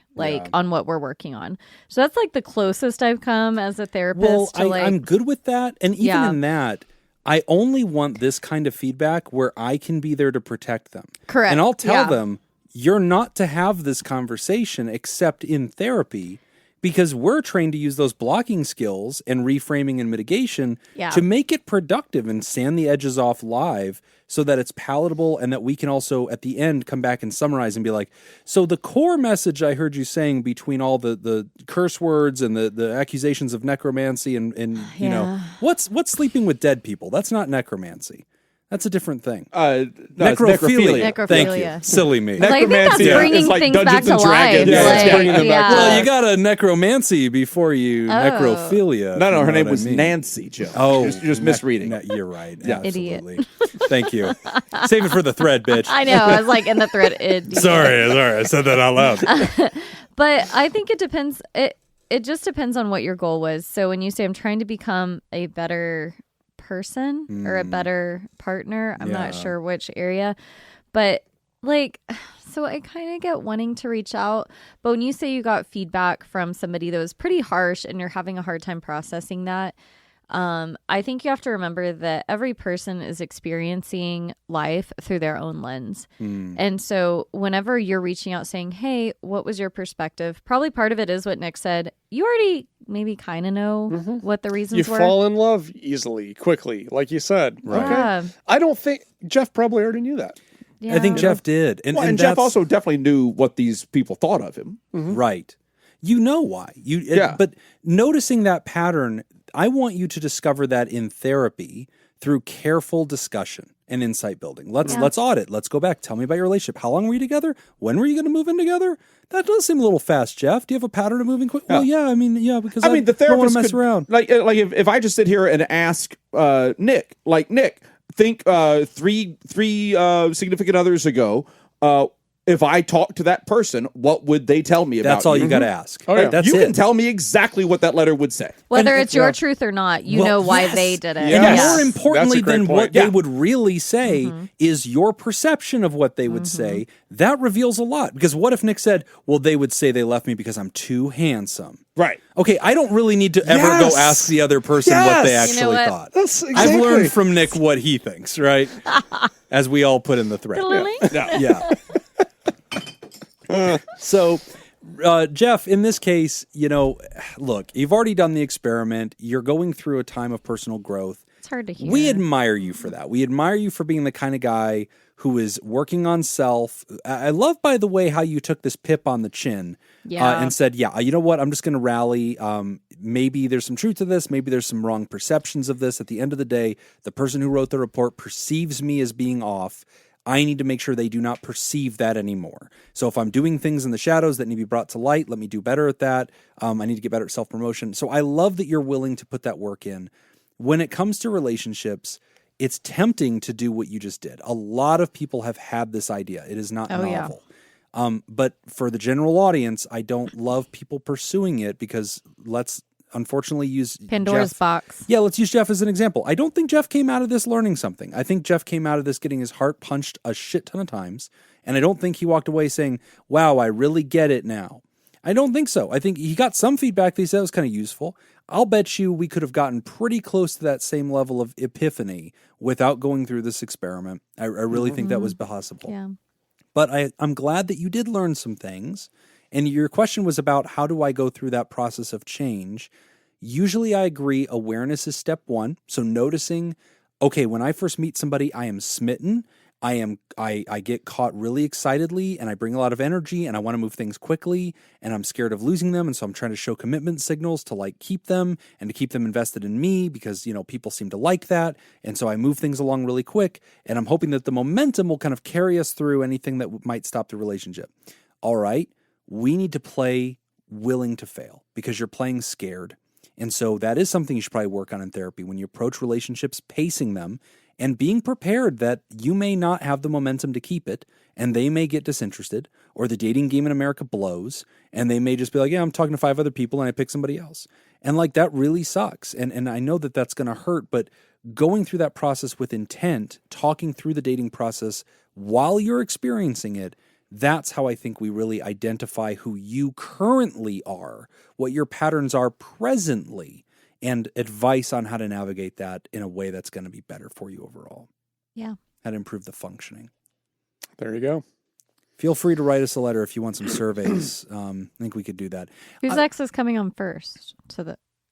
[SPEAKER 1] on what we're working on. So that's like the closest I've come as a therapist.
[SPEAKER 2] Well, I'm good with that. And even
[SPEAKER 1] Yeah.
[SPEAKER 2] in that, I only want this kind of feedback where I can be there to protect them.
[SPEAKER 1] Correct.
[SPEAKER 2] And I'll tell
[SPEAKER 1] Yeah.
[SPEAKER 2] them, you're not to have this conversation except in therapy, because we're trained to use those blocking skills and reframing and mitigation
[SPEAKER 1] Yeah.
[SPEAKER 2] to make it productive and sand the edges off live so that it's palatable, and that we can also at the end come back and summarize and be like, so the core message I heard you saying between all the curse words and the accusations of necromancy and
[SPEAKER 1] Yeah.
[SPEAKER 2] what's sleeping with dead people? That's not necromancy. That's a different thing.
[SPEAKER 3] No, it's necrophilia.
[SPEAKER 1] Necrophilia.
[SPEAKER 2] Thank you. Silly me.
[SPEAKER 1] Like, I think that's
[SPEAKER 3] Necromancy
[SPEAKER 1] bringing
[SPEAKER 3] is like
[SPEAKER 1] things
[SPEAKER 3] Dungeons
[SPEAKER 1] back to
[SPEAKER 3] and Dragons.
[SPEAKER 1] life.
[SPEAKER 3] Yeah, it's
[SPEAKER 1] Like,
[SPEAKER 3] bringing them back to
[SPEAKER 2] Well,
[SPEAKER 3] life.
[SPEAKER 2] you got a necromancy before you necrophilia.
[SPEAKER 3] No,
[SPEAKER 2] if you
[SPEAKER 3] her
[SPEAKER 2] know
[SPEAKER 3] name
[SPEAKER 2] what I
[SPEAKER 3] was
[SPEAKER 2] mean.
[SPEAKER 3] Nancy, Joe.
[SPEAKER 2] Oh,
[SPEAKER 3] you're just misreading.
[SPEAKER 2] You're right.
[SPEAKER 3] Yeah.
[SPEAKER 1] Idiot.
[SPEAKER 2] Absolutely. Thank you. Save it for the thread, bitch.
[SPEAKER 1] I know. I was like in the thread.
[SPEAKER 2] Sorry. I said that out loud.
[SPEAKER 1] But I think it depends. It just depends on what your goal was. So when you say I'm trying to become a better person or a better partner, I'm not
[SPEAKER 2] Yeah.
[SPEAKER 1] sure which area, but so I kind of get wanting to reach out. But when you say you got feedback from somebody that was pretty harsh and you're having a hard time processing that, I think you have to remember that every person is experiencing life through their own lens. And so whenever you're reaching out saying, hey, what was your perspective? Probably part of it is what Nick said. You already maybe kind of know what the reasons
[SPEAKER 4] You
[SPEAKER 1] were.
[SPEAKER 4] fall in love easily, quickly, like you said.
[SPEAKER 2] Right.
[SPEAKER 4] Okay.
[SPEAKER 1] Yeah.
[SPEAKER 4] I don't think Jeff probably already knew that.
[SPEAKER 1] Yeah.
[SPEAKER 2] I think Jeff did.
[SPEAKER 3] Well, and Jeff
[SPEAKER 2] that's-
[SPEAKER 3] also definitely knew what these people thought of him.
[SPEAKER 2] Right. You know why.
[SPEAKER 3] Yeah.
[SPEAKER 2] But noticing that pattern, I want you to discover that in therapy through careful discussion and insight building. Let's audit. Let's go back. Tell me about your relationship. How long were you together? When were you going to move in together? That does seem a little fast, Jeff. Do you have a pattern of moving quick? Well, yeah. Because
[SPEAKER 3] I mean, the
[SPEAKER 2] don't want
[SPEAKER 3] therapist
[SPEAKER 2] to mess
[SPEAKER 3] could,
[SPEAKER 2] around.
[SPEAKER 3] Like if I just sit here and ask Nick, think three significant others ago, if I talk to that person, what would they tell me about
[SPEAKER 2] That's all
[SPEAKER 3] you?
[SPEAKER 2] you got to ask.
[SPEAKER 4] Oh, yeah.
[SPEAKER 2] That's
[SPEAKER 3] you
[SPEAKER 2] it.
[SPEAKER 3] can tell me exactly what that letter would say.
[SPEAKER 1] Whether
[SPEAKER 2] And
[SPEAKER 1] it's your truth or not, you know why they did it.
[SPEAKER 4] Yes.
[SPEAKER 2] And
[SPEAKER 4] Yes.
[SPEAKER 2] more importantly
[SPEAKER 4] That's a great
[SPEAKER 2] than
[SPEAKER 4] point.
[SPEAKER 2] what they
[SPEAKER 3] Yeah.
[SPEAKER 2] would really say is your perception of what they would say. That reveals a lot. Because what if Nick said, well, they would say they left me because I'm too handsome.
[SPEAKER 3] Right.
[SPEAKER 2] Okay, I don't really need to ever go
[SPEAKER 4] Yes.
[SPEAKER 2] ask the other person what they
[SPEAKER 4] Yes.
[SPEAKER 2] actually
[SPEAKER 1] You know what?
[SPEAKER 2] thought.
[SPEAKER 4] That's
[SPEAKER 2] I've
[SPEAKER 4] exactly.
[SPEAKER 2] learned from Nick what he thinks, right? As we all put in the thread.
[SPEAKER 1] Lily?
[SPEAKER 2] Yeah. So, Jeff, in this case, look, you've already done the experiment. You're going through a time of personal growth.
[SPEAKER 1] It's hard to hear.
[SPEAKER 2] We admire you for that. We admire you for being the kind of guy who is working on self. I love, by the way, how you took this pip on the chin and said, you know what? I'm just going to rally. Maybe there's some truth to this. Maybe there's some wrong perceptions of this. At the end of the day, the person who wrote the report perceives me as being off. I need to make sure they do not perceive that anymore. So if I'm doing things in the shadows that need to be brought to light, let me do better at that. I need to get better at self-promotion. So I love that you're willing to put that work in. When it comes to relationships, it's tempting to do what you just did. A lot of people have had this idea. It is not novel. But for the general audience, I don't love people pursuing it because let's unfortunately use
[SPEAKER 1] Pandora's
[SPEAKER 2] Jeff.
[SPEAKER 1] box.
[SPEAKER 2] Yeah, let's use Jeff as an example. I don't think Jeff came out of this learning something. I think Jeff came out of this getting his heart punched a shit ton of times. And I don't think he walked away saying, wow, I really get it now. I don't think so. I think he got some feedback that he said was kind of useful. I'll bet you we could have gotten pretty close to that same level of epiphany without going through this experiment. I really think that was possible.
[SPEAKER 1] Yeah.
[SPEAKER 2] But I'm glad that you did learn some things. And your question was about how do I go through that process of change? Usually I agree awareness is step one. So noticing, okay, when I first meet somebody, I am smitten. I get caught really excitedly and I bring a lot of energy and I want to move things quickly and I'm scared of losing them. And so I'm trying to show commitment signals to like keep them and to keep them invested in me because, people seem to like that. And so I move things along really quick and I'm hoping that the momentum will kind of carry us through anything that might stop the relationship. All right. We need to play willing to fail because you're playing scared. And so that is something you should probably work on in therapy when you approach relationships, pacing them and being prepared that you may not have the momentum to keep it and they may get disinterested or the dating game in America blows and they may just be like, yeah, I'm talking to 5 other people and I pick somebody else. And like that really sucks. And I know that that's going to hurt, but going through that process with intent, talking through the dating process while you're experiencing it, that's how I think we really identify who you currently are, what your patterns are presently, and advice on how to navigate that in a way that's going to be better for you overall.
[SPEAKER 1] Yeah.
[SPEAKER 2] How to improve the functioning.
[SPEAKER 4] There you go.
[SPEAKER 2] Feel free to write us a letter if you want some surveys. I think we could do that.
[SPEAKER 1] Whose ex is coming on first?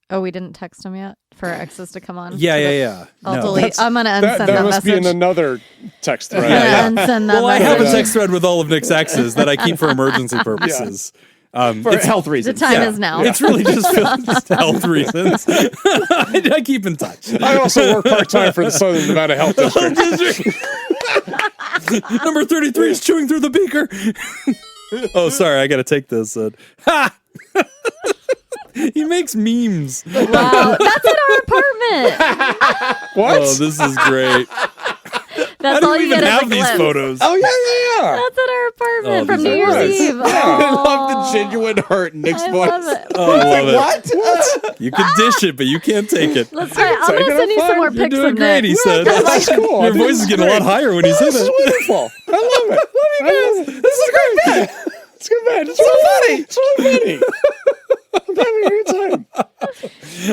[SPEAKER 1] Oh, we didn't text him yet for our exes to come on?
[SPEAKER 2] Yeah.
[SPEAKER 1] I'll delete. I'm going to unsend that
[SPEAKER 4] That must
[SPEAKER 1] message.
[SPEAKER 4] be in another text thread.
[SPEAKER 1] I'm gonna unsend that
[SPEAKER 2] Well, I have a
[SPEAKER 1] message.
[SPEAKER 2] text thread with all of Nick's exes that I keep for emergency purposes.
[SPEAKER 3] For health
[SPEAKER 1] The
[SPEAKER 3] reasons.
[SPEAKER 1] time is now.
[SPEAKER 2] It's really just health reasons. I keep in touch.
[SPEAKER 4] I also work part-time for the Southern Nevada Health District.
[SPEAKER 2] Number 33 is chewing through the beaker. Oh, sorry. I got to take this. Ha! He makes memes.
[SPEAKER 1] Wow, that's in our apartment.
[SPEAKER 4] What?
[SPEAKER 2] Oh, this is great.
[SPEAKER 1] That's
[SPEAKER 2] How
[SPEAKER 1] all
[SPEAKER 2] do
[SPEAKER 1] you
[SPEAKER 2] we even
[SPEAKER 1] get as a
[SPEAKER 2] have these
[SPEAKER 1] glimpse.
[SPEAKER 2] photos?
[SPEAKER 4] Oh, yeah.
[SPEAKER 1] That's in our apartment
[SPEAKER 2] Oh,
[SPEAKER 1] from
[SPEAKER 2] these
[SPEAKER 1] New
[SPEAKER 2] are
[SPEAKER 1] Year's
[SPEAKER 2] great.
[SPEAKER 1] Eve.
[SPEAKER 3] I love
[SPEAKER 1] Oh,
[SPEAKER 3] the genuine hurt in Nick's
[SPEAKER 1] I
[SPEAKER 3] voice.
[SPEAKER 1] love it.
[SPEAKER 2] Oh, I love it.
[SPEAKER 3] What?
[SPEAKER 2] You can dish it, but you can't take it.
[SPEAKER 1] Let's try. I'm
[SPEAKER 4] take
[SPEAKER 1] gonna
[SPEAKER 4] it,
[SPEAKER 1] send you
[SPEAKER 4] I'm
[SPEAKER 1] some more
[SPEAKER 4] fine.
[SPEAKER 2] You're
[SPEAKER 1] pics
[SPEAKER 2] doing
[SPEAKER 1] of
[SPEAKER 2] great,
[SPEAKER 1] Nick.
[SPEAKER 2] he said.
[SPEAKER 4] That's cool.
[SPEAKER 2] Your voice is getting a lot higher when you say
[SPEAKER 4] This is
[SPEAKER 2] that.
[SPEAKER 4] wonderful. I love it. Love you guys. This is a great bit. It's good bit. It's really funny. It's really funny. I'm having a good time.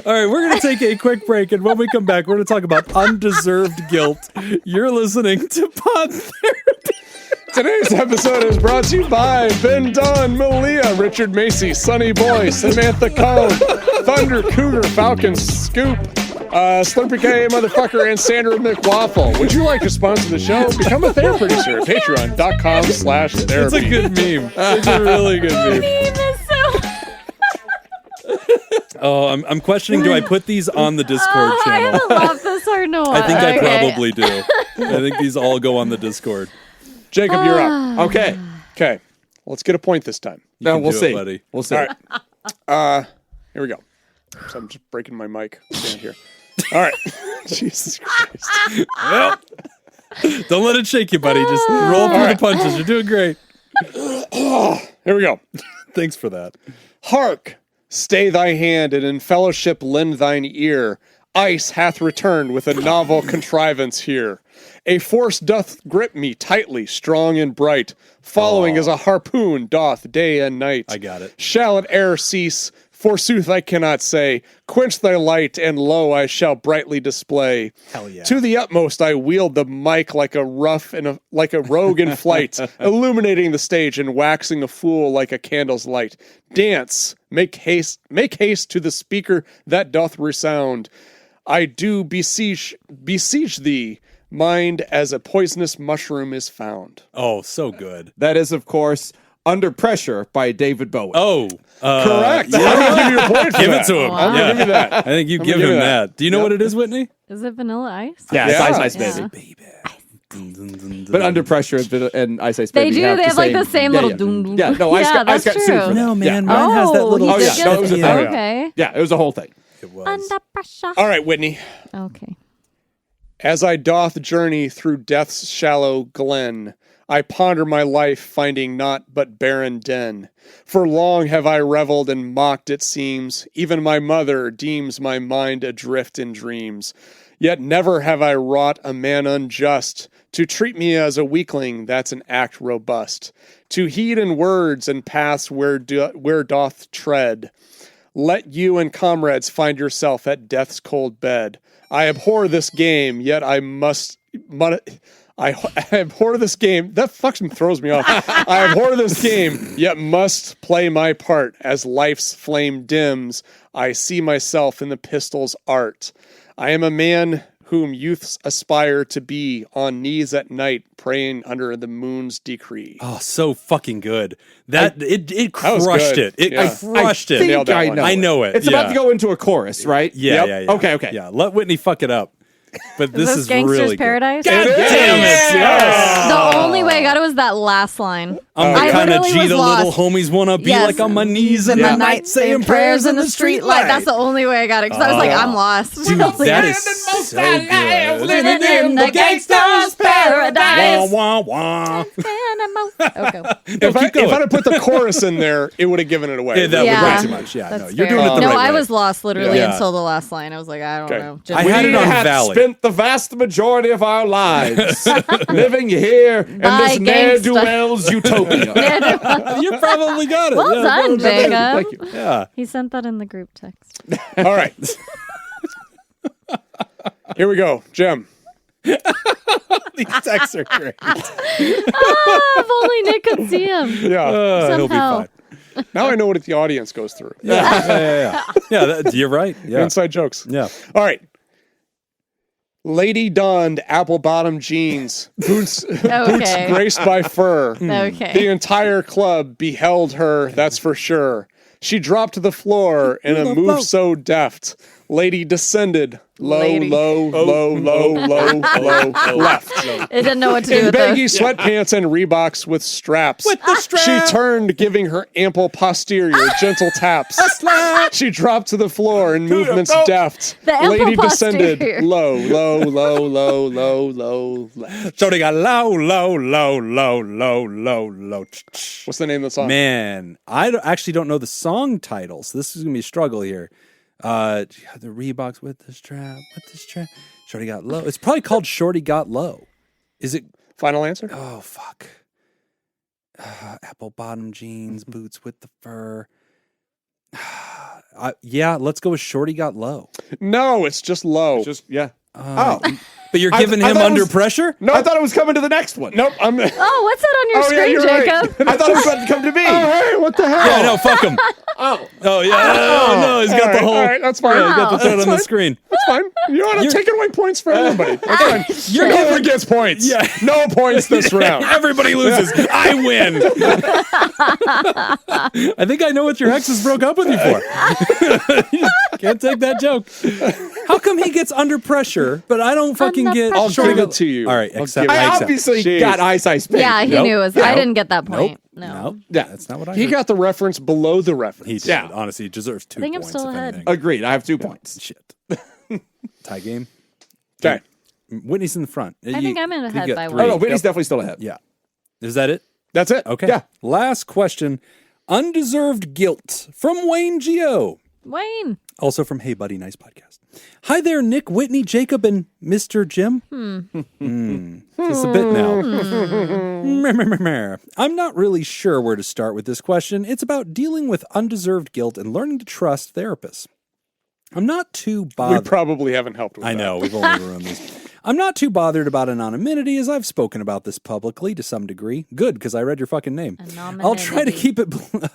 [SPEAKER 2] All right, we're going to take a quick break, and when we come back, we're going to talk about undeserved guilt. You're listening to Pod Therapy.
[SPEAKER 4] Today's episode is brought to you by Ben Dunn, Malia, Richard Macy, Sonny Boy, Samantha Cone, Thunder Cougar, Falcon Scoop, Slurpee K Motherfucker, and Sandra McWaffle. Would you like to sponsor the show? Become a therapy producer at patreon.com/therapy.
[SPEAKER 2] It's a good meme. It's a really good meme.
[SPEAKER 1] Meme is so.
[SPEAKER 2] Oh, I'm questioning, do I put these on the Discord
[SPEAKER 1] I
[SPEAKER 2] channel?
[SPEAKER 1] haven't laughed this hard in a while.
[SPEAKER 2] I think I
[SPEAKER 1] Okay.
[SPEAKER 2] probably do. I think these all go on the Discord.
[SPEAKER 4] Jacob, you're up.
[SPEAKER 3] Okay.
[SPEAKER 4] Okay, let's get a point this time.
[SPEAKER 2] You
[SPEAKER 3] No,
[SPEAKER 2] can
[SPEAKER 3] we'll
[SPEAKER 2] do it,
[SPEAKER 3] see.
[SPEAKER 2] buddy.
[SPEAKER 3] We'll see.
[SPEAKER 4] All right. Here we go. So I'm just breaking my mic stand here. All right. Jesus Christ.
[SPEAKER 2] Well, don't let it shake you, buddy. Just roll through the punches. You're doing great.
[SPEAKER 4] Here we go.
[SPEAKER 2] Thanks for that.
[SPEAKER 4] Hark! Stay thy hand, and in fellowship lend thine ear. Ice hath returned with a novel contrivance here. A force doth grip me tightly, strong and bright, following as a harpoon doth day and night.
[SPEAKER 2] I got it.
[SPEAKER 4] Shall it e'er cease? Forsooth I cannot say. Quench thy light, and lo, I shall brightly display.
[SPEAKER 2] Hell yeah.
[SPEAKER 4] To the utmost I wield the mic like a like a rogue in flight, illuminating the stage and waxing a fool like a candle's light. Dance, make haste to the speaker that doth resound. I do beseech thee, mind as a poisonous mushroom is found.
[SPEAKER 2] Oh, so good.
[SPEAKER 3] That is, of course, Under Pressure by David Bowie.
[SPEAKER 2] Oh,
[SPEAKER 4] Correct. I'm going to give you a point for
[SPEAKER 2] give
[SPEAKER 4] that.
[SPEAKER 2] it to him.
[SPEAKER 1] Wow.
[SPEAKER 4] I'm going to give you that.
[SPEAKER 2] I think you
[SPEAKER 4] I'm
[SPEAKER 2] give
[SPEAKER 4] gonna
[SPEAKER 2] him
[SPEAKER 4] give you
[SPEAKER 2] that. Do you know what it is, Whitney?
[SPEAKER 1] Is it Vanilla Ice?
[SPEAKER 3] Yeah, it's
[SPEAKER 4] Yeah.
[SPEAKER 3] Ice Ice
[SPEAKER 1] Yeah.
[SPEAKER 3] Baby.
[SPEAKER 2] Baby.
[SPEAKER 3] But Under Pressure and Ice Ice
[SPEAKER 1] They
[SPEAKER 3] Baby
[SPEAKER 1] do.
[SPEAKER 3] have
[SPEAKER 1] They have like the same little
[SPEAKER 3] yeah.
[SPEAKER 1] doom doom.
[SPEAKER 3] Yeah, no, Ice got
[SPEAKER 1] that's
[SPEAKER 3] sued
[SPEAKER 1] true.
[SPEAKER 3] for that.
[SPEAKER 2] No, man.
[SPEAKER 3] Yeah.
[SPEAKER 2] Mine has that little.
[SPEAKER 1] he
[SPEAKER 3] Oh,
[SPEAKER 1] did
[SPEAKER 3] yeah,
[SPEAKER 1] get
[SPEAKER 3] no,
[SPEAKER 1] it.
[SPEAKER 3] it was a
[SPEAKER 1] Oh,
[SPEAKER 3] thing.
[SPEAKER 1] okay.
[SPEAKER 3] Yeah, it was a whole thing.
[SPEAKER 2] It was.
[SPEAKER 1] Under pressure.
[SPEAKER 4] All right, Whitney.
[SPEAKER 1] Okay.
[SPEAKER 4] As I doth journey through death's shallow glen, I ponder my life, finding naught but barren den. For long have I reveled and mocked, it seems. Even my mother deems my mind adrift in dreams. Yet never have I wrought a man unjust. To treat me as a weakling, that's an act robust. To heed in words and paths where doth tread. Let you and comrades find yourself at death's cold bed. I abhor this game, yet I must. I abhor this game. That fucking throws me off. I abhor this game, yet must play my part. As life's flame dims, I see myself in the pistol's art. I am a man whom youths aspire to be, on knees at night, praying under the moon's decree.
[SPEAKER 2] Oh, so fucking good. It
[SPEAKER 4] was
[SPEAKER 2] crushed
[SPEAKER 4] good.
[SPEAKER 2] it. It
[SPEAKER 4] Yeah.
[SPEAKER 2] crushed it.
[SPEAKER 3] think
[SPEAKER 4] Nailed that
[SPEAKER 3] I
[SPEAKER 4] one.
[SPEAKER 3] know
[SPEAKER 2] I know it.
[SPEAKER 3] It's about to go into a chorus, right?
[SPEAKER 2] Yeah,
[SPEAKER 4] Yep.
[SPEAKER 2] yeah, yeah.
[SPEAKER 3] Okay.
[SPEAKER 2] Yeah, let Whitney fuck it up. But this
[SPEAKER 1] Is
[SPEAKER 2] is
[SPEAKER 1] Gangster's
[SPEAKER 2] really
[SPEAKER 1] Paradise?
[SPEAKER 2] good. God
[SPEAKER 4] It is.
[SPEAKER 2] damn it!
[SPEAKER 4] Yes.
[SPEAKER 1] The only way I got it was that last line.
[SPEAKER 2] I'm the
[SPEAKER 1] I
[SPEAKER 2] kind of
[SPEAKER 1] literally
[SPEAKER 2] G
[SPEAKER 1] was
[SPEAKER 2] the
[SPEAKER 1] lost.
[SPEAKER 2] little homies wanna be
[SPEAKER 1] Yes.
[SPEAKER 2] like on my knees in
[SPEAKER 1] In
[SPEAKER 2] the night saying prayers in the street light.
[SPEAKER 1] That's the only way I got it because I was like, I'm lost.
[SPEAKER 2] Dude, that is so good.
[SPEAKER 1] Living in the gangster's paradise.
[SPEAKER 2] Wah, wah, wah.
[SPEAKER 1] Okay.
[SPEAKER 4] If I'd have put the chorus in there, it would have given it away.
[SPEAKER 2] Yeah, that
[SPEAKER 1] Yeah.
[SPEAKER 2] would be too much. Yeah, no,
[SPEAKER 1] That's
[SPEAKER 2] you're
[SPEAKER 1] fair.
[SPEAKER 2] doing it the
[SPEAKER 1] No,
[SPEAKER 2] right way.
[SPEAKER 1] I was lost literally
[SPEAKER 2] Yeah.
[SPEAKER 1] until the last line. I was like, I don't
[SPEAKER 4] Okay.
[SPEAKER 1] know.
[SPEAKER 2] I had it on
[SPEAKER 3] have
[SPEAKER 2] Valley.
[SPEAKER 3] spent the vast majority of our lives living here in
[SPEAKER 1] By
[SPEAKER 3] this
[SPEAKER 1] gangsta.
[SPEAKER 3] ne'er-do-wells utopia.
[SPEAKER 2] You probably got it.
[SPEAKER 1] Well
[SPEAKER 2] Yeah,
[SPEAKER 1] done,
[SPEAKER 2] thank you.
[SPEAKER 1] Jacob.
[SPEAKER 2] Thank you. Yeah.
[SPEAKER 1] He sent that in the group text.
[SPEAKER 4] All right. Here we go. Jim.
[SPEAKER 2] These texts are great.
[SPEAKER 1] If only Nick could see him.
[SPEAKER 4] Yeah.
[SPEAKER 2] He'll be
[SPEAKER 1] Somehow.
[SPEAKER 2] fine.
[SPEAKER 4] Now I know what the audience goes through.
[SPEAKER 2] Yeah, you're right. Yeah.
[SPEAKER 4] Inside jokes.
[SPEAKER 2] Yeah.
[SPEAKER 4] All right. Lady donned apple-bottom jeans, boots
[SPEAKER 1] Okay.
[SPEAKER 4] graced by fur. The
[SPEAKER 1] Okay.
[SPEAKER 4] entire club beheld her, that's for sure. She dropped to the floor in a move so deft. Lady descended, low,
[SPEAKER 1] Lady.
[SPEAKER 4] low, low, low, low, low, left.
[SPEAKER 1] It didn't know what to do
[SPEAKER 4] In
[SPEAKER 1] with
[SPEAKER 4] baggy
[SPEAKER 1] this.
[SPEAKER 4] sweatpants and Reeboks with straps.
[SPEAKER 2] With the strap.
[SPEAKER 4] She turned, giving her ample posterior gentle taps. She dropped to the floor in movements deft.
[SPEAKER 1] The ample
[SPEAKER 4] Lady descended,
[SPEAKER 1] posterior.
[SPEAKER 4] low, low, low, low, low, low, left.
[SPEAKER 2] So they got low, low, low, low, low, low, low.
[SPEAKER 4] What's the name of the song?
[SPEAKER 2] Man, actually don't know the song titles. This is gonna be a struggle here. The Reeboks with the strap, Shorty got low. It's probably called Shorty Got Low. Is it?
[SPEAKER 4] Final answer?
[SPEAKER 2] Oh fuck. Apple bottom jeans, boots with the fur. Yeah, let's go with Shorty Got Low.
[SPEAKER 4] No, it's just low.
[SPEAKER 3] Just yeah.
[SPEAKER 2] But you're
[SPEAKER 3] I
[SPEAKER 2] giving him
[SPEAKER 3] thought it
[SPEAKER 2] under
[SPEAKER 3] was-
[SPEAKER 2] pressure?
[SPEAKER 3] I thought it was coming to the next one.
[SPEAKER 4] Nope, I'm.
[SPEAKER 1] Oh, what's that on your
[SPEAKER 4] Oh, yeah,
[SPEAKER 1] screen,
[SPEAKER 4] you're right.
[SPEAKER 1] Jacob?
[SPEAKER 3] I thought it was about to come to me.
[SPEAKER 4] Hey, what the hell?
[SPEAKER 2] Yeah, no, fuck him.
[SPEAKER 3] Oh,
[SPEAKER 2] Oh yeah. Oh, no, he's got
[SPEAKER 4] All
[SPEAKER 2] the
[SPEAKER 4] right,
[SPEAKER 2] whole.
[SPEAKER 4] all right, that's fine.
[SPEAKER 2] Yeah, he's got the thread
[SPEAKER 4] That's
[SPEAKER 2] on the
[SPEAKER 4] fine.
[SPEAKER 2] screen.
[SPEAKER 4] That's fine. You know what? I'm taking away points for everybody. That's fine.
[SPEAKER 2] You're
[SPEAKER 4] No
[SPEAKER 2] giving-
[SPEAKER 4] one gets points.
[SPEAKER 2] Yeah.
[SPEAKER 4] No points this round.
[SPEAKER 2] Everybody loses. I win. I think I know what your exes broke up with you for. You just can't take that joke. How come he gets under pressure, but I don't fucking
[SPEAKER 1] Under
[SPEAKER 2] get?
[SPEAKER 1] pressure.
[SPEAKER 4] I'll
[SPEAKER 2] Shorty
[SPEAKER 4] give
[SPEAKER 2] Got-
[SPEAKER 4] it to you.
[SPEAKER 2] All right,
[SPEAKER 4] I'll
[SPEAKER 2] accept.
[SPEAKER 4] give it
[SPEAKER 3] I
[SPEAKER 4] to you.
[SPEAKER 2] accept.
[SPEAKER 3] obviously
[SPEAKER 4] Jeez.
[SPEAKER 3] got Ice Ice Baby.
[SPEAKER 1] Yeah, he
[SPEAKER 2] Nope.
[SPEAKER 1] knew it was. I didn't get that point.
[SPEAKER 2] No,
[SPEAKER 1] No.
[SPEAKER 3] Yeah.
[SPEAKER 2] that's not what I.
[SPEAKER 4] He
[SPEAKER 2] heard.
[SPEAKER 4] got the reference below the reference.
[SPEAKER 2] He did.
[SPEAKER 3] Yeah.
[SPEAKER 2] Honestly, he deserves 2
[SPEAKER 1] I think I'm
[SPEAKER 2] points.
[SPEAKER 1] still
[SPEAKER 2] if
[SPEAKER 1] ahead.
[SPEAKER 2] anything.
[SPEAKER 3] Agreed. I have 2 points.
[SPEAKER 2] Shit. Tie game.
[SPEAKER 4] Okay.
[SPEAKER 2] Whitney's in the front.
[SPEAKER 1] I think I'm in ahead by
[SPEAKER 2] three.
[SPEAKER 1] one.
[SPEAKER 3] Oh no, Whitney's definitely still ahead.
[SPEAKER 2] Yeah. Is that it?
[SPEAKER 4] That's it.
[SPEAKER 2] Okay.
[SPEAKER 3] Yeah.
[SPEAKER 2] Last question. Undeserved guilt from Wayne Geo.
[SPEAKER 1] Wayne.
[SPEAKER 2] Also from Hey Buddy, nice podcast. Hi there, Nick, Whitney, Jacob, and Mr. Jim. Just a bit now. I'm not really sure where to start with this question. It's about dealing with undeserved guilt and learning to trust therapists. I'm not too bothered.
[SPEAKER 4] We probably haven't helped with
[SPEAKER 2] I
[SPEAKER 4] that.
[SPEAKER 2] know, we've only ruined these. I'm not too bothered about anonymity, as I've spoken about this publicly to some degree. Good, because I read your fucking name. I'll try to keep it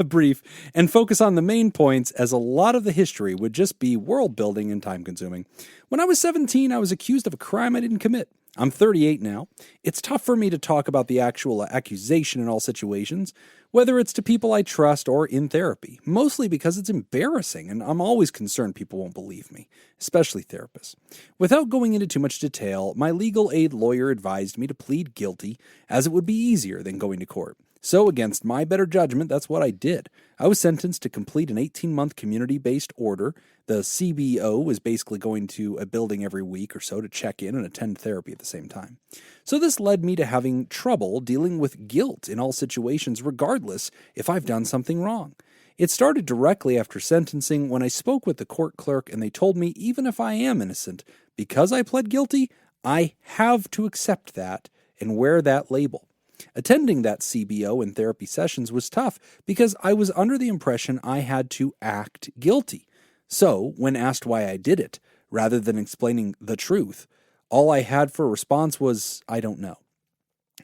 [SPEAKER 2] brief and focus on the main points, as a lot of the history would just be world building and time consuming. When I was 17, I was accused of a crime I didn't commit. I'm 38 now. It's tough for me to talk about the actual accusation in all situations, whether it's to people I trust or in therapy, mostly because it's embarrassing and I'm always concerned people won't believe me, especially therapists. Without going into too much detail, my legal aid lawyer advised me to plead guilty, as it would be easier than going to court. So, against my better judgment, that's what I did. I was sentenced to complete an 18-month community-based order. The CBO was basically going to a building every week or so to check in and attend therapy at the same time. So this led me to having trouble dealing with guilt in all situations, regardless if I've done something wrong. It started directly after sentencing when I spoke with the court clerk and they told me even if I am innocent, because I pled guilty, I have to accept that and wear that label. Attending that CBO and therapy sessions was tough because I was under the impression I had to act guilty. So, when asked why I did it, rather than explaining the truth, all I had for a response was, I don't know.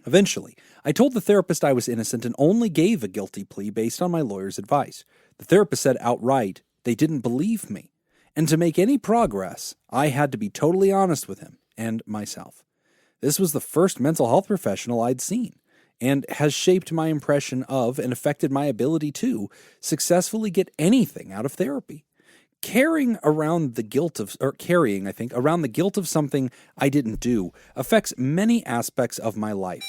[SPEAKER 2] Eventually, I told the therapist I was innocent and only gave a guilty plea based on my lawyer's advice. The therapist said outright they didn't believe me. And to make any progress, I had to be totally honest with him and myself. This was the first mental health professional I'd seen, and has shaped my impression of and affected my ability to successfully get anything out of therapy. Carrying around the guilt of something I didn't do affects many aspects of my life.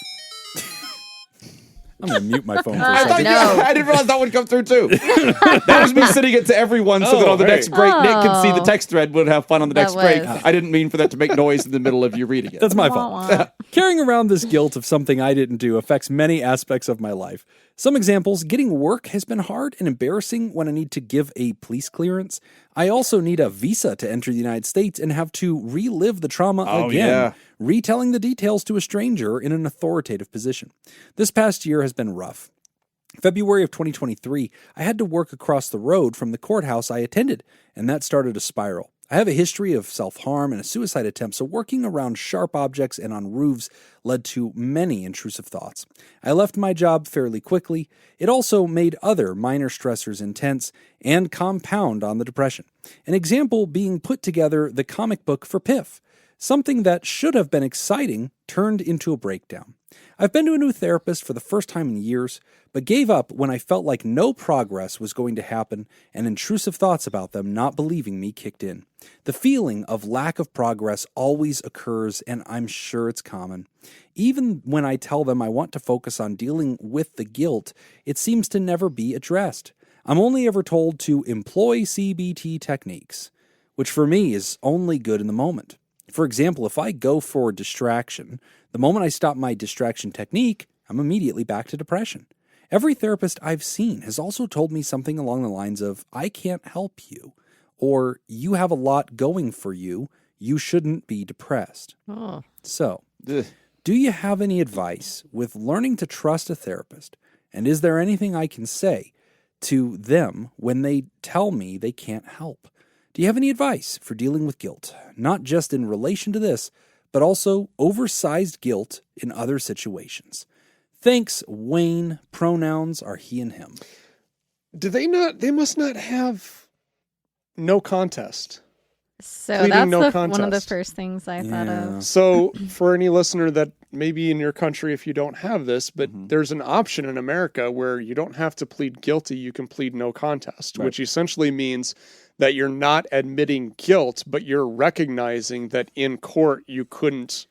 [SPEAKER 2] I'm going to mute my phone for a second.
[SPEAKER 3] I didn't realize that would come through too. That was me sitting it to everyone so that on the next break, Nick can see the text thread. Would have fun on the next break. I didn't mean for that to make noise in the middle of you reading it.
[SPEAKER 2] That's my fault. Carrying around this guilt of something I didn't do affects many aspects of my life. Some examples: getting work has been hard and embarrassing when I need to give a police clearance. I also need a visa to enter the United States and have to relive the trauma again, retelling the details to a stranger in an authoritative position. This past year has been rough. February of 2023, I had to work across the road from the courthouse I attended, and that started a spiral. I have a history of self-harm and a suicide attempt, so working around sharp objects and on roofs led to many intrusive thoughts. I left my job fairly quickly. It also made other minor stressors intense and compound on the depression. An example being put together the comic book for Piff. Something that should have been exciting turned into a breakdown. I've been to a new therapist for the first time in years, but gave up when I felt like no progress was going to happen and intrusive thoughts about them not believing me kicked in. The feeling of lack of progress always occurs, and I'm sure it's common. Even when I tell them I want to focus on dealing with the guilt, it seems to never be addressed. I'm only ever told to employ CBT techniques, which for me is only good in the moment. For example, if I go for distraction, the moment I stop my distraction technique, I'm immediately back to depression. Every therapist I've seen has also told me something along the lines of, I can't help you, or you have a lot going for you, you shouldn't be depressed.
[SPEAKER 1] Oh.
[SPEAKER 2] So, do you have any advice with learning to trust a therapist? And is there anything I can say to them when they tell me they can't help? Do you have any advice for dealing with guilt, not just in relation to this, but also oversized guilt in other situations? Thanks, Wayne. Pronouns are he and him.
[SPEAKER 4] Do they not? They must not have no contest.
[SPEAKER 1] So
[SPEAKER 4] Pleading
[SPEAKER 1] that's
[SPEAKER 4] no
[SPEAKER 1] one of the
[SPEAKER 4] contest.
[SPEAKER 1] first things I thought of.
[SPEAKER 4] So for any listener that maybe in your country, if you don't have this, but there's an option in America where you don't have to plead guilty, you can plead no contest, which essentially means that you're not admitting guilt, but you're recognizing that in court you couldn't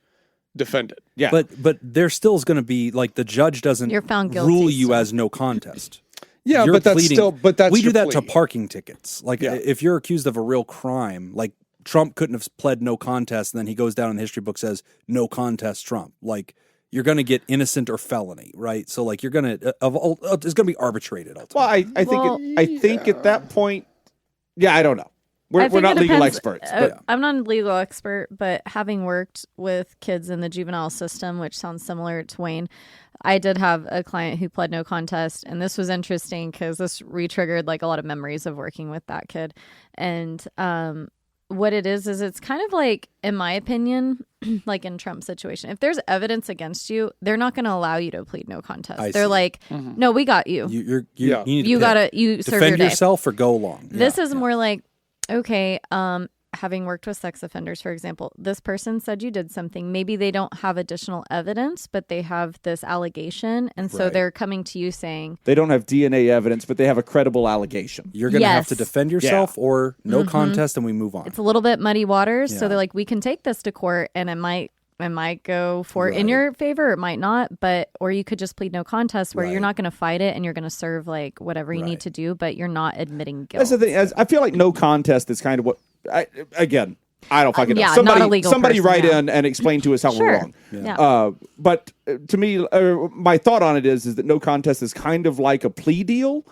[SPEAKER 4] defend it.
[SPEAKER 3] Yeah.
[SPEAKER 2] But there still is going to be, like, the judge doesn't
[SPEAKER 1] You're found guilty,
[SPEAKER 2] rule you
[SPEAKER 1] so-
[SPEAKER 2] as no contest.
[SPEAKER 4] Yeah,
[SPEAKER 2] You're
[SPEAKER 4] but that's
[SPEAKER 2] pleading-
[SPEAKER 4] still, but that's
[SPEAKER 2] we do
[SPEAKER 4] your
[SPEAKER 2] that
[SPEAKER 4] plea.
[SPEAKER 2] to parking tickets. Like, if you're accused of a real crime, like Trump couldn't have pled no contest, and then he goes down in the history book says no contest Trump. Like, you're going to get innocent or felony, right? So like you're going to it's going to be arbitrated ultimately.
[SPEAKER 3] Well, I think at that point, I don't know. We're not legal experts. But
[SPEAKER 1] I'm not a legal expert, but having worked with kids in the juvenile system, which sounds similar to Wayne, I did have a client who pled no contest, and this was interesting because this re-triggered like a lot of memories of working with that kid. And what it is it's kind of like, in my opinion, like in Trump's situation, if there's evidence against you, they're not going to allow you to plead no contest. They're like, no, we got you.
[SPEAKER 2] You need
[SPEAKER 1] you
[SPEAKER 2] to
[SPEAKER 1] serve
[SPEAKER 2] defend
[SPEAKER 1] your
[SPEAKER 2] yourself or go along.
[SPEAKER 1] This is more like, okay, having worked with sex offenders, for example, this person said you did something. Maybe they don't have additional evidence, but they have this allegation. And so they're coming to you saying...
[SPEAKER 3] They don't have DNA evidence, but they have a credible allegation.
[SPEAKER 2] You're going to have to defend yourself or no contest and we move on.
[SPEAKER 1] It's a little bit muddy waters. So they're like, we can take this to court and it might go for in your favor, it might not, or you could just plead no contest where you're not going to fight it and you're going to serve like whatever you need to do, but you're not admitting guilt.
[SPEAKER 3] That's the thing. I feel like no contest is kind of what I don't fucking know.
[SPEAKER 1] Not a legal
[SPEAKER 3] somebody
[SPEAKER 1] person,
[SPEAKER 3] write in and explain to us how we're wrong.
[SPEAKER 1] Yeah.
[SPEAKER 3] But to me, my thought on it is that no contest is kind of like a plea deal. You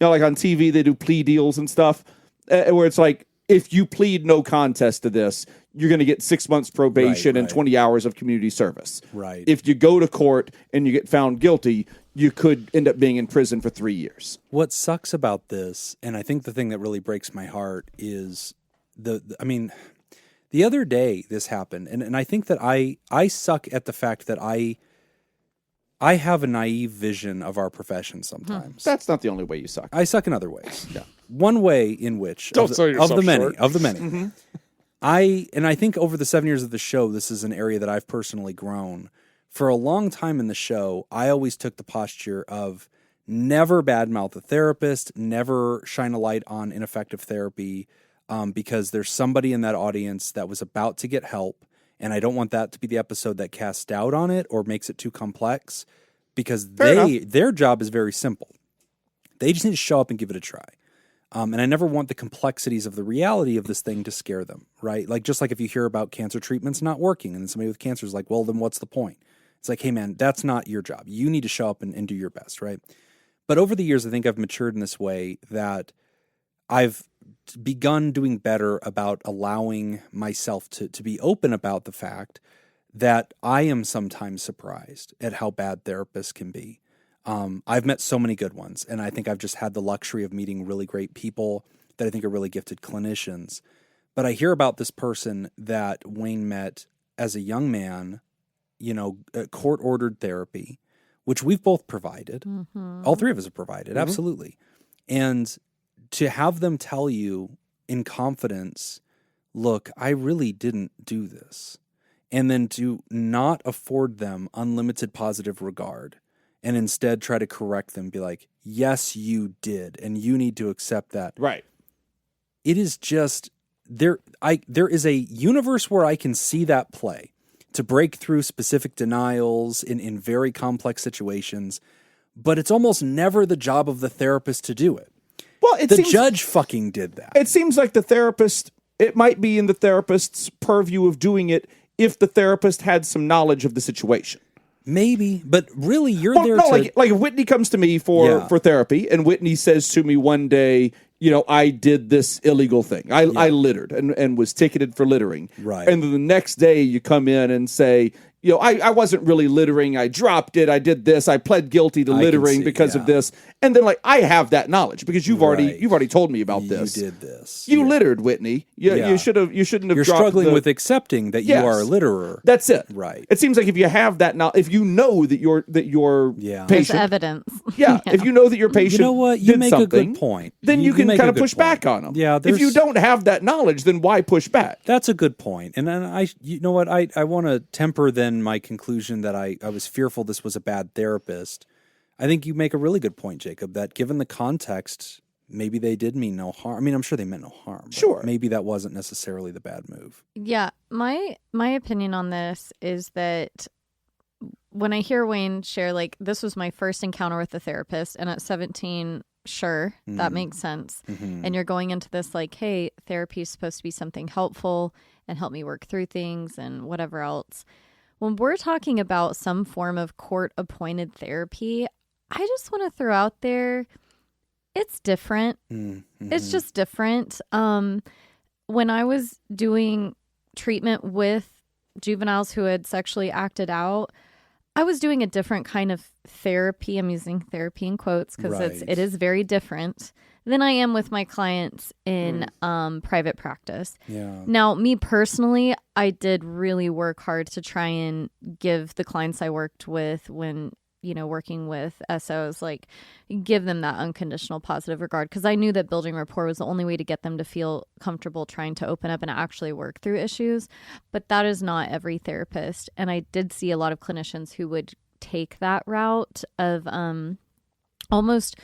[SPEAKER 3] know, like on TV they do plea deals and stuff, where it's like, if you plead no contest to this, you're going to get 6 months probation and 20 hours of community service.
[SPEAKER 2] Right.
[SPEAKER 3] If you go to court and you get found guilty, you could end up being in prison for 3 years.
[SPEAKER 2] What sucks about this, and I think the thing that really breaks my heart is the other day this happened, and I think that I suck at the fact that I have a naive vision of our profession sometimes.
[SPEAKER 3] That's not the only way you suck.
[SPEAKER 2] I suck in other ways. Yeah. One way in which
[SPEAKER 4] Don't sell yourself
[SPEAKER 2] of the many,
[SPEAKER 4] short.
[SPEAKER 2] I think over the 7 years of the show, this is an area that I've personally grown. For a long time in the show, I always took the posture of never badmouth a therapist, never shine a light on ineffective therapy, because there's somebody in that audience that was about to get help, and I don't want that to be the episode that casts doubt on it or makes it too complex, because their job is very simple. They just need to show up and give it a try. And I never want the complexities of the reality of this thing to scare them, right? Like, just like if you hear about cancer treatments not working and somebody with cancer is like, well, then what's the point? It's like, hey, man, that's not your job. You need to show up and do your best, right? But over the years, I think I've matured in this way that I've begun doing better about allowing myself to be open about the fact that I am sometimes surprised at how bad therapists can be. I've met so many good ones, and I think I've just had the luxury of meeting really great people that I think are really gifted clinicians. But I hear about this person that Wayne met as a young man, court-ordered therapy, which we've both provided. Mm-hmm. All three of us have provided, absolutely. And to have them tell you in confidence, look, I really didn't do this. And then to not afford them unlimited positive regard and instead try to correct them, be like, yes, you did, and you need to accept that.
[SPEAKER 3] Right.
[SPEAKER 2] It is just, there is a universe where I can see that play to break through specific denials in very complex situations, but it's almost never the job of the therapist to do it.
[SPEAKER 3] Well,
[SPEAKER 2] the judge fucking did that.
[SPEAKER 3] It seems like it might be in the therapist's purview of doing it if the therapist had some knowledge of the situation.
[SPEAKER 2] Maybe, but really, you're there to...
[SPEAKER 3] Like if Whitney comes to me for therapy, and Whitney says to me one day, I did this illegal thing. I littered and was ticketed for littering.
[SPEAKER 2] Right.
[SPEAKER 3] And then the next day you come in and say, I wasn't really littering. I dropped it. I did this. I pled guilty to littering because of this. And then I have that knowledge because you've already told me about this.
[SPEAKER 2] You did this.
[SPEAKER 3] You littered, Whitney. You shouldn't have.
[SPEAKER 2] You're struggling with accepting that you are a litterer.
[SPEAKER 3] That's it.
[SPEAKER 2] Right.
[SPEAKER 3] It seems like if you have that now, if you know that your patient,
[SPEAKER 1] there's evidence.
[SPEAKER 3] If you know that your patient,
[SPEAKER 2] you know what, you make a good point.
[SPEAKER 3] Then you can kind of push back on them.
[SPEAKER 2] Yeah.
[SPEAKER 3] If you don't have that knowledge, then why push back?
[SPEAKER 2] That's a good point. And then I want to temper then my conclusion that I was fearful this was a bad therapist. I think you make a really good point, Jacob, that given the context, maybe they did mean no harm. I mean, I'm sure they meant no harm.
[SPEAKER 3] Sure.
[SPEAKER 2] Maybe that wasn't necessarily the bad move.
[SPEAKER 1] Yeah. My opinion on this is that when I hear Wayne share, this was my first encounter with a therapist, and at 17, sure, that makes sense. Mm-hmm. And you're going into this hey, therapy is supposed to be something helpful and help me work through things and whatever else. when we're talking about some form of court-appointed therapy, I just want to throw out there, it's different.
[SPEAKER 2] Mm-hmm.
[SPEAKER 1] It's just different. When I was doing treatment with juveniles who had sexually acted out, I was doing a different kind of therapy. I'm using therapy in quotes because it is very different than I am with my clients in private practice.
[SPEAKER 2] Yeah.
[SPEAKER 1] Now, me personally, I did really work hard to try and give the clients I worked with when, working with SOs, like give them that unconditional positive regard, because I knew that building rapport was the only way to get them to feel comfortable trying to open up and actually work through issues. But that is not every therapist. And I did see a lot of clinicians who would take that route of almost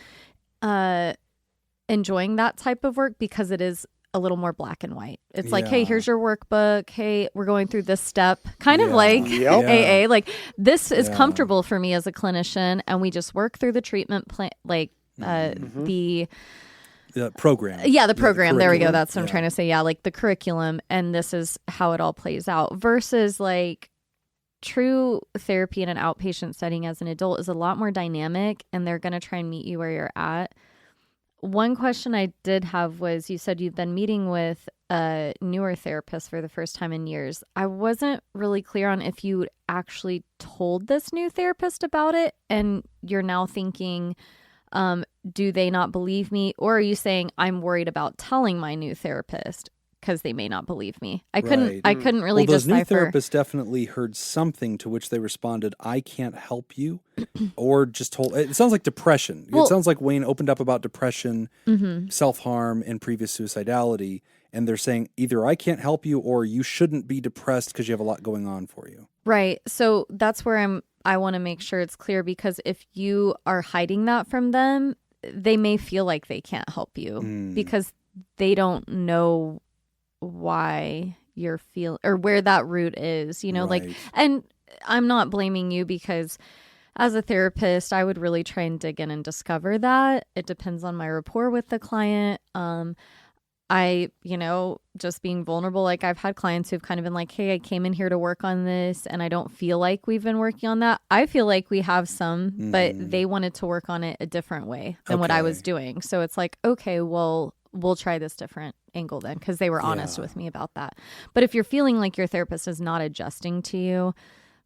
[SPEAKER 1] enjoying that type of work because it is a little more black and white. It's like, hey, here's your workbook. Hey, we're going through this step. Kind of like AA. Like, this is comfortable for me as a clinician, and we just work through the treatment plan, like the
[SPEAKER 2] program.
[SPEAKER 1] Yeah, the program. There we go. That's what I'm trying to say. Yeah, like the curriculum, and this is how it all plays out. Versus like true therapy in an outpatient setting as an adult is a lot more dynamic, and they're going to try and meet you where you're at. One question I did have was, you said you've been meeting with a newer therapist for the first time in years. I wasn't really clear on if you actually told this new therapist about it and you're now thinking, do they not believe me? Or are you saying I'm worried about telling my new therapist because they may not believe me? I couldn't really
[SPEAKER 2] those
[SPEAKER 1] decipher.
[SPEAKER 2] New therapists definitely heard something to which they responded, I can't help you, or just told. It sounds like depression. It sounds like Wayne opened up about depression, self-harm, and previous suicidality, and they're saying either I can't help you or you shouldn't be depressed because you have a lot going on for you.
[SPEAKER 1] Right. So that's where I want to make sure it's clear, because if you are hiding that from them, they may feel like they can't help you because they don't know why you're feeling or where that root is, like, and I'm not blaming you, because as a therapist, I would really try and dig in and discover that. It depends on my rapport with the client. I, just being vulnerable, like I've had clients who've kind of been like, hey, I came in here to work on this and I don't feel like we've been working on that. I feel like we have some, but they wanted to work on it a different way than what I was doing. So it's like, okay, well, we'll try this different angle then, because they were honest with me about that. But if you're feeling like your therapist is not adjusting to you,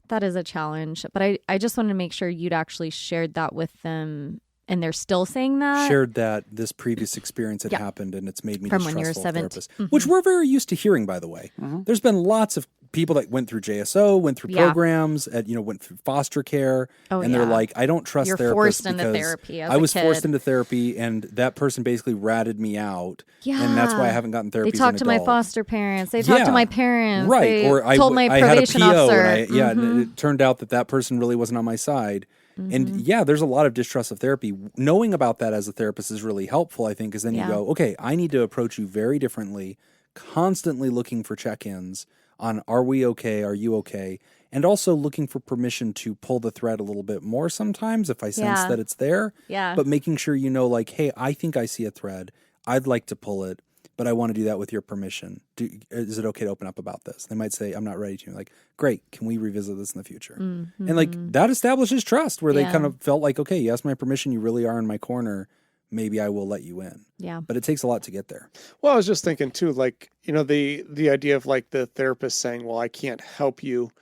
[SPEAKER 1] that is a challenge. But I just wanted to make sure you'd actually shared that with them, and they're still saying that.
[SPEAKER 2] Shared that this previous experience had happened, and it's made me
[SPEAKER 1] from when you were
[SPEAKER 2] distrustful of
[SPEAKER 1] 17,
[SPEAKER 2] therapists, which we're very used to hearing, by the way. There's been lots of people that went through JSO, went through programs, went through foster care, and they're like, I don't trust therapists. You're forced into therapy as
[SPEAKER 1] I was
[SPEAKER 2] a kid. Forced into therapy, and that person basically ratted me out, and that's why I haven't gotten therapy.
[SPEAKER 1] They talked to my foster parents. They talked to my parents.
[SPEAKER 2] Right.
[SPEAKER 1] They
[SPEAKER 2] or
[SPEAKER 1] told my probation
[SPEAKER 2] I had a PO,
[SPEAKER 1] officer.
[SPEAKER 2] And it turned out that person really wasn't on my side. And there's a lot of distrust of therapy. Knowing about that as a therapist is really helpful, I think, because then you go, okay, I need to approach you very differently, constantly looking for check-ins on, are we okay? Are you okay? And also looking for permission to pull the thread a little bit more sometimes if I sense that it's there.
[SPEAKER 1] Yeah.
[SPEAKER 2] But making sure like, hey, I think I see a thread. I'd like to pull it, but I want to do that with your permission. Is it okay to open up about this? They might say, I'm not ready to. Like, great, can we revisit this in the future? And like that establishes trust, where they kind of felt like, okay, you asked my permission, you really are in my corner. Maybe I will let you in. Yeah. But it takes a lot to get there.
[SPEAKER 4] Well, I was just thinking too, like, the idea of like the therapist saying, well, I can't help you.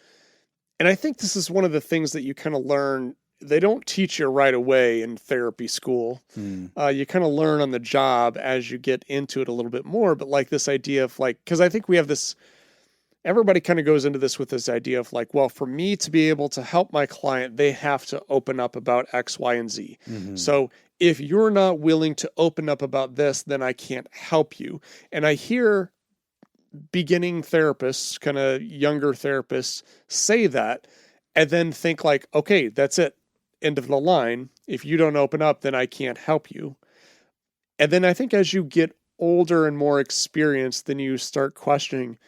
[SPEAKER 4] And I think this is one of the things that you kind of learn. They don't teach you right away in therapy school. You kind of learn on the job as you get into it a little bit more. But like this idea of like, because I think we have this, everybody kind of goes into this with this idea of like, well, for me to be able to help my client, they have to open up about X, Y, and Z. So if you're not willing to open up about this, then I can't help you. And I hear beginning therapists, kind of younger therapists, say that and then think like, okay, that's it. End of the line. If you don't open up, then I can't help you. And then I think as you get older and more experienced, then you start questioning,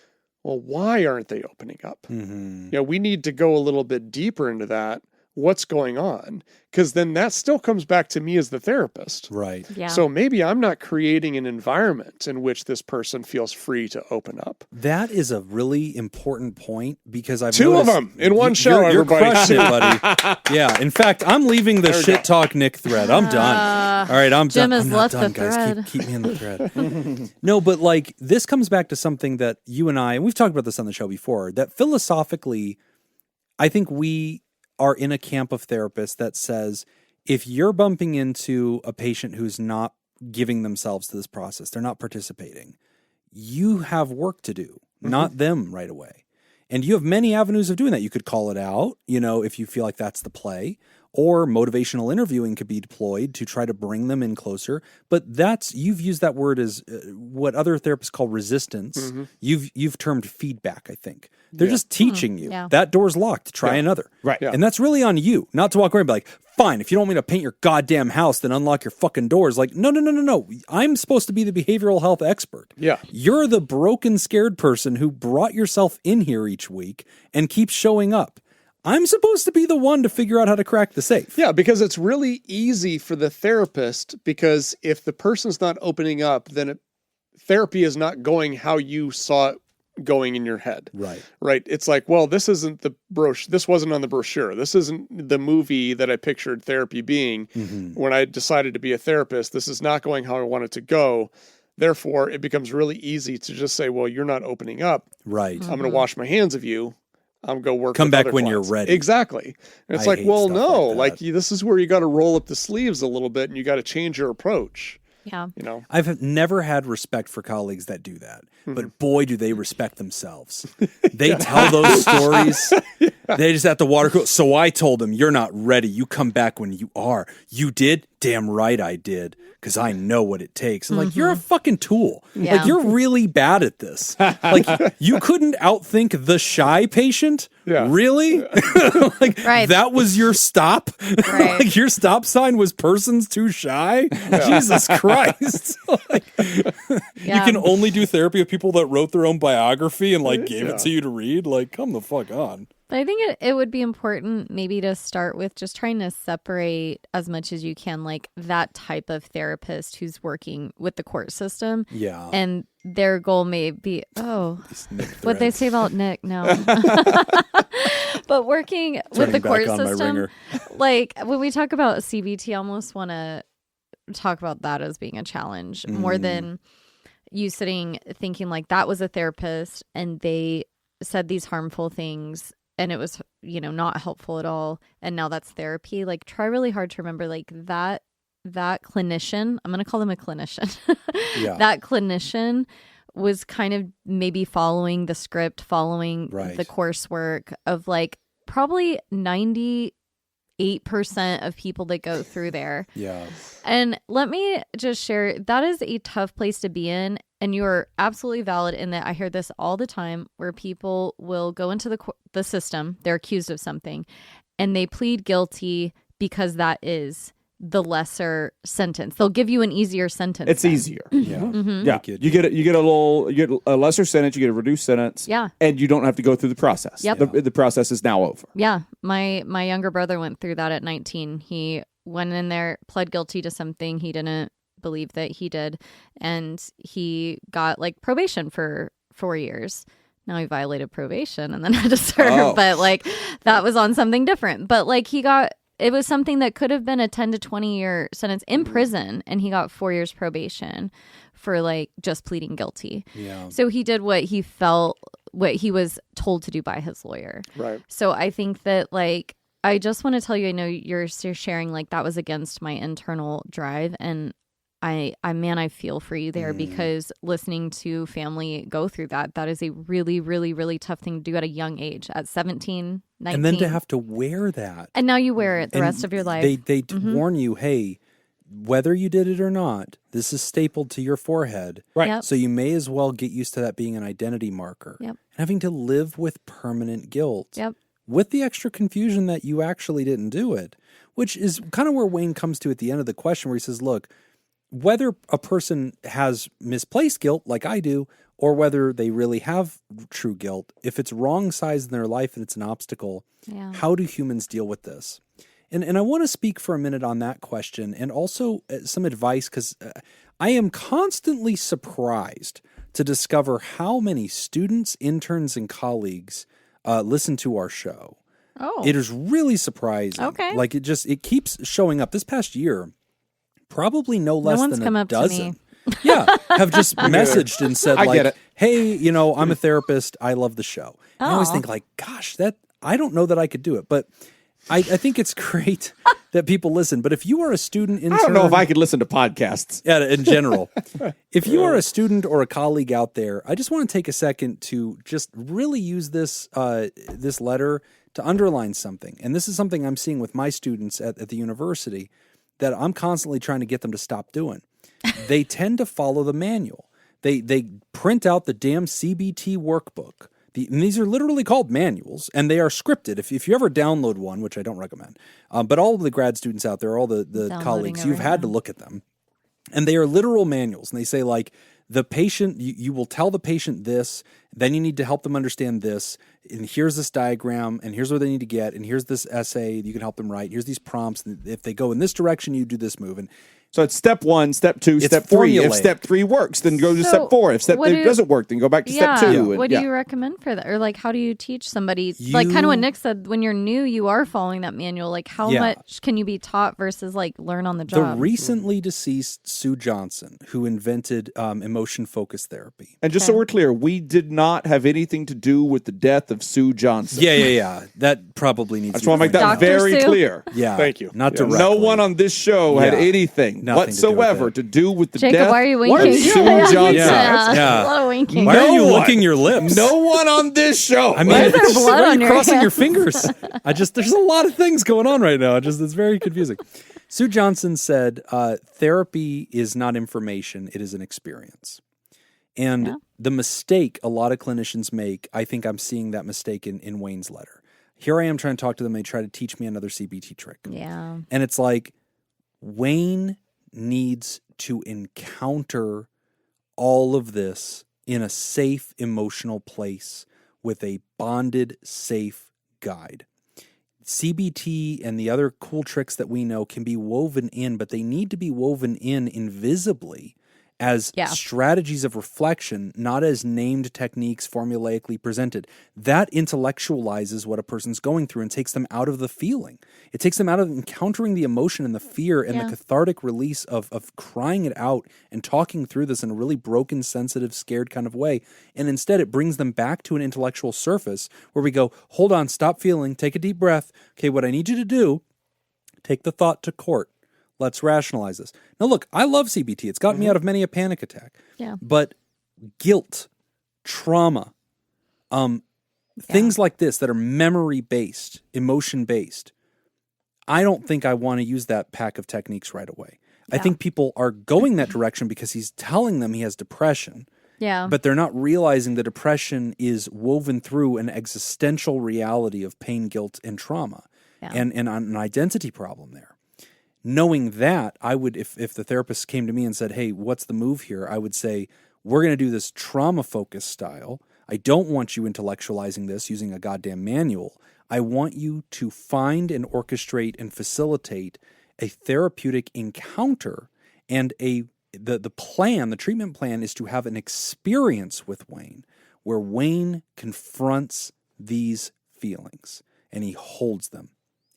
[SPEAKER 4] well, why aren't they opening up? We need to go a little bit deeper into that. what's going on, because then that still comes back to me as the therapist.
[SPEAKER 2] Right.
[SPEAKER 1] Yeah.
[SPEAKER 4] So maybe I'm not creating an environment in which this person feels free to open up.
[SPEAKER 2] That is a really important point because I've
[SPEAKER 4] Two of
[SPEAKER 2] noticed
[SPEAKER 4] them in one show,
[SPEAKER 2] You're
[SPEAKER 4] everybody.
[SPEAKER 2] crushing it, buddy. Yeah. In fact, I'm leaving the shit talk Nick thread. I'm done. All right, I'm
[SPEAKER 1] Jim
[SPEAKER 2] done.
[SPEAKER 1] has
[SPEAKER 2] I'm not
[SPEAKER 1] left
[SPEAKER 2] done,
[SPEAKER 1] the
[SPEAKER 2] guys.
[SPEAKER 1] thread.
[SPEAKER 2] Keep me in the thread. No, but like this comes back to something that you and I, and we've talked about this on the show before, that philosophically, I think we are in a camp of therapists that says if you're bumping into a patient who's not giving themselves to this process, they're not participating, you have work to do, not them right away. And you have many avenues of doing that. You could call it out, if you feel like that's the play, or motivational interviewing could be deployed to try to bring them in closer. But you've used that word as what other therapists call resistance. You've termed feedback, I think. They're just teaching you.
[SPEAKER 1] Yeah.
[SPEAKER 2] That door's locked. Try another.
[SPEAKER 3] Right.
[SPEAKER 4] Yeah.
[SPEAKER 2] And that's really on you, not to walk away and be like, fine, if you don't want me to paint your goddamn house, then unlock your fucking doors. Like, no. I'm supposed to be the behavioral health expert.
[SPEAKER 4] Yeah.
[SPEAKER 2] You're the broken, scared person who brought yourself in here each week and keeps showing up. I'm supposed to be the one to figure out how to crack the safe.
[SPEAKER 4] Yeah, because it's really easy for the therapist, because if the person's not opening up, then therapy is not going how you saw it going in your head. Right. It's like, well, this isn't the brochure. This wasn't on the brochure. This isn't the movie that I pictured therapy being when I decided to be a therapist. This is not going how I want it to go. Therefore, it becomes really easy to just say, well, you're not opening up.
[SPEAKER 2] Right.
[SPEAKER 4] I'm going to wash my hands of you. I'm going to work.
[SPEAKER 2] Come
[SPEAKER 4] with
[SPEAKER 2] back
[SPEAKER 4] other
[SPEAKER 2] when
[SPEAKER 4] clients.
[SPEAKER 2] you're ready.
[SPEAKER 4] Exactly. And it's
[SPEAKER 2] I
[SPEAKER 4] like,
[SPEAKER 2] hate
[SPEAKER 4] well,
[SPEAKER 2] stuff
[SPEAKER 4] no,
[SPEAKER 2] like that.
[SPEAKER 4] this is where you got to roll up the sleeves a little bit and you got to change your approach.
[SPEAKER 1] Yeah.
[SPEAKER 2] I've never had respect for colleagues that do that, but boy, do they respect themselves. They tell those stories. They just at the water cooler. So I told them, you're not ready. You come back when you are. You did? Damn right I did. Because I know what it takes. And like, you're a fucking tool.
[SPEAKER 1] Yeah.
[SPEAKER 2] Like, you're really bad at this. Like, you couldn't outthink the shy patient?
[SPEAKER 4] Yeah.
[SPEAKER 2] Really? Like,
[SPEAKER 1] Right.
[SPEAKER 2] that was your stop?
[SPEAKER 1] Right.
[SPEAKER 2] Like, your stop sign was persons too shy? Jesus Christ. Like,
[SPEAKER 1] Yeah.
[SPEAKER 2] you can only do therapy with people that wrote their own biography and like gave it to you to read? Like, come the fuck on.
[SPEAKER 1] But I think it would be important maybe to start with just trying to separate as much as you can, like that type of therapist who's working with the court system.
[SPEAKER 2] Yeah.
[SPEAKER 1] And their goal may be, what they say about Nick, no. But working with the court system, like when we talk about CBT, I almost want to talk about that as being a challenge more than you sitting thinking like that was a therapist and they said these harmful things and it was, not helpful at all. And now that's therapy. Like try really hard to remember like that clinician, I'm going to call them a clinician.
[SPEAKER 2] Yeah.
[SPEAKER 1] That clinician was kind of maybe following the script, following the coursework of like probably 98% of people that go through there.
[SPEAKER 2] Yeah.
[SPEAKER 1] And let me just share, that is a tough place to be in. And you're absolutely valid in that I hear this all the time where people will go into the system, they're accused of something, and they plead guilty because that is the lesser sentence. They'll give you an easier sentence.
[SPEAKER 3] It's easier.
[SPEAKER 2] Yeah.
[SPEAKER 3] Yeah. You get a lesser sentence, you get a reduced sentence.
[SPEAKER 1] Yeah.
[SPEAKER 3] And you don't have to go through the process.
[SPEAKER 1] Yep.
[SPEAKER 3] The process is now over.
[SPEAKER 1] Yeah. My younger brother went through that at 19. He went in there, pled guilty to something he didn't believe that he did, and he got like probation for 4 years. Now he violated probation and then had to serve, but like that was on something different. But like it was something that could have been a 10 to 20 year sentence in prison, and he got 4 years probation for like just pleading guilty.
[SPEAKER 2] Yeah.
[SPEAKER 1] So he did what he was told to do by his lawyer.
[SPEAKER 4] Right.
[SPEAKER 1] So I think that like, I just want to tell you, I know you're sharing like that was against my internal drive, and I feel for you there because listening to family go through that is a really, really, really tough thing to do at a young age, at 17, 19.
[SPEAKER 2] And then to have to wear that.
[SPEAKER 1] And now you wear it the rest of your life.
[SPEAKER 2] They warn you, hey, whether you did it or not, this is stapled to your forehead.
[SPEAKER 3] Right.
[SPEAKER 1] Yep.
[SPEAKER 2] So you may as well get used to that being an identity marker.
[SPEAKER 1] Yep.
[SPEAKER 2] And having to live with permanent guilt.
[SPEAKER 1] Yep.
[SPEAKER 2] With the extra confusion that you actually didn't do it, which is kind of where Wayne comes to at the end of the question where he says, look, whether a person has misplaced guilt like I do, or whether they really have true guilt, if it's wrong size in their life and it's an obstacle, how do humans deal with this? And I want to speak for a minute on that question and also some advice, because I am constantly surprised to discover how many students, interns, and colleagues listen to our show.
[SPEAKER 1] Oh.
[SPEAKER 2] It is really surprising.
[SPEAKER 1] Okay.
[SPEAKER 2] Like it keeps showing up. This past year, probably no less
[SPEAKER 1] one's
[SPEAKER 2] than
[SPEAKER 1] come
[SPEAKER 2] a
[SPEAKER 1] up to
[SPEAKER 2] dozen.
[SPEAKER 1] me.
[SPEAKER 2] Yeah, have just messaged and said
[SPEAKER 3] I get
[SPEAKER 2] like,
[SPEAKER 3] it.
[SPEAKER 2] hey, you know, I'm a therapist. I love the show. And I always
[SPEAKER 1] Oh.
[SPEAKER 2] think like, gosh, I don't know that I could do it. But I think it's great that people listen. But if you are a student, intern,
[SPEAKER 3] I don't know if I could listen to podcasts.
[SPEAKER 2] yeah, in general, if you are a student or a colleague out there, I just want to take a second to just really use this this letter to underline something. And this is something I'm seeing with my students at the university that I'm constantly trying to get them to stop doing. They tend to follow the manual. They print out the damn CBT workbook. And these are literally called manuals, and they are scripted. If you ever download one, which I don't recommend, but all of the grad students out there, all the colleagues, you've had to look at them. And they are literal manuals. And they say, like, the patient, you will tell the patient this, then you need to help them understand this, and here's this diagram, and here's what they need to get, and here's this essay you can help them write, here's these prompts, and if they go in this direction, you do this move. And
[SPEAKER 3] So it's step 1, step 2,
[SPEAKER 2] It's
[SPEAKER 3] step 3. If
[SPEAKER 2] formulaic.
[SPEAKER 3] step 3 works, then go to
[SPEAKER 1] So,
[SPEAKER 3] step 4. If step
[SPEAKER 1] what
[SPEAKER 3] 3 doesn't work, then go back to step 2.
[SPEAKER 1] What
[SPEAKER 3] And,
[SPEAKER 1] do you recommend for that? Or like, how do you teach somebody? Like kind of
[SPEAKER 2] You-
[SPEAKER 1] what Nick said, when you're new, you are following that manual. Like how
[SPEAKER 2] Yeah.
[SPEAKER 1] much can you be taught versus like learn on the
[SPEAKER 2] the
[SPEAKER 1] job?
[SPEAKER 2] recently deceased Sue Johnson, who invented emotion-focused therapy.
[SPEAKER 3] And just so we're clear, we did not have anything to do with the death of Sue Johnson.
[SPEAKER 2] Yeah. That probably needs
[SPEAKER 3] I just
[SPEAKER 2] to
[SPEAKER 3] want to make that
[SPEAKER 1] Dr.
[SPEAKER 3] very
[SPEAKER 1] Sue?
[SPEAKER 3] clear.
[SPEAKER 2] Yeah.
[SPEAKER 4] Thank you.
[SPEAKER 2] Not
[SPEAKER 4] Yeah.
[SPEAKER 2] directly.
[SPEAKER 3] No one on this show had
[SPEAKER 2] Yeah.
[SPEAKER 3] anything
[SPEAKER 2] Nothing to do with
[SPEAKER 3] whatsoever
[SPEAKER 2] it.
[SPEAKER 3] to do with the
[SPEAKER 1] Jacob,
[SPEAKER 3] death
[SPEAKER 1] why are you
[SPEAKER 3] of
[SPEAKER 1] winking?
[SPEAKER 3] Sue
[SPEAKER 1] Yeah.
[SPEAKER 3] Johnson.
[SPEAKER 2] Yeah.
[SPEAKER 1] A lot of winking.
[SPEAKER 2] Why are you
[SPEAKER 3] No one.
[SPEAKER 2] licking your lips?
[SPEAKER 3] No one on this show.
[SPEAKER 2] I mean,
[SPEAKER 1] Why is there
[SPEAKER 2] it's-
[SPEAKER 1] blood
[SPEAKER 2] why are
[SPEAKER 1] on
[SPEAKER 2] you
[SPEAKER 1] your
[SPEAKER 2] crossing your
[SPEAKER 1] hands?
[SPEAKER 2] fingers? There's a lot of things going on right now. It's very confusing. Sue Johnson said, therapy is not information, it is an experience. And the mistake a lot of clinicians make, I think I'm seeing that mistake in Wayne's letter. Here I am trying to talk to them. They try to teach me another CBT trick.
[SPEAKER 1] Yeah.
[SPEAKER 2] And it's like, Wayne needs to encounter all of this in a safe emotional place with a bonded, safe guide. CBT and the other cool tricks that we know can be woven in, but they need to be woven in invisibly as strategies of reflection, not as named techniques formulaically presented. That intellectualizes what a person's going through and takes them out of the feeling. It takes them out of encountering the emotion and the fear and the cathartic release of crying it out and talking through this in a really broken, sensitive, scared kind of way. And instead it brings them back to an intellectual surface where we go, hold on, stop feeling, take a deep breath. Okay, what I need you to do, take the thought to court. Let's rationalize this. Now, look, I love CBT. It's gotten me out of many a panic attack.
[SPEAKER 1] Yeah.
[SPEAKER 2] But guilt, trauma, things like this that are memory-based, emotion-based, I don't think I want to use that pack of techniques right away. I think people are going that direction because he's telling them he has depression.
[SPEAKER 1] Yeah.
[SPEAKER 2] But they're not realizing the depression is woven through an existential reality of pain, guilt, and trauma, and an identity problem there. Knowing that, I would, if the therapist came to me and said, hey, what's the move here? I would say, we're going to do this trauma-focused style. I don't want you intellectualizing this using a goddamn manual. I want you to find and orchestrate and facilitate a therapeutic encounter, and the treatment plan is to have an experience with Wayne where Wayne confronts these feelings and he holds them.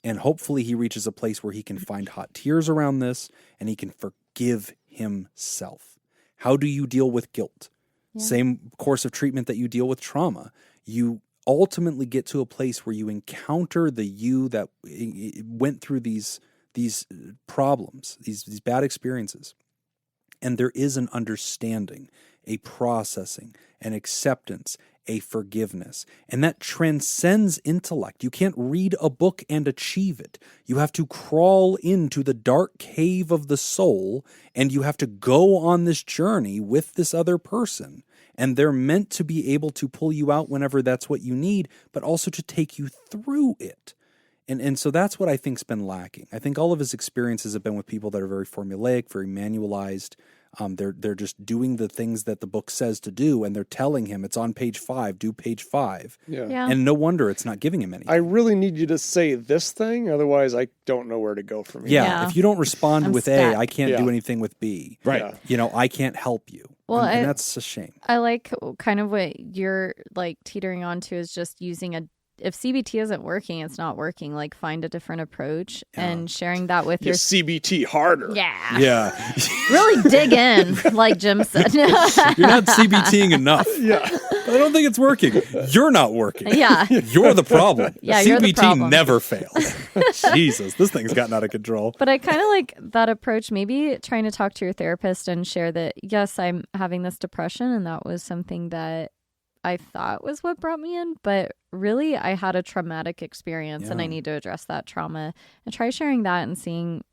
[SPEAKER 2] And hopefully he reaches a place where he can find hot tears around this and he can forgive himself. How do you deal with guilt? Same course of treatment that you deal with trauma. You ultimately get to a place where you encounter the you that went through these problems, these bad experiences. And there is an understanding, a processing, an acceptance, a forgiveness. And that transcends intellect. You can't read a book and achieve it. You have to crawl into the dark cave of the soul, and you have to go on this journey with this other person. And they're meant to be able to pull you out whenever that's what you need, but also to take you through it. And so that's what I think's been lacking. I think all of his experiences have been with people that are very formulaic, very manualized, They're just doing the things that the book says to do, and they're telling him it's on page 5, do page 5.
[SPEAKER 1] Yeah.
[SPEAKER 2] And no wonder it's not giving him anything.
[SPEAKER 4] I really need you to say this thing, otherwise I don't know where to go from here.
[SPEAKER 2] Yeah, if you don't respond
[SPEAKER 1] I'm
[SPEAKER 2] with
[SPEAKER 1] stuck.
[SPEAKER 2] A, I can't do anything with B.
[SPEAKER 3] Right.
[SPEAKER 4] Yeah.
[SPEAKER 2] I can't help you.
[SPEAKER 1] Well,
[SPEAKER 2] and that's a shame.
[SPEAKER 1] I like kind of what you're like teetering onto is just using if CBT isn't working, it's not working. Like find a different approach and sharing that with
[SPEAKER 4] You
[SPEAKER 1] your
[SPEAKER 4] CBT harder.
[SPEAKER 1] Yeah.
[SPEAKER 2] Yeah.
[SPEAKER 1] Really dig in, like Jim said.
[SPEAKER 2] You're not CBTing enough.
[SPEAKER 4] Yeah.
[SPEAKER 2] I don't think it's working. You're not working.
[SPEAKER 1] Yeah.
[SPEAKER 2] You're the problem.
[SPEAKER 1] Yeah,
[SPEAKER 2] CBT
[SPEAKER 1] you're the problem.
[SPEAKER 2] never fails. Jesus, this thing's gotten out of control.
[SPEAKER 1] But I kind of like that approach, maybe trying to talk to your therapist and share that, yes, I'm having this depression and that was something that I thought was what brought me in, but really I had a traumatic experience and I need to address that trauma, and try sharing that and seeing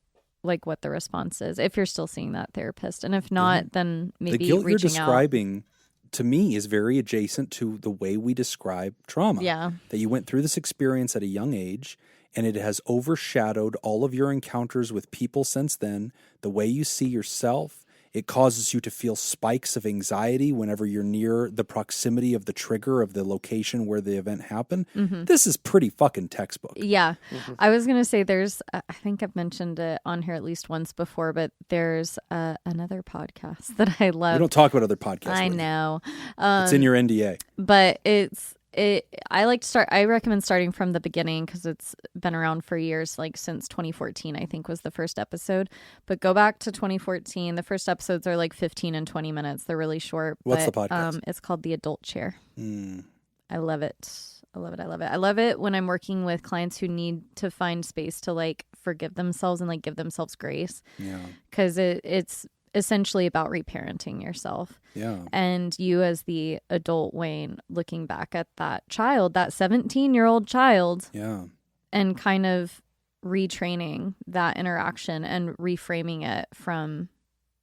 [SPEAKER 1] like what the response is if you're still seeing that therapist. And if not, then maybe
[SPEAKER 2] the guilt you're
[SPEAKER 1] reaching out.
[SPEAKER 2] describing to me is very adjacent to the way we describe trauma.
[SPEAKER 1] Yeah.
[SPEAKER 2] That you went through this experience at a young age and it has overshadowed all of your encounters with people since then, the way you see yourself. It causes you to feel spikes of anxiety whenever you're near the proximity of the trigger of the location where the event happened. This is pretty fucking textbook.
[SPEAKER 1] Yeah. I was going to say I think I've mentioned it on here at least once before, but there's another podcast that I love.
[SPEAKER 2] We don't talk about other podcasts.
[SPEAKER 1] I
[SPEAKER 2] Whitney.
[SPEAKER 1] know.
[SPEAKER 2] It's in your NDA.
[SPEAKER 1] But I recommend starting from the beginning because it's been around for years, like since 2014, I think was the first episode. But go back to 2014. The first episodes are like 15 and 20 minutes. They're really short.
[SPEAKER 2] What's
[SPEAKER 1] but,
[SPEAKER 2] the podcast?
[SPEAKER 1] It's called The Adult Chair. I love it. I love it. I love it. I love it when I'm working with clients who need to find space to like forgive themselves and like give themselves grace.
[SPEAKER 2] Yeah.
[SPEAKER 1] Because it's essentially about reparenting yourself.
[SPEAKER 2] Yeah.
[SPEAKER 1] And you as the adult Wayne looking back at that child, that 17-year-old child,
[SPEAKER 2] Yeah.
[SPEAKER 1] and kind of retraining that interaction and reframing it from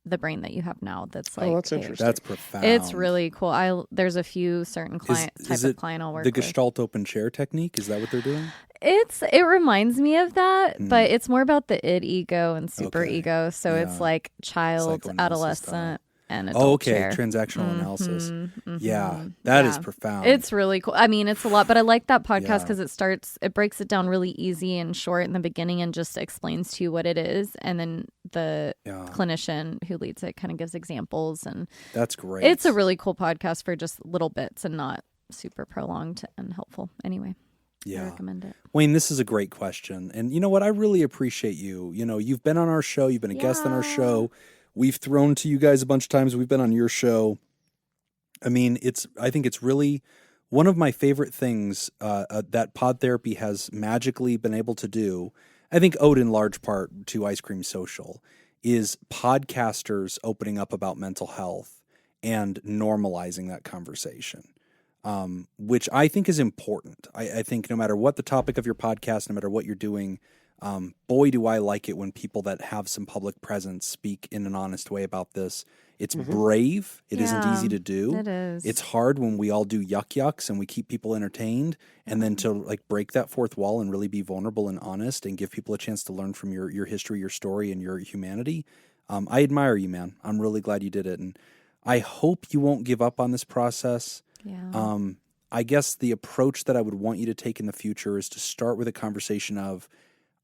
[SPEAKER 1] the brain that you have now. That's like,
[SPEAKER 4] that's interesting.
[SPEAKER 2] That's profound.
[SPEAKER 1] It's really cool. There's a few certain client
[SPEAKER 2] Is
[SPEAKER 1] of
[SPEAKER 2] it
[SPEAKER 1] client I'll work
[SPEAKER 2] the
[SPEAKER 1] with.
[SPEAKER 2] Gestalt open chair technique? Is that what they're doing?
[SPEAKER 1] It reminds me of that, but it's more about the id ego and super
[SPEAKER 2] Okay.
[SPEAKER 1] ego. So it's like child,
[SPEAKER 2] Psychoanalysis
[SPEAKER 1] adolescent, and adult
[SPEAKER 2] Oh, okay.
[SPEAKER 1] chair.
[SPEAKER 2] Transactional analysis. Yeah. that is
[SPEAKER 1] Yeah.
[SPEAKER 2] profound.
[SPEAKER 1] It's really cool. I mean, it's a lot, but I like that podcast
[SPEAKER 2] Yeah.
[SPEAKER 1] because it breaks it down really easy and short in the beginning and just explains to you what it is. And then the clinician who leads it kind of gives examples. And
[SPEAKER 2] That's great.
[SPEAKER 1] it's a really cool podcast for just little bits and not super prolonged and helpful. Anyway, I recommend it.
[SPEAKER 2] Wayne, this is a great question. And you know what? I really appreciate you. You know, you've been on our show. You've been a guest on our show. We've thrown to you guys a bunch of times. We've been on your show. I mean, I think it's really one of my favorite things that Pod Therapy has magically been able to do. I think owed in large part to Ice Cream Social is podcasters opening up about mental health and normalizing that conversation. Which I think is important. I think no matter what the topic of your podcast, no matter what you're doing, boy, do I like it when people that have some public presence speak in an honest way about this. It's brave. It isn't easy to do.
[SPEAKER 1] It is.
[SPEAKER 2] It's hard when we all do yucks and we keep people entertained, and then to like break that fourth wall and really be vulnerable and honest and give people a chance to learn from your history, your story, and your humanity. I admire you, man. I'm really glad you did it, and I hope you won't give up on this process.
[SPEAKER 1] Yeah.
[SPEAKER 2] I guess the approach that I would want you to take in the future is to start with a conversation of,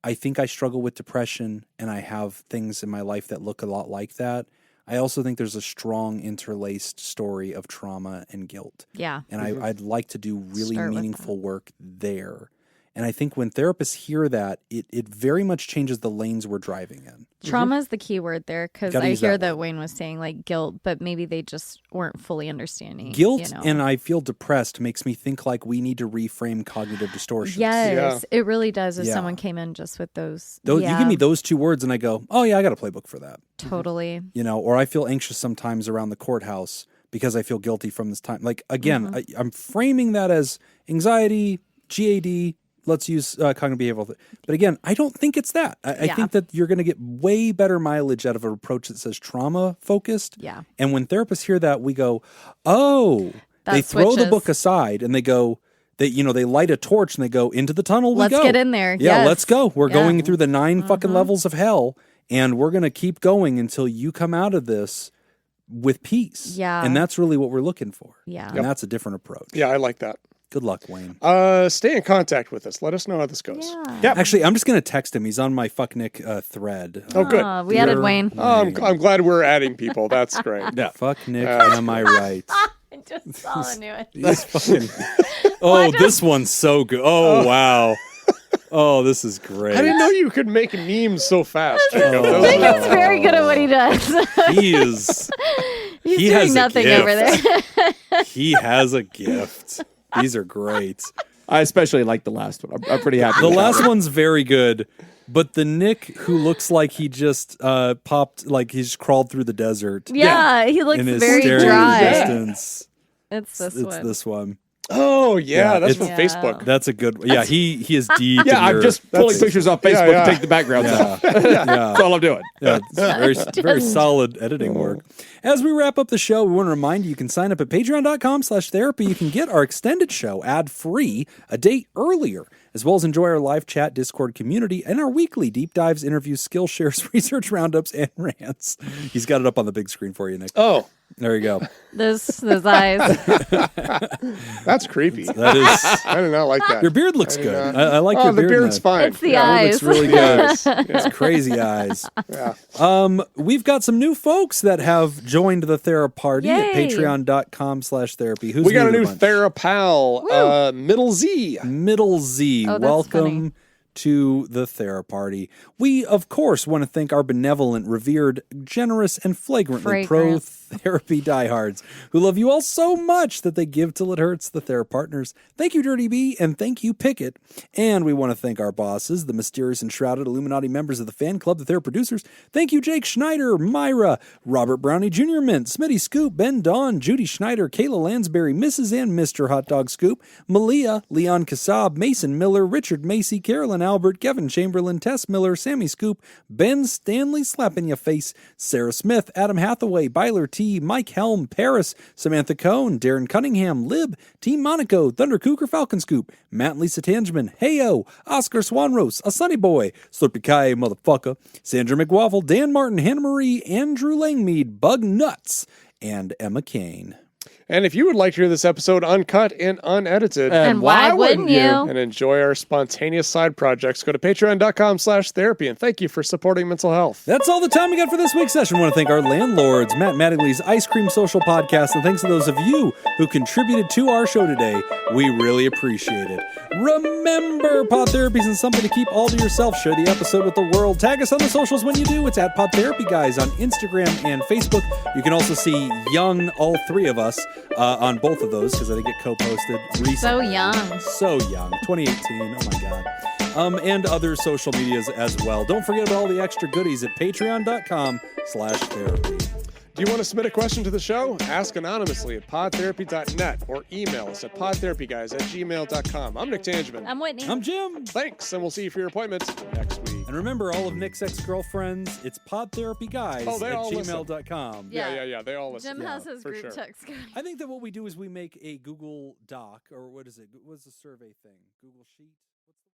[SPEAKER 2] I think I struggle with depression and I have things in my life that look a lot like that. I also think there's a strong interlaced story of trauma and guilt.
[SPEAKER 1] Yeah.
[SPEAKER 2] And I'd like to do really
[SPEAKER 1] Start with
[SPEAKER 2] meaningful work there. And I think when therapists hear that, it very much changes the lanes we're driving in.
[SPEAKER 1] Trauma is the key word there because
[SPEAKER 2] Gotta
[SPEAKER 1] I
[SPEAKER 2] use
[SPEAKER 1] hear
[SPEAKER 2] that
[SPEAKER 1] that
[SPEAKER 2] word.
[SPEAKER 1] Wayne was saying like guilt, but maybe they just weren't fully understanding.
[SPEAKER 2] Guilt
[SPEAKER 1] you know?
[SPEAKER 2] and I feel depressed makes me think like we need to reframe cognitive distortions.
[SPEAKER 1] Yes, it really does. If
[SPEAKER 2] Yeah.
[SPEAKER 1] someone came in just with those,
[SPEAKER 2] You
[SPEAKER 1] yeah,
[SPEAKER 2] give me those two words and I go, oh yeah, I got a playbook for that.
[SPEAKER 1] totally.
[SPEAKER 2] You know, or I feel anxious sometimes around the courthouse because I feel guilty from this time. Like, again, I'm framing that as anxiety, GAD, let's use cognitive behavioral. But again, I don't think it's that. I think that you're going to get way better mileage out of an approach that says trauma focused.
[SPEAKER 1] Yeah.
[SPEAKER 2] And when therapists hear that, we go, oh,
[SPEAKER 1] That
[SPEAKER 2] they throw the
[SPEAKER 1] switches.
[SPEAKER 2] book aside and they go, they light a torch and they go into the tunnel.
[SPEAKER 1] Let's
[SPEAKER 2] go.
[SPEAKER 1] get in there.
[SPEAKER 2] Yeah,
[SPEAKER 1] Yes.
[SPEAKER 2] let's go. We're
[SPEAKER 1] Yeah.
[SPEAKER 2] going through the 9 fucking levels of hell, and we're going to keep going until you come out of this with peace.
[SPEAKER 1] Yeah.
[SPEAKER 2] And that's really what we're looking for.
[SPEAKER 1] Yeah.
[SPEAKER 2] And that's a different approach.
[SPEAKER 4] Yeah, I like that.
[SPEAKER 2] Good luck, Wayne.
[SPEAKER 4] Stay in contact with us. Let us know how this goes.
[SPEAKER 1] Yeah.
[SPEAKER 2] Actually, I'm just going to text him. He's on my Fuck Nick thread.
[SPEAKER 4] Oh, good.
[SPEAKER 1] We added
[SPEAKER 2] Dear
[SPEAKER 1] Wayne.
[SPEAKER 4] Oh, I'm glad we're adding people. That's great.
[SPEAKER 3] Yeah.
[SPEAKER 2] Fuck Nick, am I right?
[SPEAKER 1] I just saw the new one.
[SPEAKER 2] This fucking... Oh, this one's so good. Oh, wow. Oh, this is great.
[SPEAKER 4] I didn't know you could make memes so fast, Jacob.
[SPEAKER 2] Oh.
[SPEAKER 1] Jacob's very good at what he does.
[SPEAKER 2] He is.
[SPEAKER 1] He's
[SPEAKER 2] He
[SPEAKER 1] doing
[SPEAKER 2] has a
[SPEAKER 1] nothing
[SPEAKER 2] gift.
[SPEAKER 1] over there.
[SPEAKER 2] He has a gift. These are great.
[SPEAKER 3] I especially like the last one. I'm pretty happy.
[SPEAKER 2] The
[SPEAKER 3] with that
[SPEAKER 2] last
[SPEAKER 3] one.
[SPEAKER 2] one's very good, but the Nick who looks like he just popped, like he's crawled through the desert.
[SPEAKER 1] Yeah, he looks
[SPEAKER 2] and is
[SPEAKER 1] very
[SPEAKER 2] staring
[SPEAKER 1] dry.
[SPEAKER 2] in the distance.
[SPEAKER 1] It's this
[SPEAKER 2] It's
[SPEAKER 1] one.
[SPEAKER 2] this one.
[SPEAKER 4] Oh, yeah,
[SPEAKER 2] Yeah,
[SPEAKER 4] that's
[SPEAKER 2] it's-
[SPEAKER 4] from Facebook.
[SPEAKER 2] That's a good one. Yeah, he is deep.
[SPEAKER 3] Yeah,
[SPEAKER 2] in
[SPEAKER 3] I'm
[SPEAKER 2] your-
[SPEAKER 3] just pulling pictures off Facebook
[SPEAKER 4] yeah.
[SPEAKER 3] to take the backgrounds off.
[SPEAKER 2] Yeah.
[SPEAKER 3] That's all I'm doing.
[SPEAKER 2] Yeah, it's very solid editing work. As we wrap up the show, we want to remind you can sign up at patreon.com/therapy. You can get our extended show ad-free a day earlier, as well as enjoy our live chat Discord community and our weekly deep dives, interviews, skill shares, research roundups, and rants. He's got it up on the big screen for you, Nick.
[SPEAKER 4] Oh,
[SPEAKER 2] There you go.
[SPEAKER 1] Those eyes.
[SPEAKER 4] that's creepy.
[SPEAKER 2] That is...
[SPEAKER 4] I did not like that.
[SPEAKER 2] Your beard looks good. I like
[SPEAKER 4] Oh,
[SPEAKER 2] your
[SPEAKER 4] the
[SPEAKER 2] beard.
[SPEAKER 4] beard's fine.
[SPEAKER 1] It's the
[SPEAKER 2] It
[SPEAKER 1] eyes.
[SPEAKER 2] looks really good.
[SPEAKER 4] Yes.
[SPEAKER 2] It's crazy eyes.
[SPEAKER 4] Yeah.
[SPEAKER 2] We've got some new folks that have joined the Theraparty at
[SPEAKER 1] Yay.
[SPEAKER 2] patreon.com/therapy. Who's
[SPEAKER 4] We got a
[SPEAKER 2] new
[SPEAKER 4] new
[SPEAKER 2] to the bunch?
[SPEAKER 4] Therapal, Middle Z.
[SPEAKER 2] Middle Z.
[SPEAKER 1] Oh, that's
[SPEAKER 2] Welcome
[SPEAKER 1] funny.
[SPEAKER 2] to the Theraparty. We, of course, want to thank our benevolent, revered, generous, and flagrantly
[SPEAKER 1] Fragrant.
[SPEAKER 2] pro-therapy diehards who love you all so much that they give till it hurts, the Therapartners. Thank you, Dirty B, and thank you, Pickett. And we want to thank our bosses, the mysterious and shrouded Illuminati members of the fan club, the Theraproducers. Thank you, Jake Schneider, Myra, Robert Brownie Jr. Mint, Smitty Scoop, Ben Dawn, Judy Schneider, Kayla Lansbury, Mrs. and Mr. Hot Dog Scoop, Malia, Leon Kassab, Mason Miller, Richard Macy, Carolyn Albert, Kevin Chamberlain, Tess Miller, Sammy Scoop, Ben Stanley, Slapping Ya Face, Sarah Smith, Adam Hathaway, Byler T, Mike Helm, Paris, Samantha Cohn, Darren Cunningham, Lib, Team Monaco, Thunder Cougar Falcon Scoop, Matt and Lisa Tangeman, Heyo, Oscar Swanrose, A Sunny Boy, Slurpy Kai Motherfucker, Sandra McWaffle, Dan Martin, Hannah Marie, Andrew Langmead, Bug Nuts, and Emma Kane.
[SPEAKER 4] And if you would like to hear this episode uncut and unedited
[SPEAKER 1] And why wouldn't you?
[SPEAKER 4] and enjoy our spontaneous side projects, go to patreon.com/therapy. And thank you for supporting mental health.
[SPEAKER 2] That's all the time we got for this week's session. I want to thank our landlords, Matt Mattingly's Ice Cream Social Podcast, and thanks to those of you who contributed to our show today. We really appreciate it. Remember, Pod Therapy isn't something to keep all to yourself. Share the episode with the world. Tag us on the socials when you do. It's at PodTherapyGuys on Instagram and Facebook. You can also see young, all three of us, on both of those because I think it co-posted recently.
[SPEAKER 1] So young.
[SPEAKER 2] So young. 2018. Oh my God. And other social medias as well. Don't forget about all the extra goodies at patreon.com/therapy.
[SPEAKER 4] Do you want to submit a question to the show? Ask anonymously at podtherapy.net or email us at podtherapyguys@gmail.com. I'm Nick Tangeman.
[SPEAKER 1] I'm Whitney.
[SPEAKER 2] I'm Jim.
[SPEAKER 4] Thanks, and we'll see you for your appointment next week.
[SPEAKER 2] And remember, all of Nick's ex-girlfriends, it's podtherapyguys
[SPEAKER 4] Oh, they
[SPEAKER 2] at
[SPEAKER 4] all listen.
[SPEAKER 2] gmail.com.
[SPEAKER 4] Yeah. They all listen.
[SPEAKER 1] Jim has his
[SPEAKER 4] for
[SPEAKER 1] group
[SPEAKER 4] sure.
[SPEAKER 1] text going.
[SPEAKER 2] I think that what we do is we make a Google Doc, or what is it? What's the survey thing? Google Sheet?